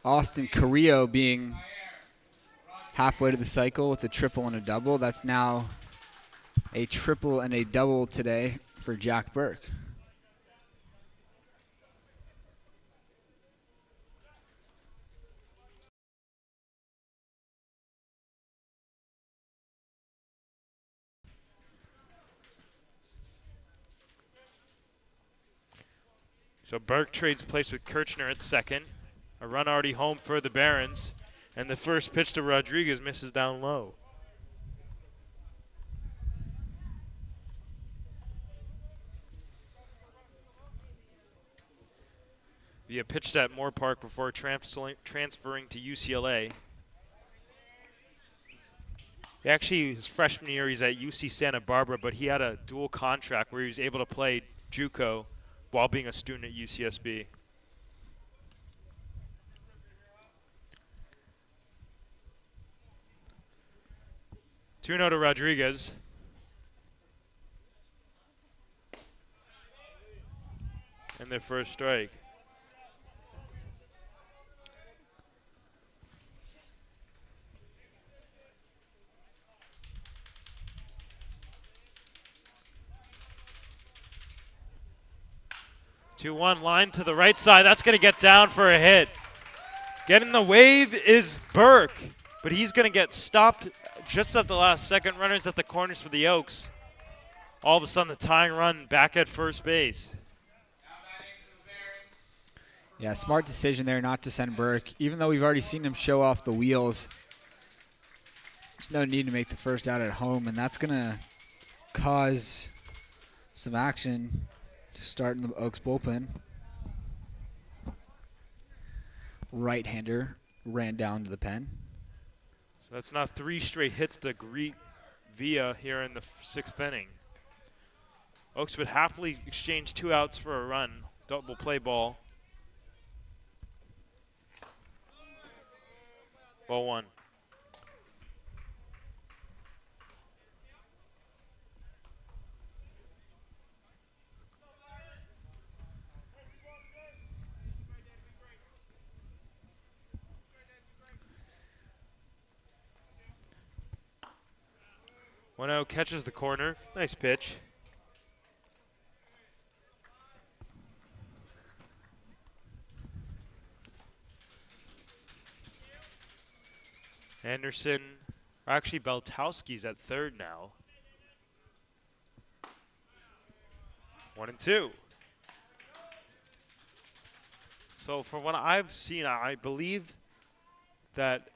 Austin Carrillo being halfway to the cycle with a triple and a double. That's now a triple and a double today for Jack Burke. So Burke trades place with Kirchner at second. A run already home for the Barons. And the first pitch to Rodriguez misses down low. Villa pitched at Moore Park before transferring to UCLA. Actually, his freshman year, he's at UC Santa Barbara, but he had a dual contract where he was able to play JUCO while being a student at UCSB. Two-0 to Rodriguez. And their first strike. Two-one line to the right side. That's going to get down for a hit. Getting the wave is Burke, but he's going to get stopped just at the last second. Runners at the corners for the Oaks. All of a sudden, the tying run back at first base. Yeah, smart decision there not to send Burke. Even though we've already seen him show off the wheels, there's no need to make the first out at home, and that's going to cause some action to start in the Oaks bullpen. Right-hander ran down to the pen. So that's now 3 straight hits to greet Villa here in the 6th inning. Oaks would happily exchange 2 outs for a run. Double play ball. Ball 1. Conejo catches the corner. Nice pitch. Anderson, or actually Beltowski's at third now. 1-2. So from what I've seen, I believe that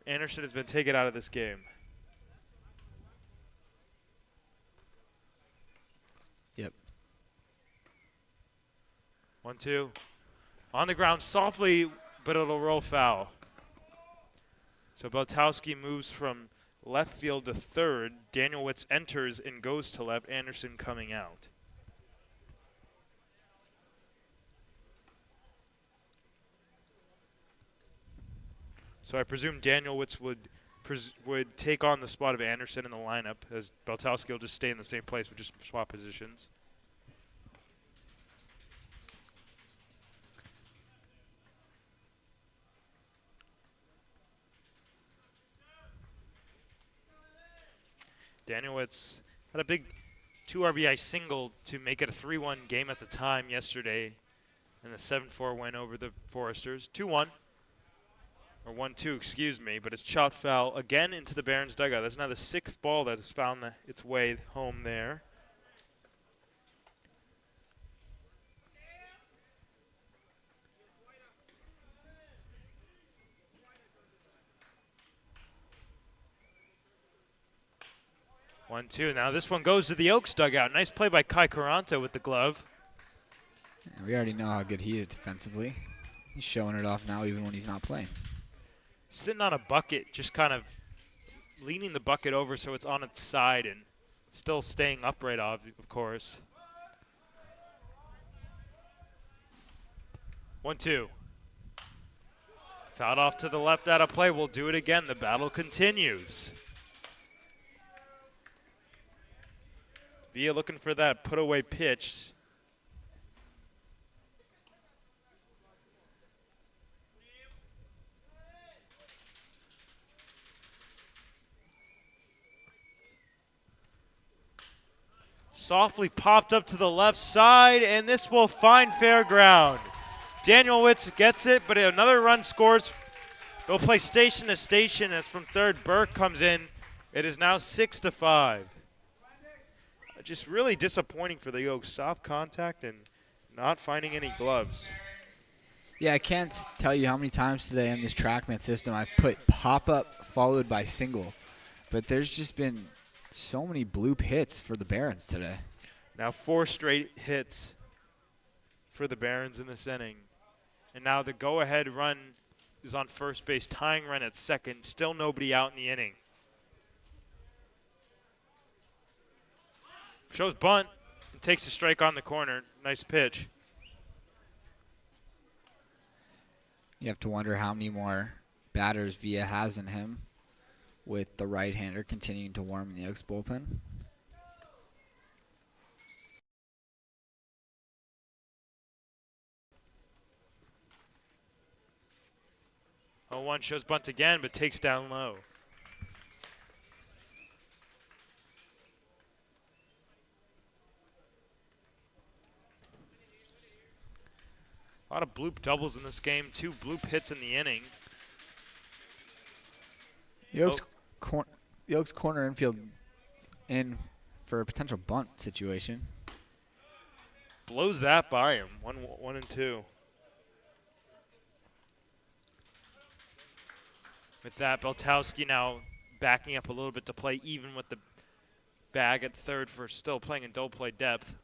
Anderson has been taken out of this game. Yep. 1-2. On the ground softly, but it'll roll foul. So Beltowski moves from left field to third. Daniel Witz enters and goes to left. Anderson coming out. So I presume Daniel Witz would take on the spot of Anderson in the lineup, as Beltowski will just stay in the same place. We'll just swap positions. Daniel Witz had a big 2 RBI single to make it a 3-1 game at the time yesterday, and the 7-4 win over the Foresters. 2-1. Or 1-2, excuse me, but it's chopped foul again into the Barons dugout. That's now the 6th ball that has found its way home there. One, two. Now this one goes to the Oaks dugout. Nice play by Kai Caranta with the glove. Yeah, we already know how good he is defensively. He's showing it off now even when he's not playing. Sitting on a bucket, just kind of leaning the bucket over so it's on its side and still staying upright, of course. 1-2. Fouled off to the left out of play. We'll do it again. The battle continues. Villa looking for that put-away pitch. Softly popped up to the left side, and this will find fair ground. Daniel Witz gets it, but another run scores. They'll play station to station as from third Burke comes in. It is now 6-5. Just really disappointing for the Oaks. Soft contact and not finding any gloves. Yeah, I can't tell you how many times today in this TrackMan system I've put pop-up followed by single. But there's just been so many bloop hits for the Barons today. Now 4 straight hits for the Barons in this inning. And now the go-ahead run is on first base, tying run at second. Still nobody out in the inning. Shows bunt and takes a strike on the corner. Nice pitch. You have to wonder how many more batters Villa has in him with the right-hander continuing to warm in the Oaks bullpen. Oh, 1 shows bunt again, but takes down low. A lot of bloop doubles in this game. 2 bloop hits in the inning. The Oaks corner infield in for a potential bunt situation. Blows that by him. 1-2. With that, Beltowski now backing up a little bit to play even with the bag at third for still playing in double play depth.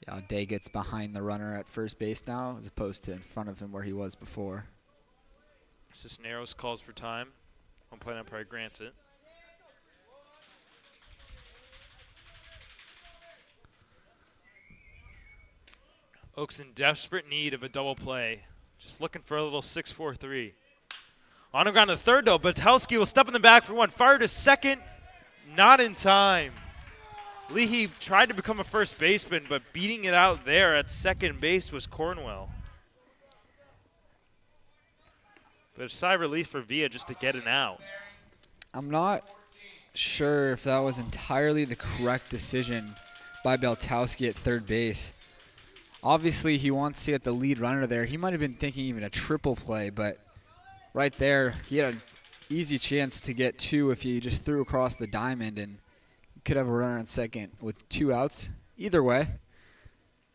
Yeah, Day gets behind the runner at first base now as opposed to in front of him where he was before. Cisneros calls for time. Umpire umpire grants it. Oaks in desperate need of a double play. Just looking for a little 6-4-3. On the ground to third, though. Beltowski will step in the back for 1. Fire to second. Not in time. Leahy tried to become a first baseman, but beating it out there at second base was Cornwell. But a sigh of relief for Villa just to get an out. I'm not sure if that was entirely the correct decision by Beltowski at third base. Obviously, he wants to get the lead runner there. He might have been thinking even a triple play, but right there, he had a easy chance to get 2 if you just threw across the diamond, and you could have a runner on second with 2 outs. Either way,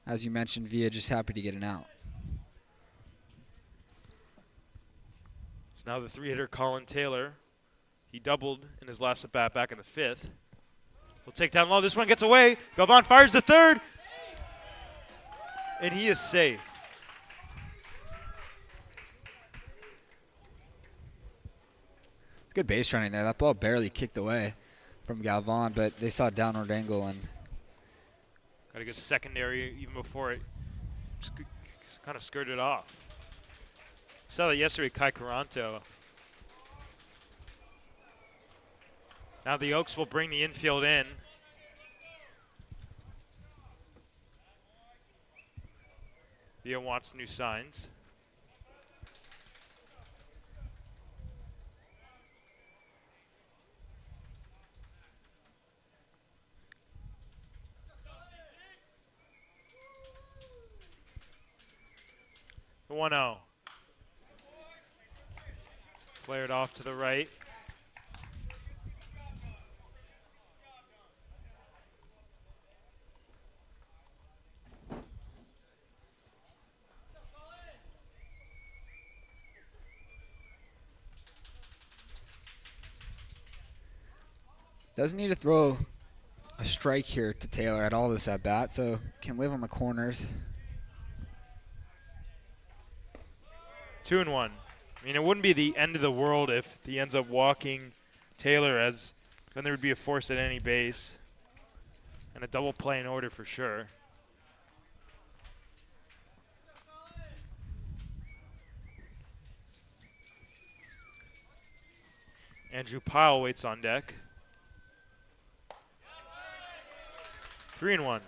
as you mentioned, Villa just happy to get an out. So now the 3-hitter Colin Taylor. He doubled in his last at bat back in the 5th. He'll take down low. This one gets away. Galvan fires the 3rd. And he is safe. Good base running there. That ball barely kicked away from Galvan, but they saw a downward angle and Got a good secondary even before it kind of skirted off. Saw that yesterday, Kai Caranto. Now the Oaks will bring the infield in. Villa wants new signs. The 1-0. Flared off to the right. doesn't need to throw a strike here to Taylor at all this at bat, so can live on the corners. 2-1. I mean, it wouldn't be the end of the world if he ends up walking Taylor, as then there would be a force at any base and a double play in order for sure. Andrew Pyle waits on deck. 3-1.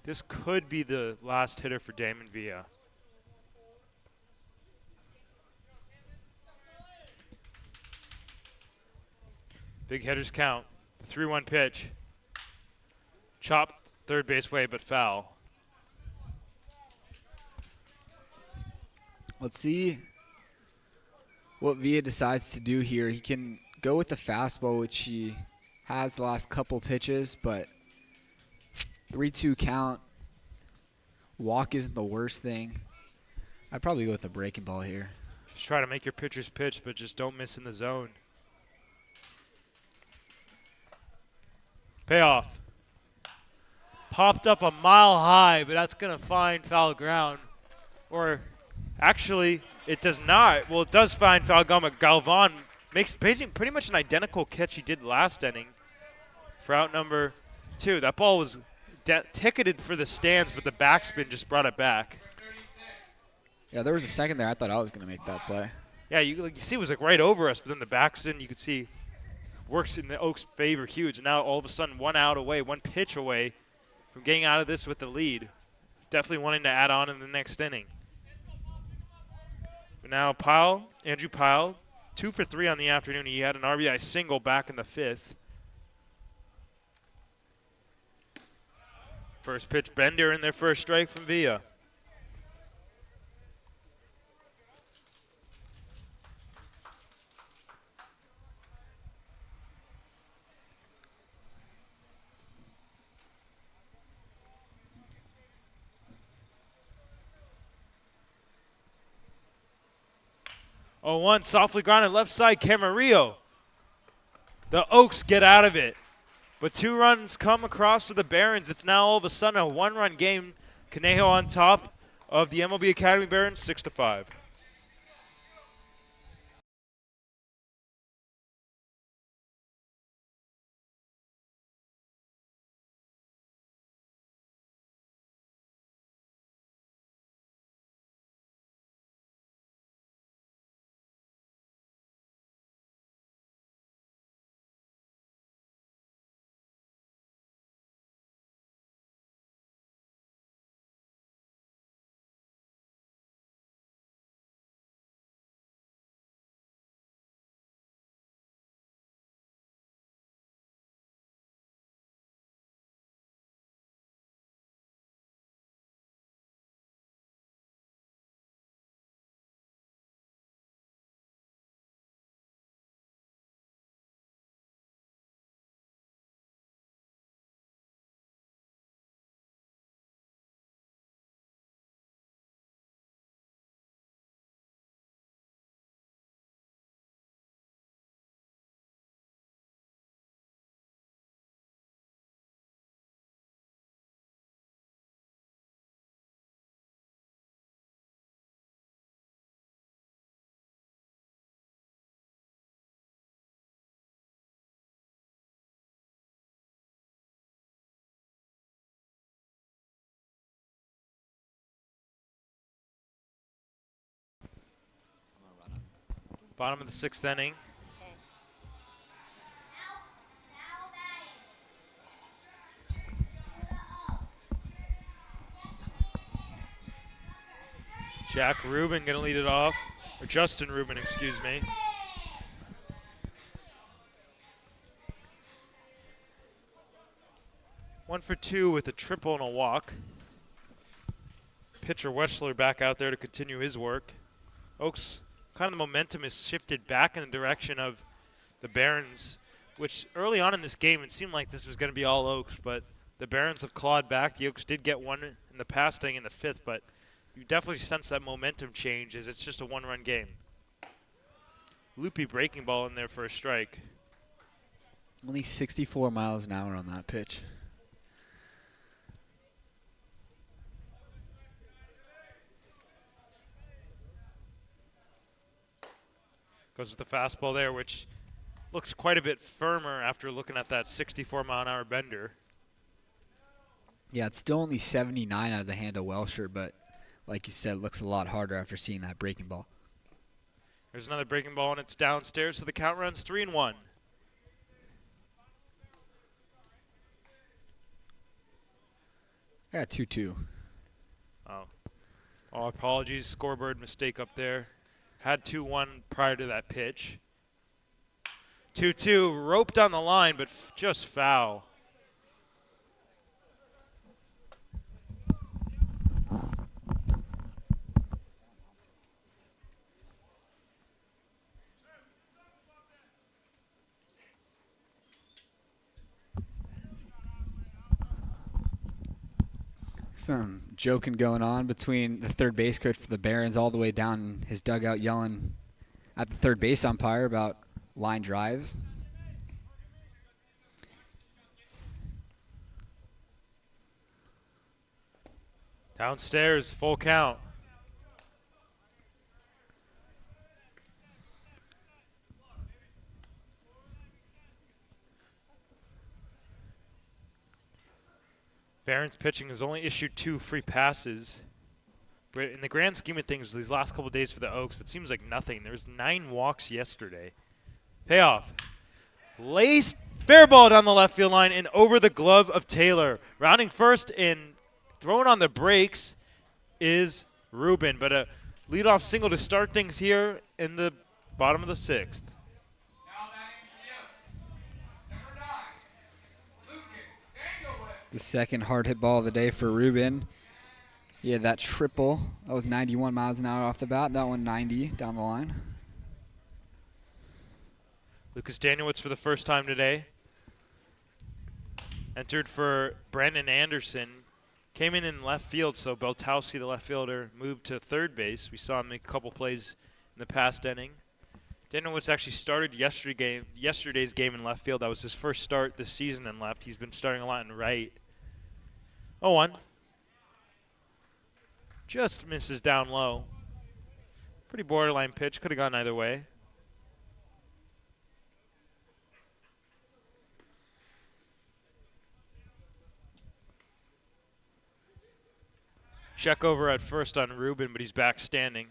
This could be the last hitter for Damon Villa. Big hitters count. The 3-1 pitch. Chopped third base way, but foul. Let's see what Villa decides to do here. He can go with the fastball, which he has the last couple pitches, but 3-2 count. Walk isn't the worst thing. I'd probably go with a breaking ball here. Just try to make your pitchers pitch, but just don't miss in the zone. Payoff. Popped up a mile high, but that's going to find foul ground. Or actually, it does not. Well, it does find foul ground, but Galvan makes pretty much an identical catch he did last inning for out number 2. That ball was ticketed for the stands, but the backspin just brought it back. Yeah, there was a second there I thought I was going to make that play. Yeah, you see it was like right over us, but then the backspin you could see works in the Oaks' favor huge. And now all of a sudden 1 out away, 1 pitch away from getting out of this with the lead. Definitely wanting to add on in the next inning. But now Pyle, Andrew Pyle, 2 for 3 on the afternoon. He had an RBI single back in the 5th. First pitch, Bender in their first strike from Villa. Oh, 1 softly grounded left side, Camarillo. The Oaks get out of it. But 2 runs come across for the Barons. It's now all of a sudden a 1-run game. Conejo on top of the MLB Academy Barons, 6-5. Bottom of the 6th inning. Jack Rubin going to lead it off. Or Justin Rubin, excuse me. One for two with a triple and a walk. Pitcher Weschler back out there to continue his work. Oaks, kind of the momentum has shifted back in the direction of the Barons, which early on in this game it seemed like this was going to be all Oaks, but the Barons have clawed back. The Oaks did get one in the past inning in the 5th, but you definitely sense that momentum change as it's just a one-run game. Loopy breaking ball in there for a strike. Only 64 miles an hour on that pitch. Goes with the fastball there, which looks quite a bit firmer after looking at that 64-mile-an-hour bender. Yeah, it's still only 79 out of the hand of Welsher, but like you said, it looks a lot harder after seeing that breaking ball. There's another breaking ball, and it's downstairs, so the count runs 3-1. I got 2-2. Oh. All apologies. Scoreboard mistake up there. Had 2-1 prior to that pitch. 2-2, roped on the line, but just foul. Some joking going on between the third base coach for the Barons all the way down in his dugout yelling at the third base umpire about line drives. Downstairs, full count. Barons pitching has only issued 2 free passes. But in the grand scheme of things, these last couple of days for the Oaks, it seems like nothing. There was 9 walks yesterday. Payoff. Laced, fair ball down the left field line and over the glove of Taylor. Rounding first and throwing on the brakes is Rubin. But a leadoff single to start things here in the bottom of the 6th. Now batting for the Oaks. Number 9, Lucas Danielwood. The second hard hit ball of the day for Rubin. He had that triple. That was 91 miles an hour off the bat. That one 90 down the line. Lucas Danielwitz for the first time today. Entered for Brandon Anderson. Came in left field, so Beltowski, the left fielder, moved to third base. We saw him make a couple plays in the past inning. Danielwitz actually started yesterday's game in left field. That was his first start this season in left. He's been starting a lot in right. 0-1. Just misses down low. Pretty borderline pitch. Could have gone either way. Check over at first on Rubin, but he's back standing.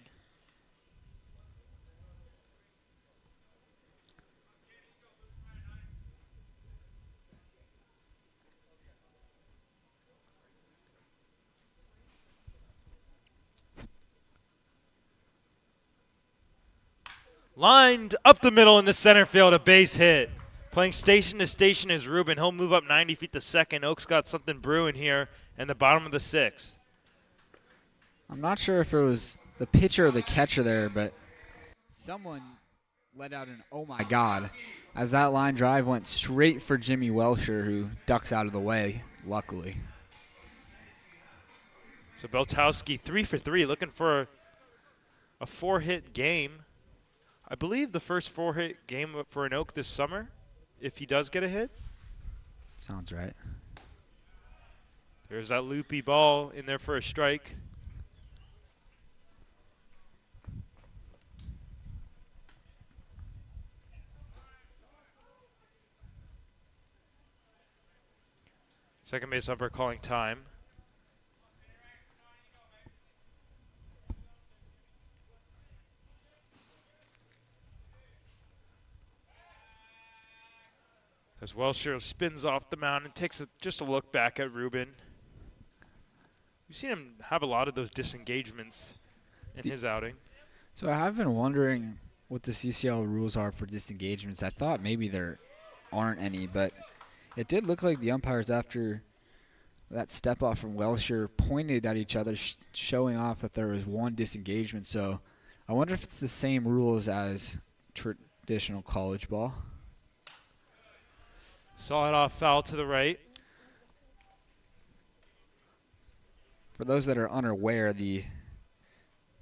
Lined up the middle in the center field, a base hit. Playing station to station is Rubin. He'll move up 90 feet to second. Oaks got something brewing here in the bottom of the 6th. I'm not sure if it was the pitcher or the catcher there, but someone let out an oh my God as that line drive went straight for Jimmy Welsher, who ducks out of the way, luckily. So Beltowski 3 for 3, looking for a 4-hit game. I believe the first 4-hit game for an Oak this summer, if he does get a hit. Sounds right. There's that loopy ball in there for a strike. Second base umpire calling time. As Welsher spins off the mound and takes just a look back at Ruben. We've seen him have a lot of those disengagements in his outing. So I have been wondering what the CCL rules are for disengagements. I thought maybe there aren't any, but it did look like the umpires, after that step off from Welsher, pointed at each other, showing off that there was one disengagement. So I wonder if it's the same rules as traditional college ball. Saw it off foul to the right. For those that are unaware, the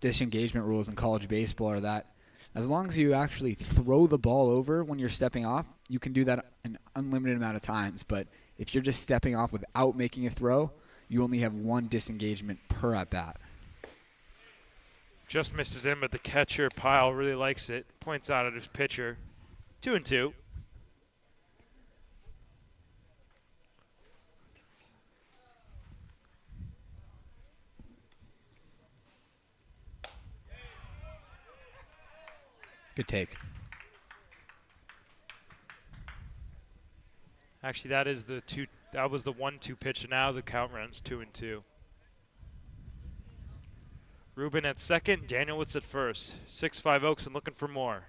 disengagement rules in college baseball are that as long as you actually throw the ball over when you're stepping off, you can do that an unlimited amount of times. But if you're just stepping off without making a throw, you only have one disengagement per at bat. Just misses him, but the catcher, Pyle, really likes it. Points out at his pitcher. 2-2. Good take. Actually, that is the two. That was the 1-2 pitch. Now the count runs 2-2. Ruben at second, Danielwitz at first. 6-5 Oaks and looking for more.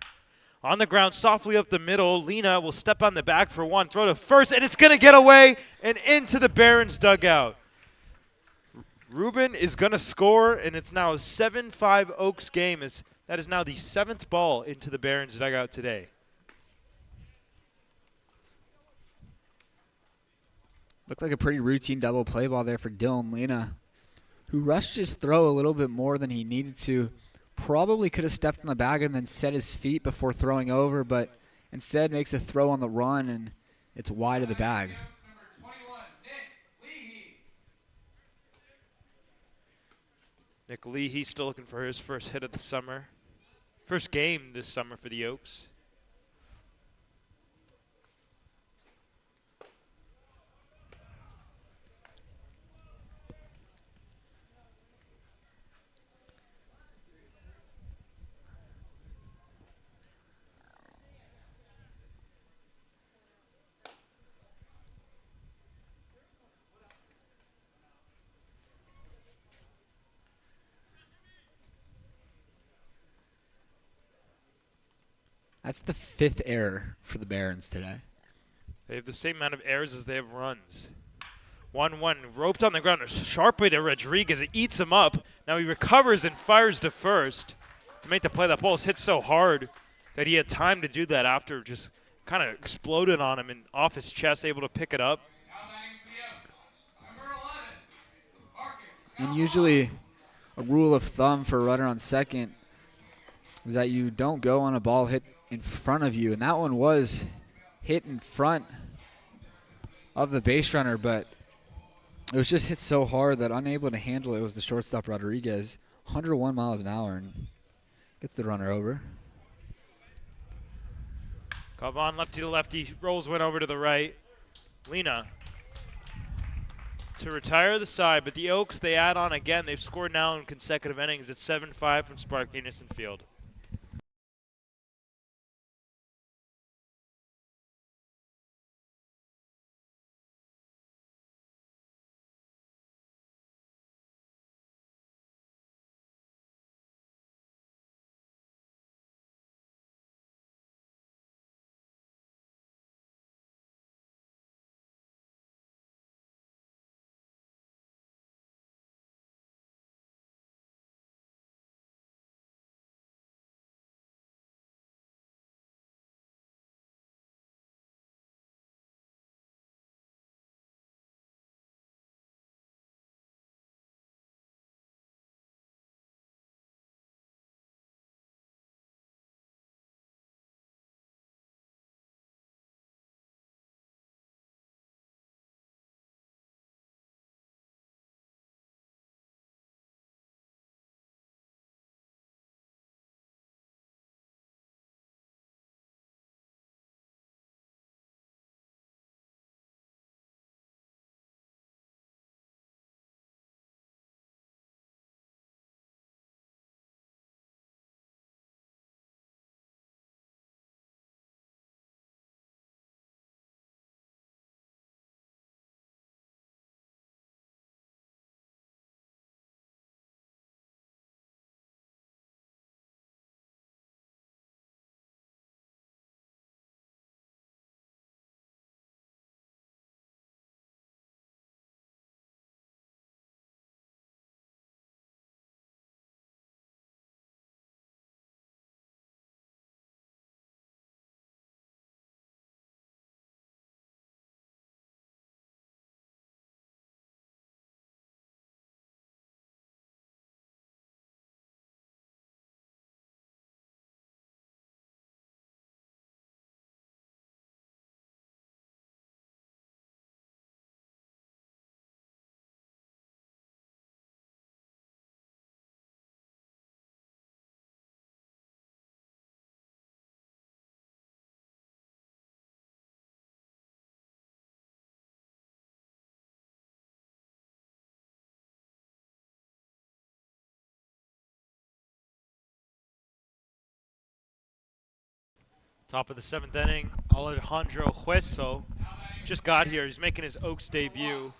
On the ground, softly up the middle. Lena will step on the back for one. Throw to first, and it's going to get away and into the Barons dugout. Ruben is going to score, and it's now a 7-5 Oaks game. That is now the 7th ball into the Barons dugout today. Looked like a pretty routine double play ball there for Dylan Lena, who rushed his throw a little bit more than he needed to. Probably could have stepped in the bag and then set his feet before throwing over, but instead makes a throw on the run, and it's wide of the bag. Nick Leahy still looking for his first hit of the summer. First game this summer for the Oaks. That's the 5th error for the Barons today. They have the same amount of errors as they have runs. 1-1, roped on the ground sharply to Rodriguez. It eats him up. Now he recovers and fires to first to make the play. That ball was hit so hard that he had time to do that after just kind of exploded on him and off his chest, able to pick it up. And usually a rule of thumb for a runner on second is that you don't go on a ball hit in front of you, and that one was hit in front of the base runner, but it was just hit so hard that unable to handle it was the shortstop Rodriguez. 101 miles an hour, and gets the runner over. Galvan lefty to lefty, rolls one over to the right. Lena to retire the side, but the Oaks, they add on again. They've scored now in consecutive innings. It's 7-5 from Sparky Innocent Field. Top of the 7th inning, Alejandro Hueso just got here. He's making his Oaks debut.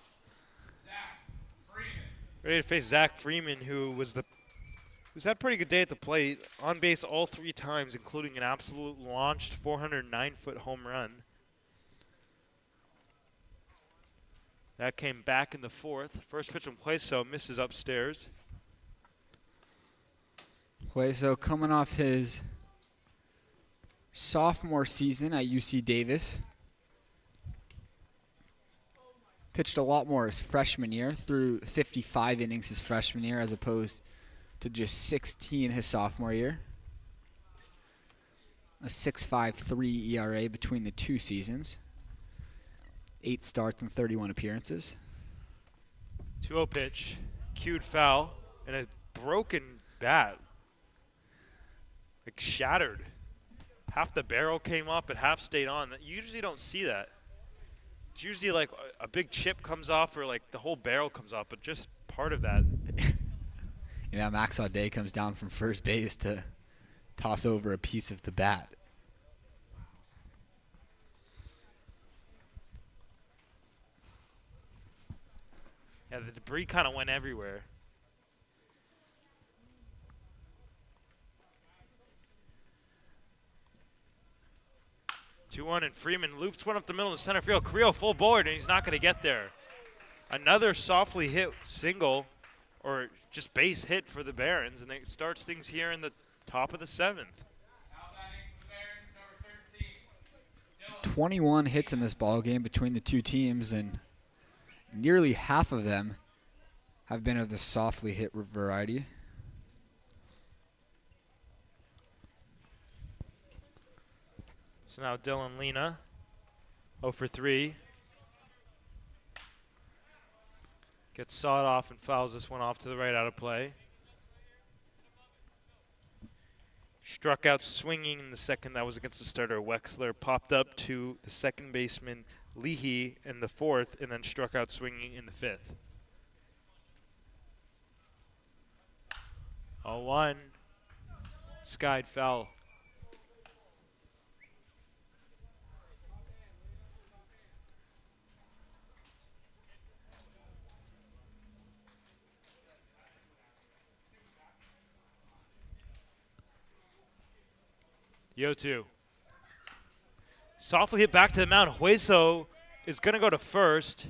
Ready to face Zach Freeman, who's had a pretty good day at the plate. On base all 3 times, including an absolute launched 409-foot home run. That came back in the 4th. First pitch from Hueso misses upstairs. Hueso coming off his sophomore season at UC Davis. Pitched a lot more his freshman year, through 55 innings his freshman year as opposed to just 16 his sophomore year. A 6.53 ERA between the 2 seasons. 8 starts and 31 appearances. 2-0 pitch, cued foul, and a broken bat. Like shattered. Half the barrel came up and half stayed on. You usually don't see that. It's usually like a big chip comes off or like the whole barrel comes off, but just part of that. Max Audet comes down from first base to toss over a piece of the bat. Yeah, the debris kind of went everywhere. Two-one, and Freeman loops one up the middle of the center field. Carrillo full board, and he's not going to get there. Another softly hit single, or just base hit for the Barons, and it starts things here in the top of the 7th. 21 hits in this ball game between the 2 teams, and nearly half of them have been of the softly hit variety. So now Dylan Lena, 0 for 3. Gets sawed off and fouls this one off to the right out of play. Struck out swinging in the second. That was against the starter Wexler. Popped up to the second baseman Leahy in the 4th, and then struck out swinging in the 5th. 0-1. Skied foul. Yo-2. Softly hit back to the mound. Hueso is going to go to first.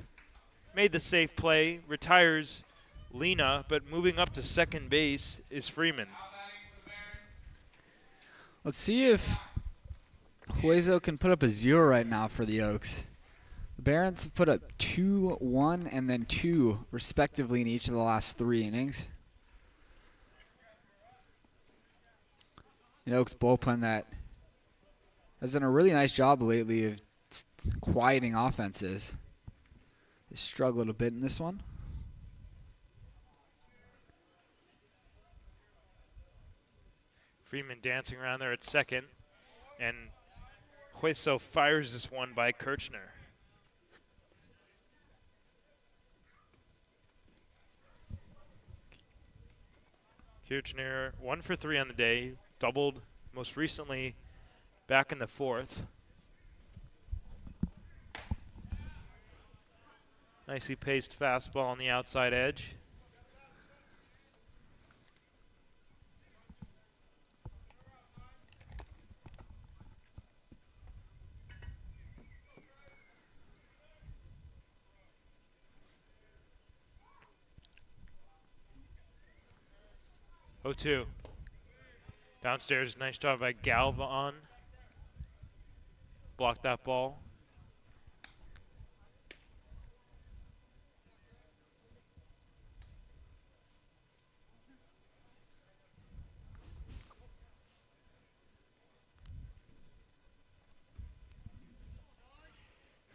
Made the safe play. Retires Lena, but moving up to second base is Freeman. Let's see if Hueso can put up a 0 right now for the Oaks. The Barons have put up 2, 1, and then 2, respectively, in each of the last 3 innings. An Oaks bullpen that has done a really nice job lately of quieting offenses. They struggled a bit in this one. Freeman dancing around there at second, and Hueso fires this one by Kirchner. Kirchner 1 for 3 on the day, doubled most recently back in the 4th. Nicely paced fastball on the outside edge. Oh, 2. Downstairs, nice job by Galvan. Blocked that ball.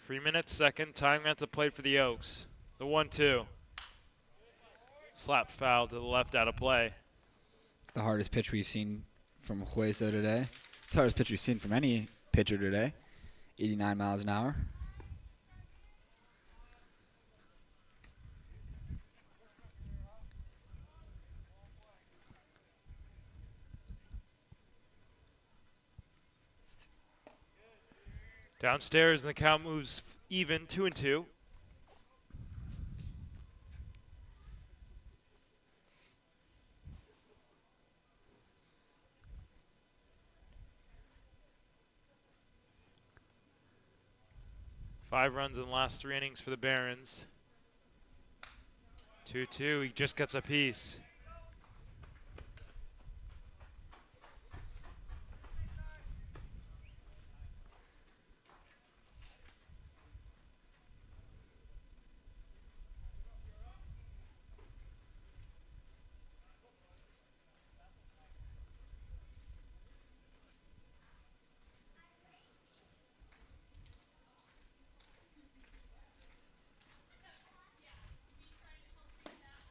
Freeman at second, tying at the plate for the Oaks. The 1-2. Slapped foul to the left out of play. It's the hardest pitch we've seen from Hueso today. It's the hardest pitch we've seen from any pitcher today. 89 miles an hour. Downstairs, and the count moves even, 2-2. Five runs in the last 3 innings for the Barons. 2-2, he just gets a piece.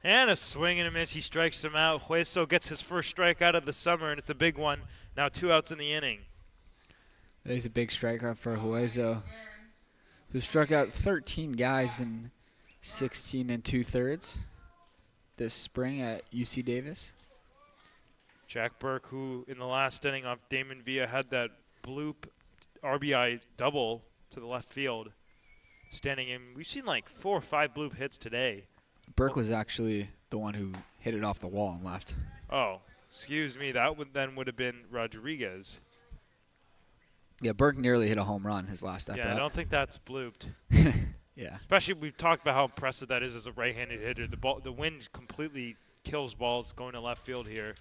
And a swing and a miss. He strikes him out. Hueso gets his first strikeout of the summer, and it's a big one. Now 2 outs in the inning. That is a big strikeout for Hueso, who struck out 13 guys in 16 2/3 this spring at UC Davis. Jack Burke, who in the last inning off Damon Villa had that bloop RBI double to the left field, standing in. We've seen like 4 or 5 bloop hits today. Burke was actually the one who hit it off the wall and left. Oh, excuse me. That would have been Rodriguez. Yeah, Burke nearly hit a home run his last Yeah, at-bat. I don't think that's blooped. Yeah. Especially we've talked about how impressive that is as a right-handed hitter. The wind completely kills balls going to left field here.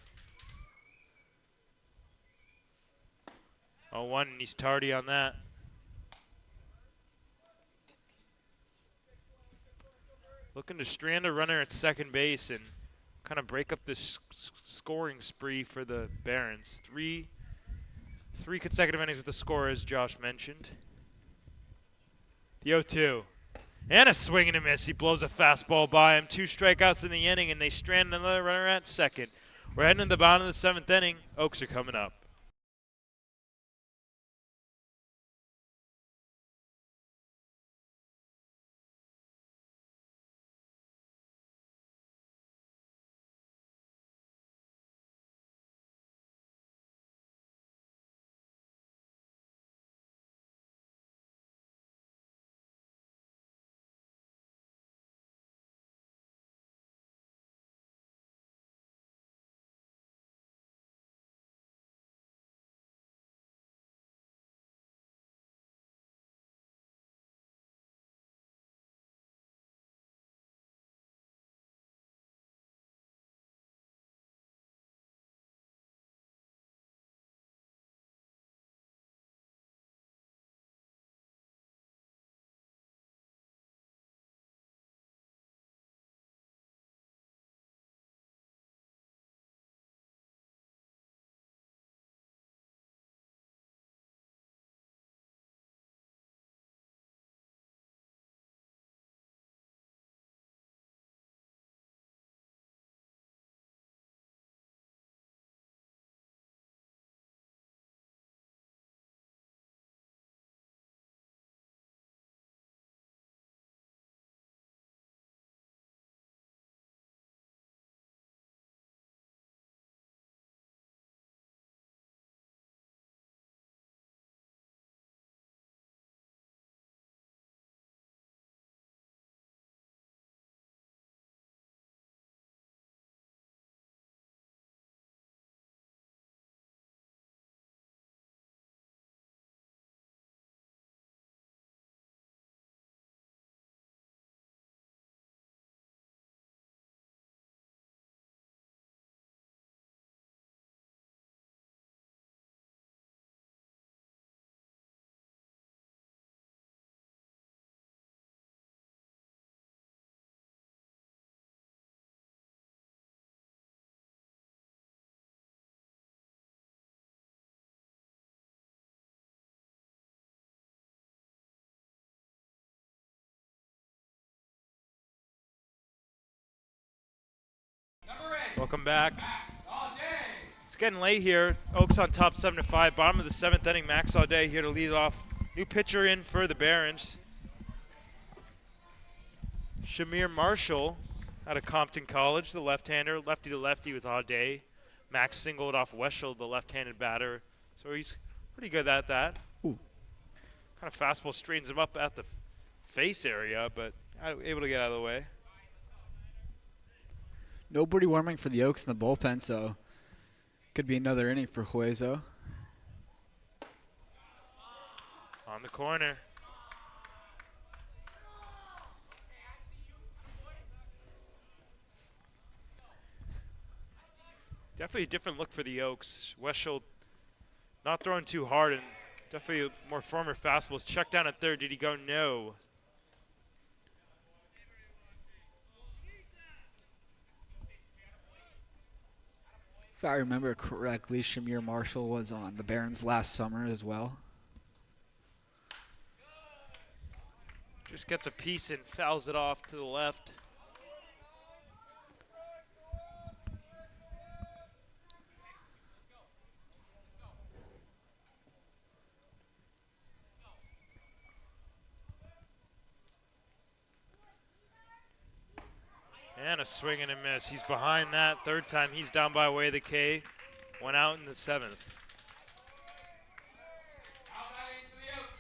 0-1, and he's tardy on that. Looking to strand a runner at second base and kind of break up this scoring spree for the Barons. Three consecutive innings with the score, as Josh mentioned. The 0-2. And a swing and a miss. He blows a fastball by him. 2 strikeouts in the inning, and they strand another runner at second. We're heading to the bottom of the 7th inning. Oaks are coming up. Welcome back. It's getting late here. Oaks on top 7-5. Bottom of the 7th inning. Max Audet here to lead off. New pitcher in for the Barons. Shamir Marshall out of Compton College, the left-hander, lefty to lefty with Audet. Max singled off Weschel, the left-handed batter. So he's pretty good at that. Ooh. Kind of fastball straightens him up at the face area, but able to get out of the way. Nobody warming for the Oaks in the bullpen, so could be another inning for Hueso. On the corner. Definitely a different look for the Oaks. Westschuld not throwing too hard and definitely more firmer fastballs. Check down at third. Did he go? No. If I remember correctly, Shamir Marshall was on the Barons last summer as well. Just gets a piece and fouls it off to the left. And a swing and a miss. He's behind that. Third time he's down by way of the K. One out in the seventh. Out batting for the Oaks.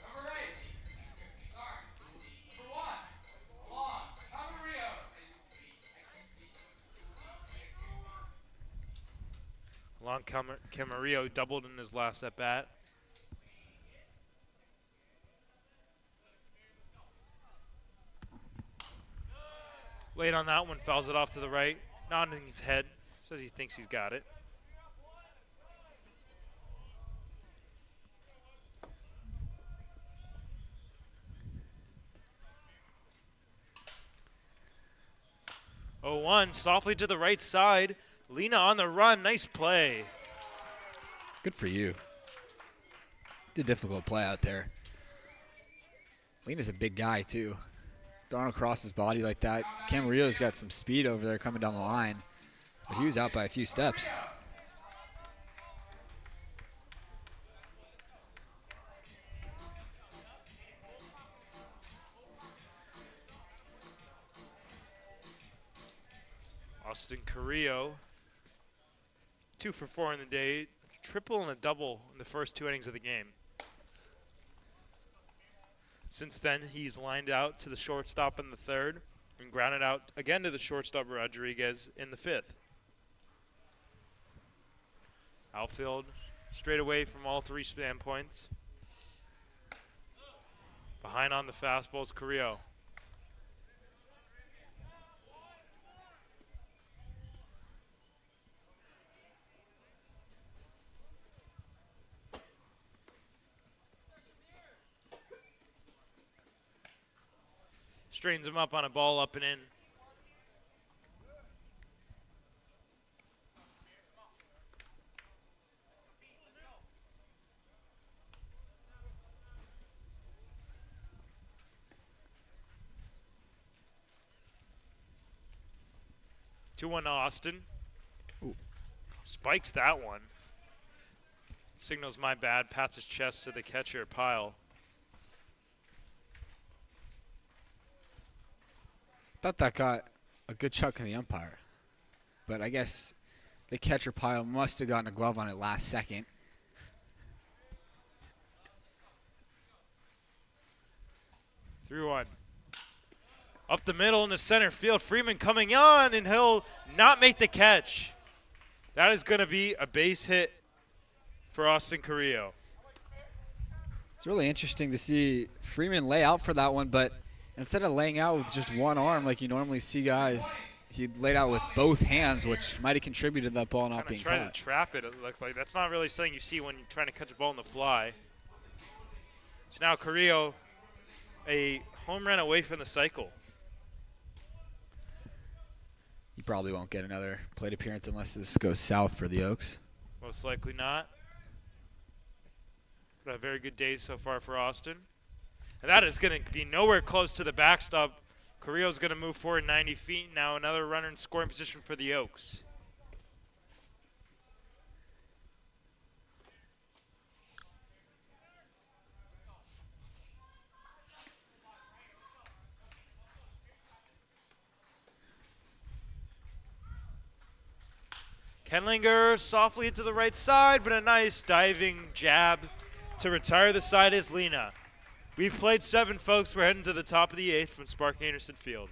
Number 8. Start. Number 1. Long Camarillo. Camarillo doubled in his last at bat. Late on that one, fouls it off to the right, nodding his head, says he thinks he's got it. Oh, 1 softly to the right side. Lena on the run, nice play. Good for you. Did a difficult play out there. Lena's a big guy, too. Throwing across his body like that. Camarillo's got some speed over there coming down the line, but he was out by a few steps. Austin Carrillo, 2 for 4 in the day, triple and a double in the first 2 innings of the game. Since then, he's lined out to the shortstop in the 3rd and grounded out again to the shortstop Rodriguez in the 5th. Outfield straight away from all 3 standpoints. Behind on the fastballs, Carrillo. Straightens him up on a ball up and in. Two 2-1 Austin. Ooh. Spikes that one. Signals my bad. Pats his chest to the catcher Pyle. Thought that got a good chuck in the umpire, but I guess the catcher Pyle must have gotten a glove on it last second. Through one. Up the middle in the center field. Freeman coming on, and he'll not make the catch. That is going to be a base hit for Austin Carrillo. It's really interesting to see Freeman lay out for that one, but instead of laying out with just one arm like you normally see guys, he laid out with both hands, which might have contributed to that ball not being trying caught. to trap it. It looks like that's not really something you see when you're trying to catch a ball in the fly. So now Carrillo, a home run away from the cycle. He probably won't get another plate appearance unless this goes south for the Oaks. Most likely not. But a very good day so far for Austin. And that is going to be nowhere close to the backstop. Carrillo's going to move forward 90 feet. Now another runner in scoring position for the Oaks. Kenlinger softly to the right side, but a nice diving jab To retire the side is Lena. We've played 7, folks. We're heading to the top of the 8th from Spark Anderson Field.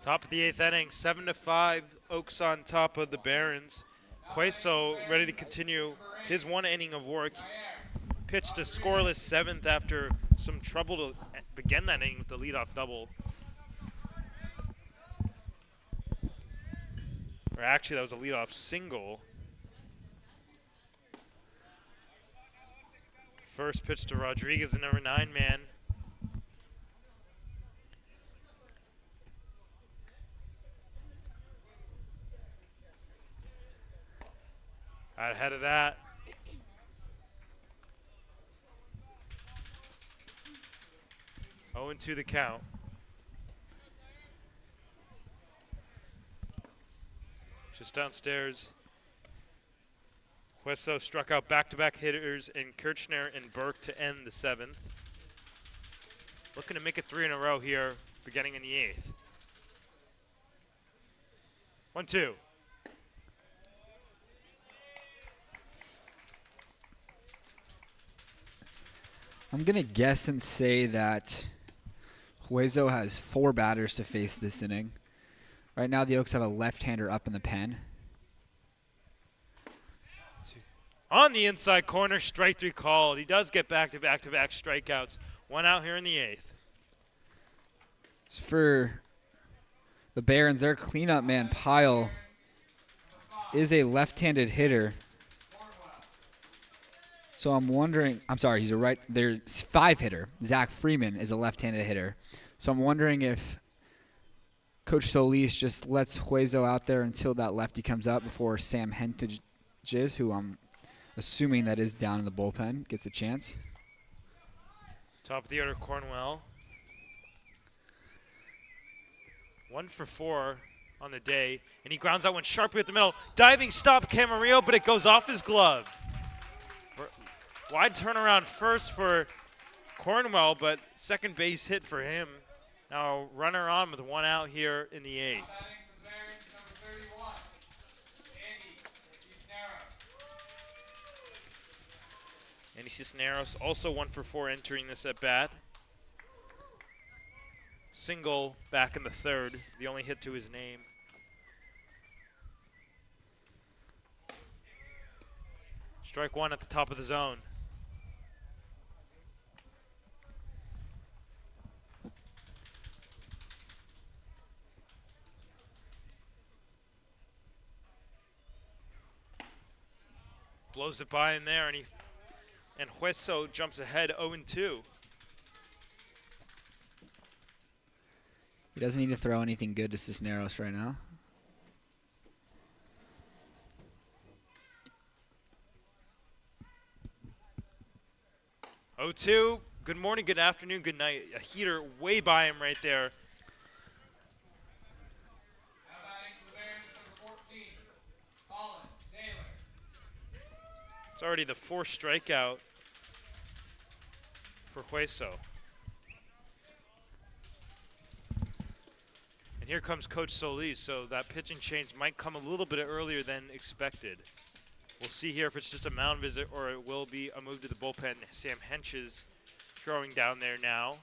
Top of the 8th inning, 7-5. Oaks on top of the Barons. Hueso ready to continue his 1 inning of work. Pitched a scoreless 7th after some trouble to begin that inning with the leadoff double. Or actually, that was a leadoff single. First pitch to Rodriguez, the number 9 man. Out ahead of that. Oh, and 2 the count. Just downstairs. Hueso struck out back-to-back hitters in Kirchner and Burke to end the 7th. Looking to make it 3 in a row here, beginning in the 8th. 1-2. I'm going to guess and say that Hueso has 4 batters to face this inning. Right now, the Oaks have a left-hander up in the pen. On the inside corner, strike 3 called. He does get back-to-back strikeouts. 1 out here in the 8th. For the Barons, their cleanup man, Pyle, is a left-handed hitter. So I'm wondering, I'm sorry, he's a right, there's 5-hitter. Zach Freeman is a left-handed hitter. So I'm wondering if Coach Solis just lets Hueso out there until that lefty comes up before Sam Hentages, who I'm assuming that is down in the bullpen, gets a chance. Top of the order, Cornwell. 1 for 4 on the day, and he grounds out one sharply at the middle. Diving stop, Camarillo, but it goes off his glove. Wide turnaround first for Cornwell, but second base hit for him. Now runner on with 1 out here in the 8th. Andy Cisneros also 1 for 4 entering this at bat. Single back in the 3rd, the only hit to his name. Strike 1 at the top of the zone. Blows it by in there, and Hueso jumps ahead 0-2. He doesn't need to throw anything good to Cisneros right now. Oh, 2. Good morning, good afternoon, good night. A heater way by him right there. It's already the 4th strikeout for Hueso. And here comes Coach Solis, so that pitching change might come a little bit earlier than expected. We'll see here if it's just a mound visit or it will be a move to the bullpen. Sam Henches throwing down there now.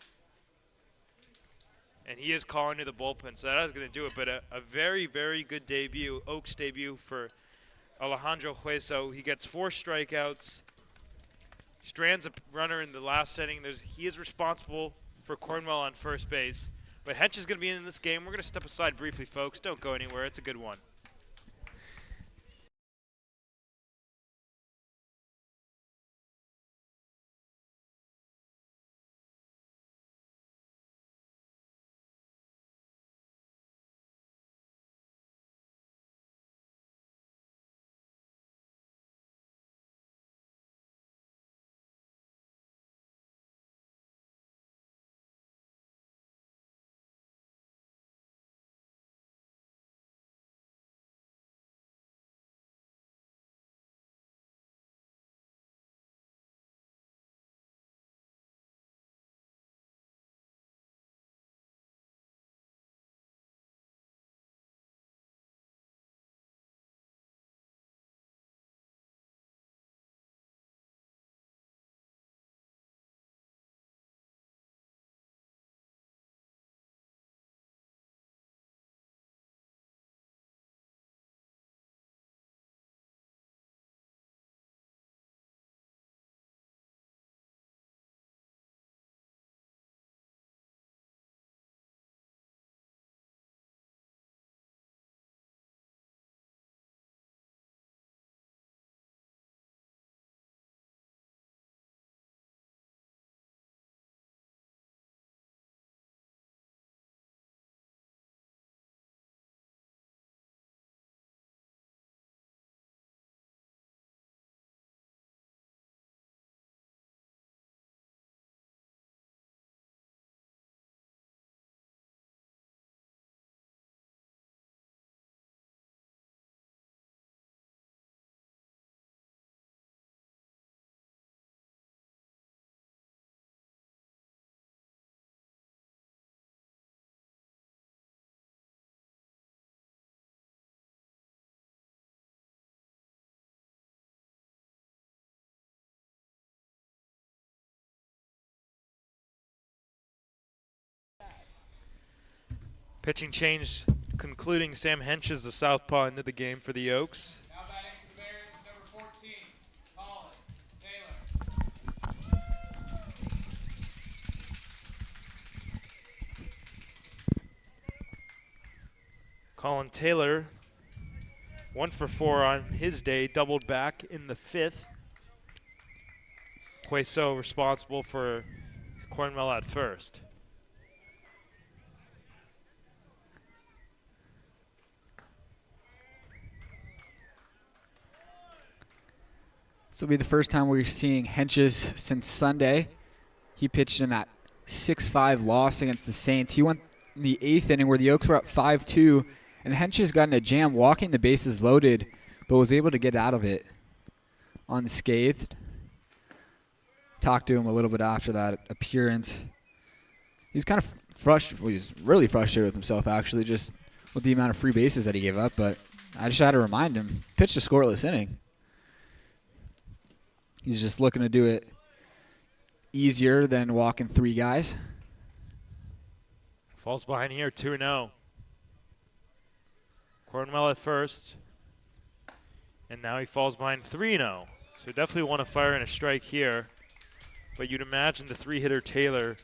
And he is calling to the bullpen, so that is going to do it. But a very, very good debut, Oaks debut for Alejandro Hueso. He gets 4 strikeouts, strands a runner in the last inning. He is responsible for Cornwell on first base. But Hench is going to be in this game. We're going to step aside briefly, folks. Don't go anywhere. It's a good one. Pitching change concluding Sam Henches, the southpaw, into the game for the Oaks. Now batting for the Barons, number 14, Colin Taylor. Colin Taylor, 1 for 4 on his day, doubled back in the 5th. Hueso responsible for Cornwell at first. This will be the first time we're seeing Henches since Sunday. He pitched in that 6-5 loss against the Saints. He went in the 8th inning where the Oaks were up 5-2, and Henches got in a jam walking the bases loaded, but was able to get out of it unscathed. Talked to him a little bit after that appearance. He was kind of frustrated. Well, he was really frustrated with himself, actually, just with the amount of free bases that he gave up, but I just had to remind him. Pitched a scoreless inning. He's just looking to do it easier than walking 3 guys. Falls behind here, 2-0. Cornwell at first. And now he falls behind 3-0. So definitely want to fire in a strike here. But you'd imagine the 3-hitter Taylor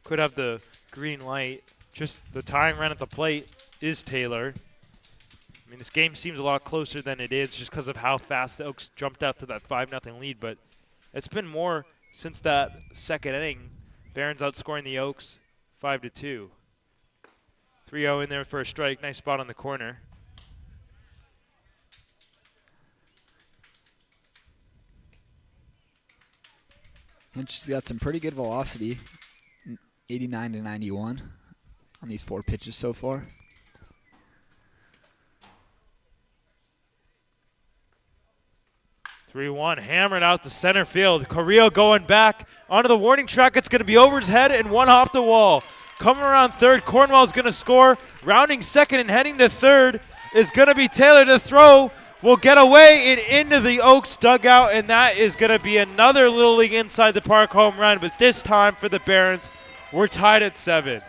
could have the green light. Just the tying run at the plate is Taylor. I mean, this game seems a lot closer than it is just because of how fast the Oaks jumped out to that 5-0 lead. But it's been more since that second inning. Barons outscoring the Oaks 5-2. 3-0 in there for a strike. Nice spot on the corner. And she's got some pretty good velocity, 89 to 91 on these 4 pitches so far. Three-one, hammered out to center field. Carrillo going back onto the warning track. It's going to be over his head and one off the wall. Coming around third, Cornwell's going to score. Rounding second and heading to third is going to be Taylor. To throw will get away and into the Oaks dugout, and that is going to be another Little League Inside the Park home run, but this time for the Barons, we're tied at 7.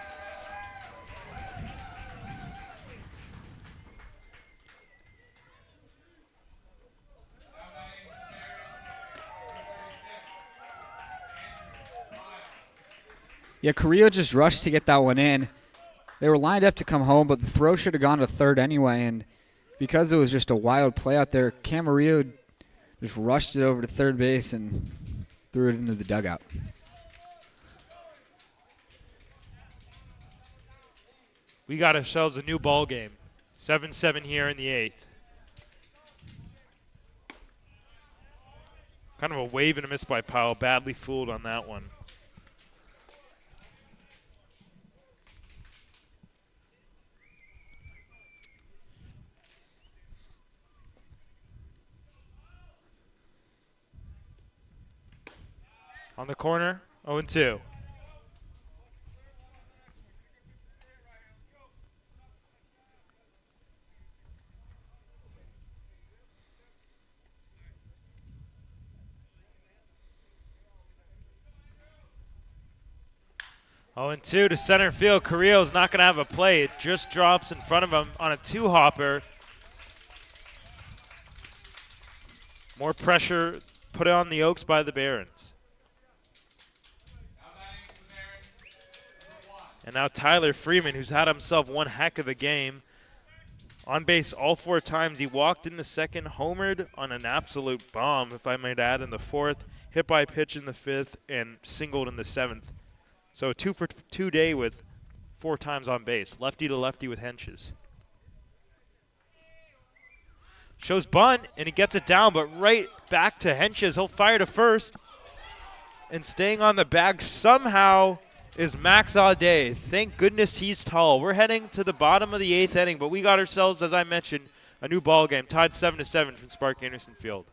Yeah, Carrillo just rushed to get that one in. They were lined up to come home, but the throw should have gone to third anyway, and because it was just a wild play out there, Camarillo just rushed it over to third base and threw it into the dugout. We got ourselves a new ball game. 7-7 here in the 8th. Kind of a wave and a miss by Powell. Badly fooled on that one. On the corner, 0-2. Oh, and 2 to center field. Carrillo's not going to have a play. It just drops in front of him on a 2-hopper. More pressure put on the Oaks by the Barons. And now Tyler Freeman, who's had himself one heck of a game. On base all 4 times. He walked in the second, homered on an absolute bomb, if I might add, in the 4th, hit by a pitch in the 5th, and singled in the 7th. So a 2-for-2 day with 4 times on base. Lefty to lefty with henches. Shows bunt, and he gets it down, but right back to Henches. He'll fire to first. And staying on the bag somehow is Max Audet. Thank goodness he's tall. We're heading to the bottom of the 8th inning, but we got ourselves, as I mentioned, a new ball game. Tied 7-7 from Spark Anderson Field.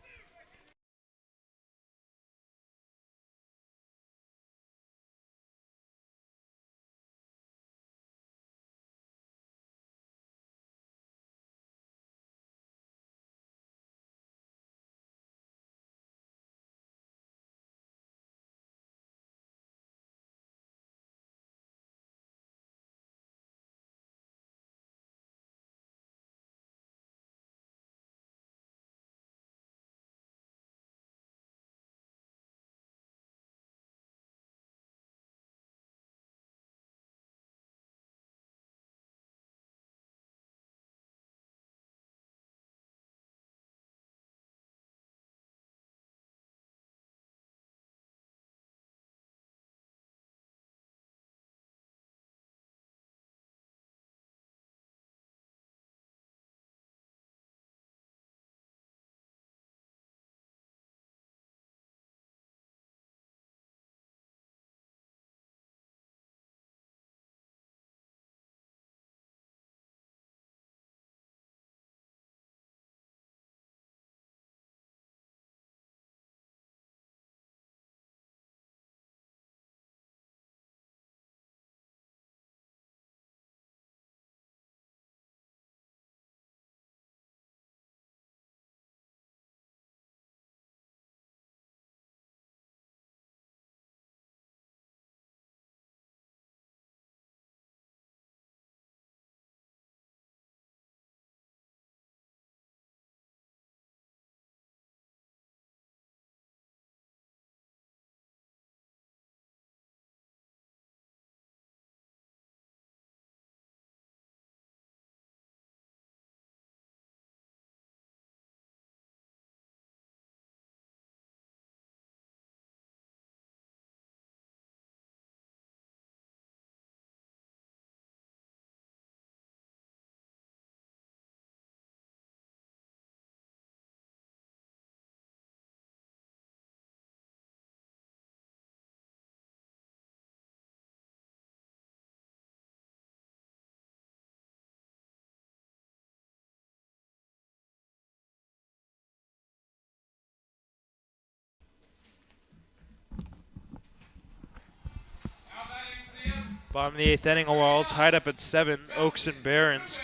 Bottom of the 8th inning, we're all tied up at 7, Oaks and Barons.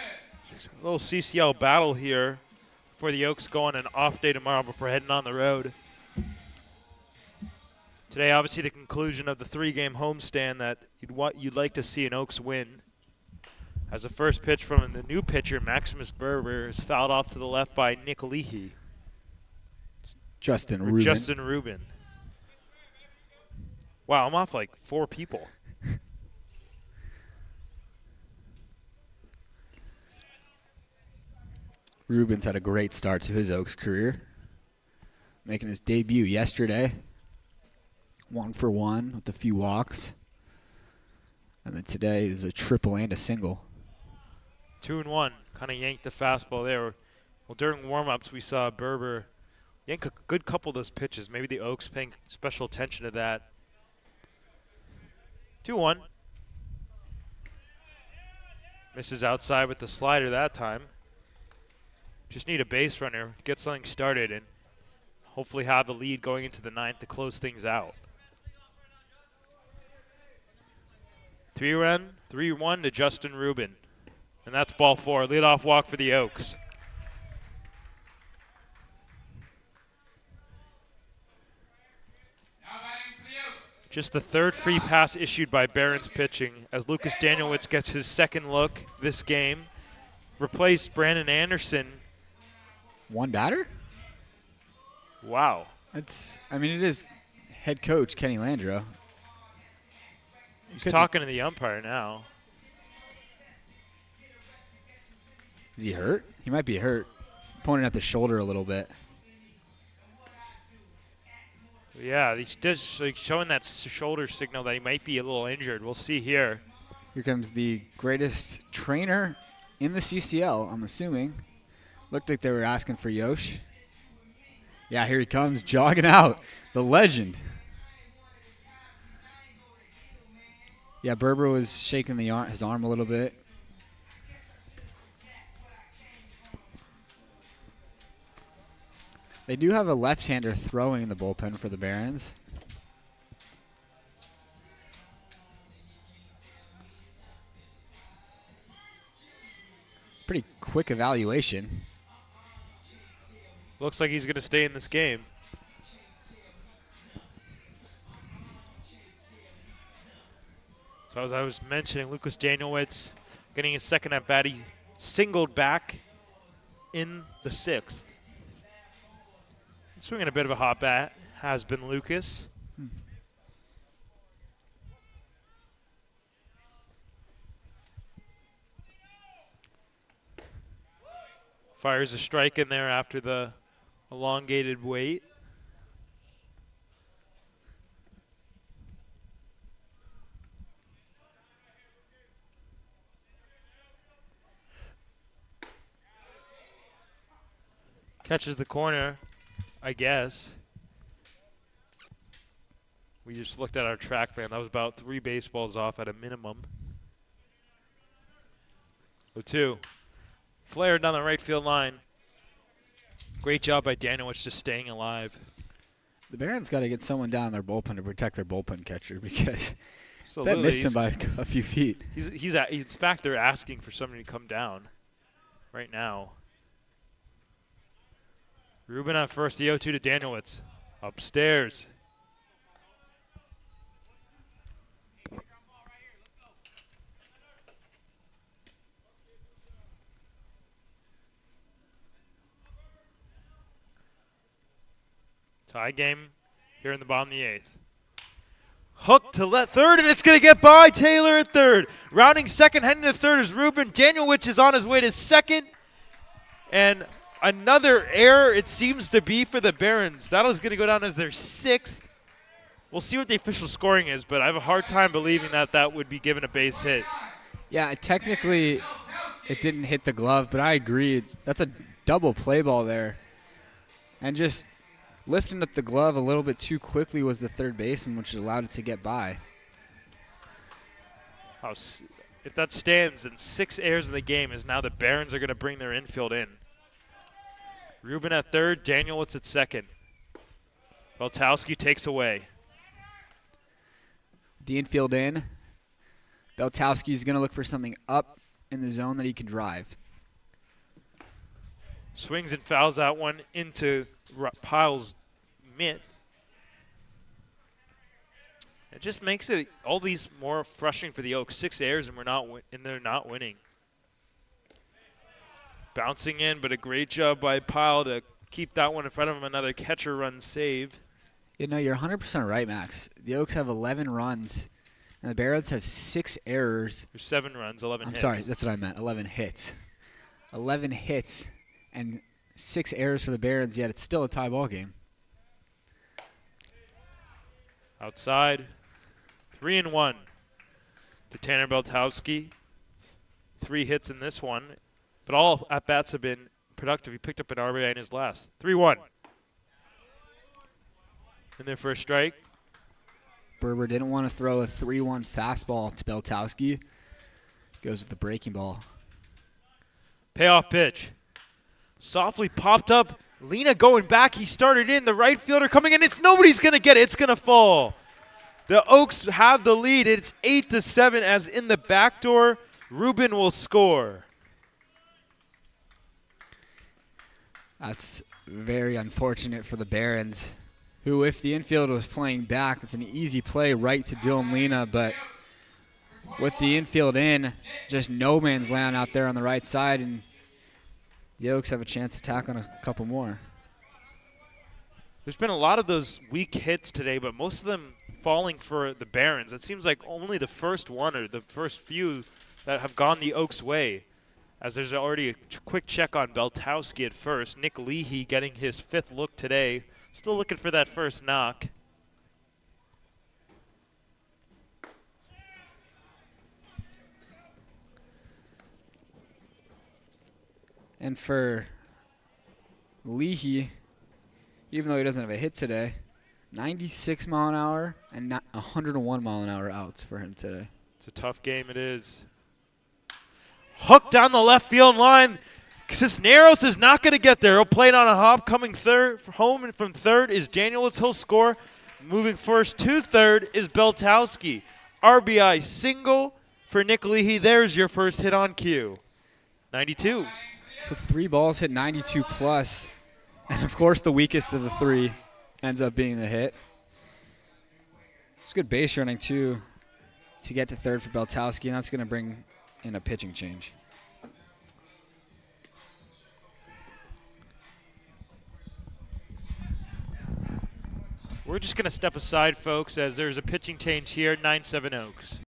A little CCL battle here for the Oaks going an off day tomorrow before heading on the road. Today, obviously, the conclusion of the 3-game homestand that you'd like to see an Oaks win. As the first pitch from the new pitcher, Maximus Berber, is fouled off to the left by Nick Leahy. Justin Rubin. Wow, I'm off like 4 people. Rubin's had a great start to his Oaks career, making his debut yesterday. 1 for 1 with a few walks. And then today is a triple and a single. 2-1, kind of yanked the fastball there. Well, during warm-ups, we saw Berber yank a good couple of those pitches. Maybe the Oaks paying special attention to that. 2-1. Misses outside with the slider that time. Just need a base runner, get something started, and hopefully have the lead going into the 9th to close things out. 3-run, 3-1 to Justin Rubin. And that's ball 4. Leadoff walk for the Oaks. Just the 3rd free pass issued by Barons pitching as Lucas Danielewicz gets his 2nd look this game. Replaced Brandon Anderson. 1 batter? Wow. It is head coach Kenny Landreau. He's talking to the umpire now. Is he hurt? He might be hurt. Pointing at the shoulder a little bit. Yeah, he's just showing that shoulder signal that he might be a little injured. We'll see here. Here comes the greatest trainer in the CCL, I'm assuming. Looked like they were asking for Yosh. Yeah, here he comes, jogging out. The legend. Yeah, Berber was shaking his arm a little bit. They do have a left-hander throwing in the bullpen for the Barons. Pretty quick evaluation. Looks like he's going to stay in this game. So as I was mentioning, Lucas Danielewicz getting his 2nd at-bat. He singled back in the 6th. Swinging a bit of a hot bat has been Lucas. Fires a strike in there after the elongated wait. Catches the corner, I guess. We just looked at our track man. That was about 3 baseballs off at a minimum. 0-2. Flare down the right field line. Great job by Danielewicz just staying alive. The Barons got to get someone down their bullpen to protect their bullpen catcher because So that missed him by a few feet. In fact, they're asking for somebody to come down right now. Rubin at first, the 0-2 to Danielewicz. Upstairs. Tie game here in the bottom of the 8th. Hook to third, and it's going to get by Taylor at third. Rounding second, heading to third is Rubin. Danielewicz is on his way to second. And another error, it seems to be, for the Barons. That is going to go down as their 6th. We'll see what the official scoring is, but I have a hard time believing that would be given a base hit. Yeah, technically it didn't hit the glove, but I agree. That's a double play ball there. And just lifting up the glove a little bit too quickly was the third baseman, which allowed it to get by. If that stands, then 6 errors in the game is now the Barons are going to bring their infield in. Rubin at third, Danielewicz at second. Beltowski takes away. The infield in. Beltowski's going to look for something up in the zone that he can drive. Swings and fouls that one into Pyle's mitt. It just makes it all these more frustrating for the Oaks. 6 errors and they're not winning. Bouncing in, but a great job by Pyle to keep that one in front of him. Another catcher run save. You know, you're 100% right, Max. The Oaks have 11 runs, and the Barons have 6 errors. There's 7 runs, 11 hits. I'm sorry, that's what I meant. 11 hits. 11 hits and 6 errors for the Barons, yet it's still a tie ball game. Outside. 3-1 to Tanner Beltowski. 3 hits in this one, but all at-bats have been productive. He picked up an RBI in his last. 3-1. In there for a strike. Berber didn't want to throw a 3-1 fastball to Beltowski. Goes with the breaking ball. Payoff pitch. Softly popped up. Lena going back. He started in. The right fielder coming in. Nobody's going to get it. It's going to fall. The Oaks have the lead. It's 8-7 as in the back door, Ruben will score. That's very unfortunate for the Barons, who, if the infield was playing back, it's an easy play right to Dylan Lena, but with the infield in, just no man's land out there on the right side, and the Oaks have a chance to tack on a couple more. There's been a lot of those weak hits today, but most of them falling for the Barons. It seems like only the first one or the first few that have gone the Oaks' way, as there's already a quick check on Beltowski at first. Nick Leahy getting his 5th look today. Still looking for that first knock. And for Leahy, even though he doesn't have a hit today, 96 mile an hour and 101 mile an hour outs for him today. It's a tough game, it is. Hooked down the left field line. Cisneros is not going to get there. He'll play it on a hop. Coming home and from third is Danielitz. He'll score. Moving first to third is Beltowski. RBI single for Nick Leahy. There's your first hit on cue. 92. So 3 balls hit 92 plus. And, of course, the weakest of the 3 ends up being the hit. It's good base running, too, to get to third for Beltowski, and that's going to bring in a pitching change. We're just going to step aside, folks, as there's a pitching change here, 9-7 Oaks.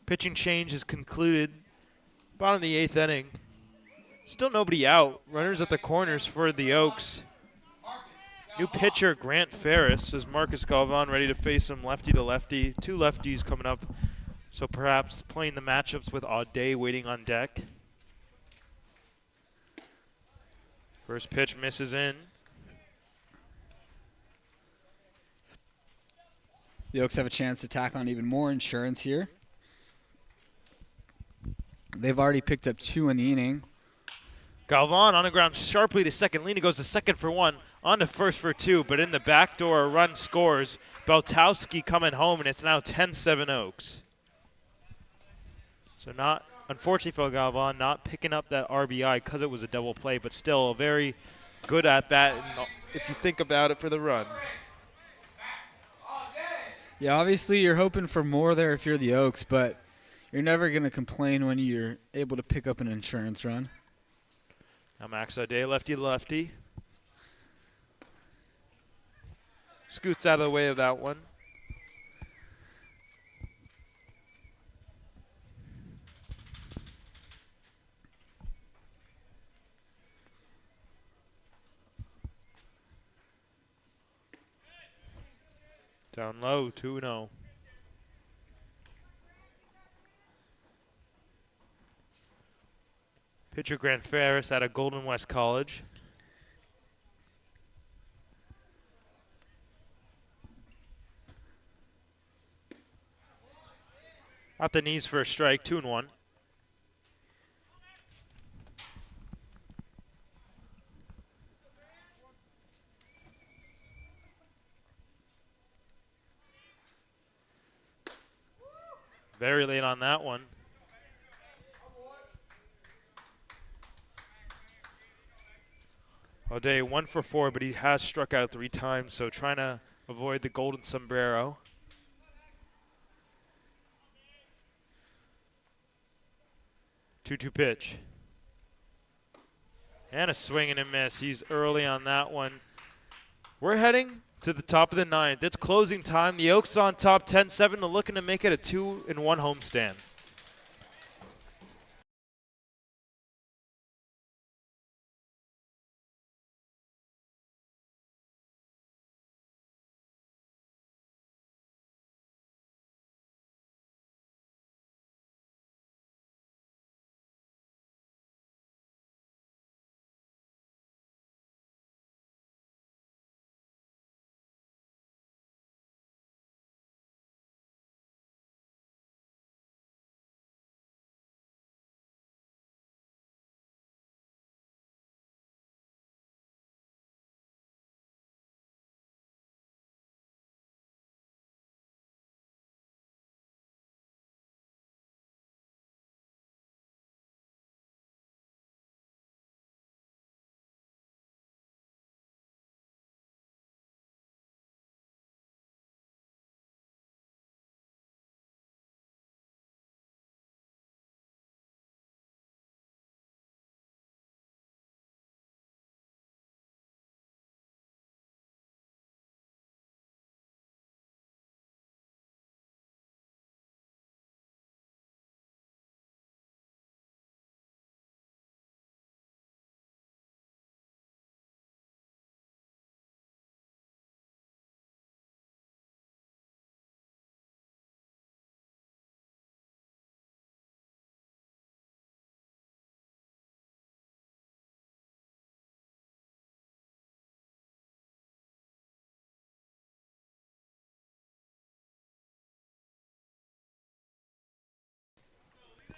Pitching change is concluded. Bottom of the 8th inning. Still nobody out. Runners at the corners for the Oaks. New pitcher Grant Ferris as Marcus Galvan ready to face him lefty to lefty. 2 lefties coming up, so perhaps playing the matchups with Audet waiting on deck. First pitch misses in. The Oaks have a chance to tack on even more insurance here. They've already picked up 2 in the inning. Galvan on the ground sharply to second. Lena goes to second for 1, on to first for 2, but in the back door a run scores. Beltowski coming home, and it's now 10-7 Oaks. So not, unfortunately for Galvan, not picking up that RBI because it was a double play, but still a very good at bat if you think about it for the run. Yeah, obviously you're hoping for more there if you're the Oaks, but you're never going to complain when you're able to pick up an insurance run. Now Max Audet, lefty to lefty. Scoots out of the way of that one. Down low, 2-0. Pitcher Grant Ferris out of Golden West College. Out the knees for a strike, 2-1. Very late on that one. Audet 1 for 4, but he has struck out 3 times, so trying to avoid the golden sombrero. Two-two pitch. And a swing and a miss. He's early on that one. We're heading to the top of the 9th. It's closing time. The Oaks on top 10-7. They're looking to make it a 2-1 homestand.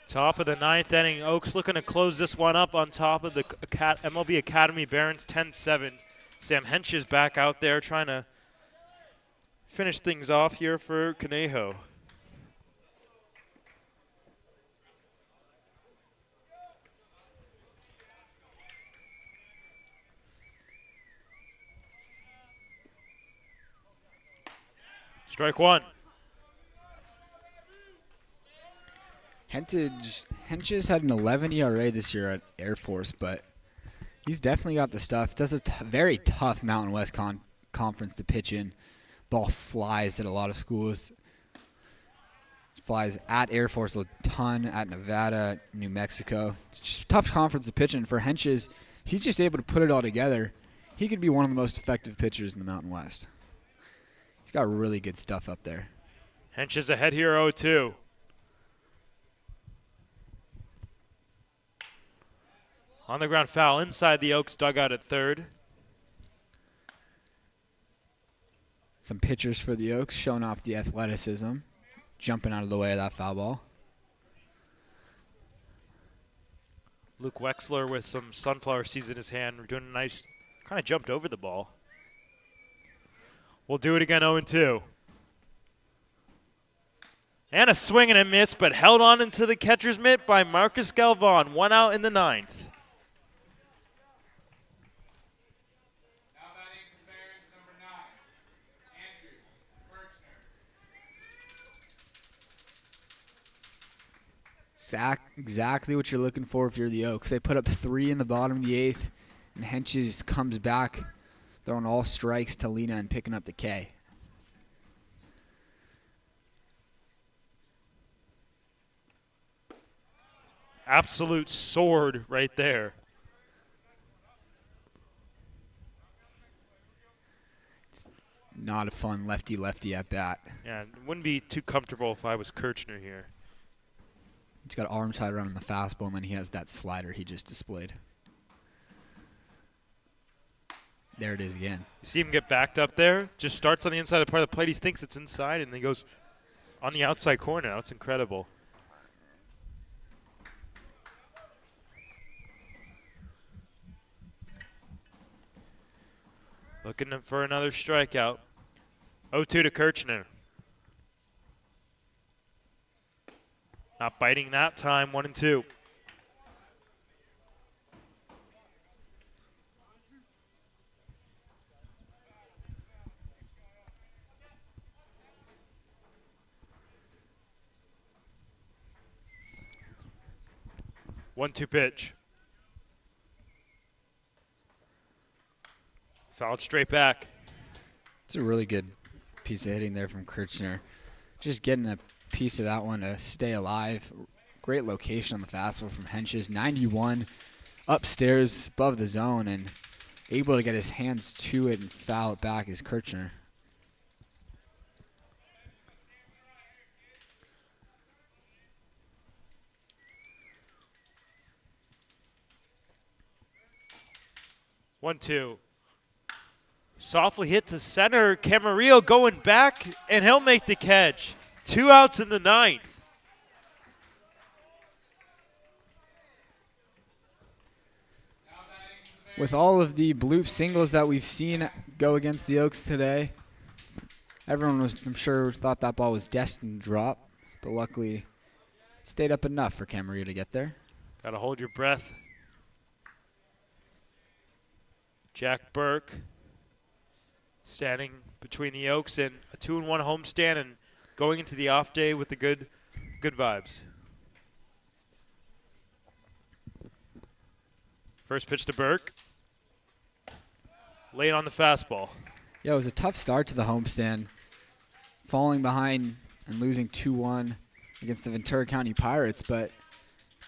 Top of the 9th inning. Oaks looking to close this one up on top of the MLB Academy Barons 10-7. Sam Hench is back out there trying to finish things off here for Conejo. Strike 1. Hench's had an 11 ERA this year at Air Force, but he's definitely got the stuff. Does a very tough Mountain West conference to pitch in. Ball flies at a lot of schools. Flies at Air Force a ton, at Nevada, New Mexico. It's just a tough conference to pitch in. For Henches, he's just able to put it all together. He could be one of the most effective pitchers in the Mountain West. He's got really good stuff up there. Hench is ahead here 0-2. On the ground foul inside the Oaks dugout at third. Some pitchers for the Oaks showing off the athleticism, jumping out of the way of that foul ball. Luke Wexler with some sunflower seeds in his hand. We're doing a nice, kind of jumped over the ball. We'll do it again 0-2. And a swing and a miss, but held on into the catcher's mitt by Marcus Galvan. 1 out in the 9th. Now batting for the Barons, number 9, Andrew Birchner. Exactly what you're looking for if you're the Oaks. They put up 3 in the bottom of the 8th, and Henches comes back, throwing all strikes to Lena and picking up the K. Absolute sword right there. Not a fun lefty-lefty at bat. Yeah, it wouldn't be too comfortable if I was Kirchner here. He's got arms tied around the fastball, and then he has that slider he just displayed. There it is again. You see him get backed up there, just starts on the inside of the part of the plate. He thinks it's inside, and then goes on the outside corner. Now it's incredible. Looking for another strikeout. 0-2 to Kirchner. Not biting that time, 1-2. One-two pitch. Fouled straight back. It's a really good piece of hitting there from Kirchner. Just getting a piece of that one to stay alive. Great location on the fastball from Henches. 91 upstairs above the zone and able to get his hands to it and foul it back is Kirchner. One-two. Softly hit to center. Camarillo going back, and he'll make the catch. 2 outs in the 9th. With all of the bloop singles that we've seen go against the Oaks today, everyone was, I'm sure, thought that ball was destined to drop, but luckily it stayed up enough for Camarillo to get there. Got to hold your breath. Jack Burke standing between the Oaks and a 2-1 homestand and going into the off day with the good vibes. First pitch to Burke. Late on the fastball. Yeah, it was a tough start to the homestand, falling behind and losing 2-1 against the Ventura County Pirates, but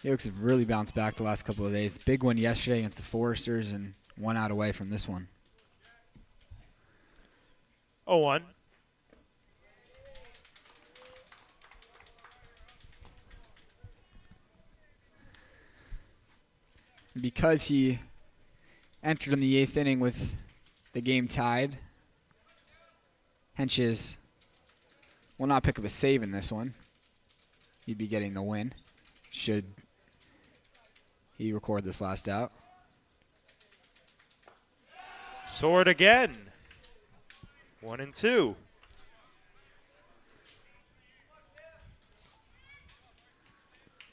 the Oaks have really bounced back the last couple of days. Big one yesterday against the Foresters and 1 out away from this one. 0-1. Because he entered in the 8th inning with the game tied, Henches will not pick up a save in this one. He'd be getting the win should he record this last out. Sword again. 1-2.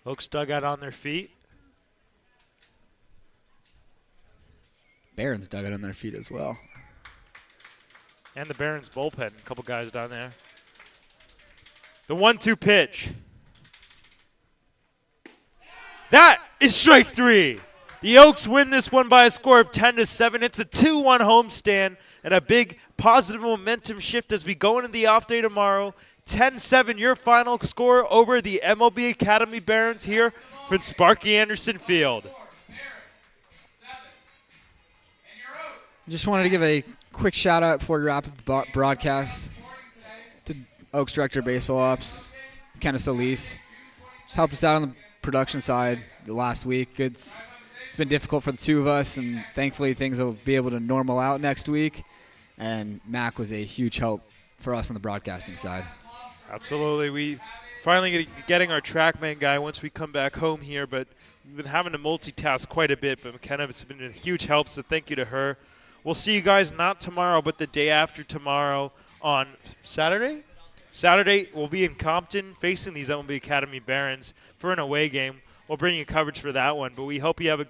Oaks dugout on their feet. Barons dug it on their feet as well. And the Barons bullpen. A couple guys down there. The 1-2 pitch. That is strike 3. The Oaks win this one by a score of 10-7. It's a 2-1 homestand and a big positive momentum shift as we go into the off day tomorrow. 10-7 your final score over the MLB Academy Barons here from Sparky Anderson Field. Just wanted to give a quick shout out before we wrap up the broadcast to Oaks Director of Baseball Ops, Kenna Solis. Just helped us out on the production side the last week. It's been difficult for the two of us, and thankfully things will be able to normal out next week. And Mac was a huge help for us on the broadcasting side. Absolutely. We finally getting our TrackMan guy once we come back home here, but we've been having to multitask quite a bit, but McKenna has been a huge help, so thank you to her. We'll see you guys not tomorrow, but the day after tomorrow on Saturday? Saturday, we'll be in Compton facing these MLB Academy Barons for an away game. We'll bring you coverage for that one, but we hope you have a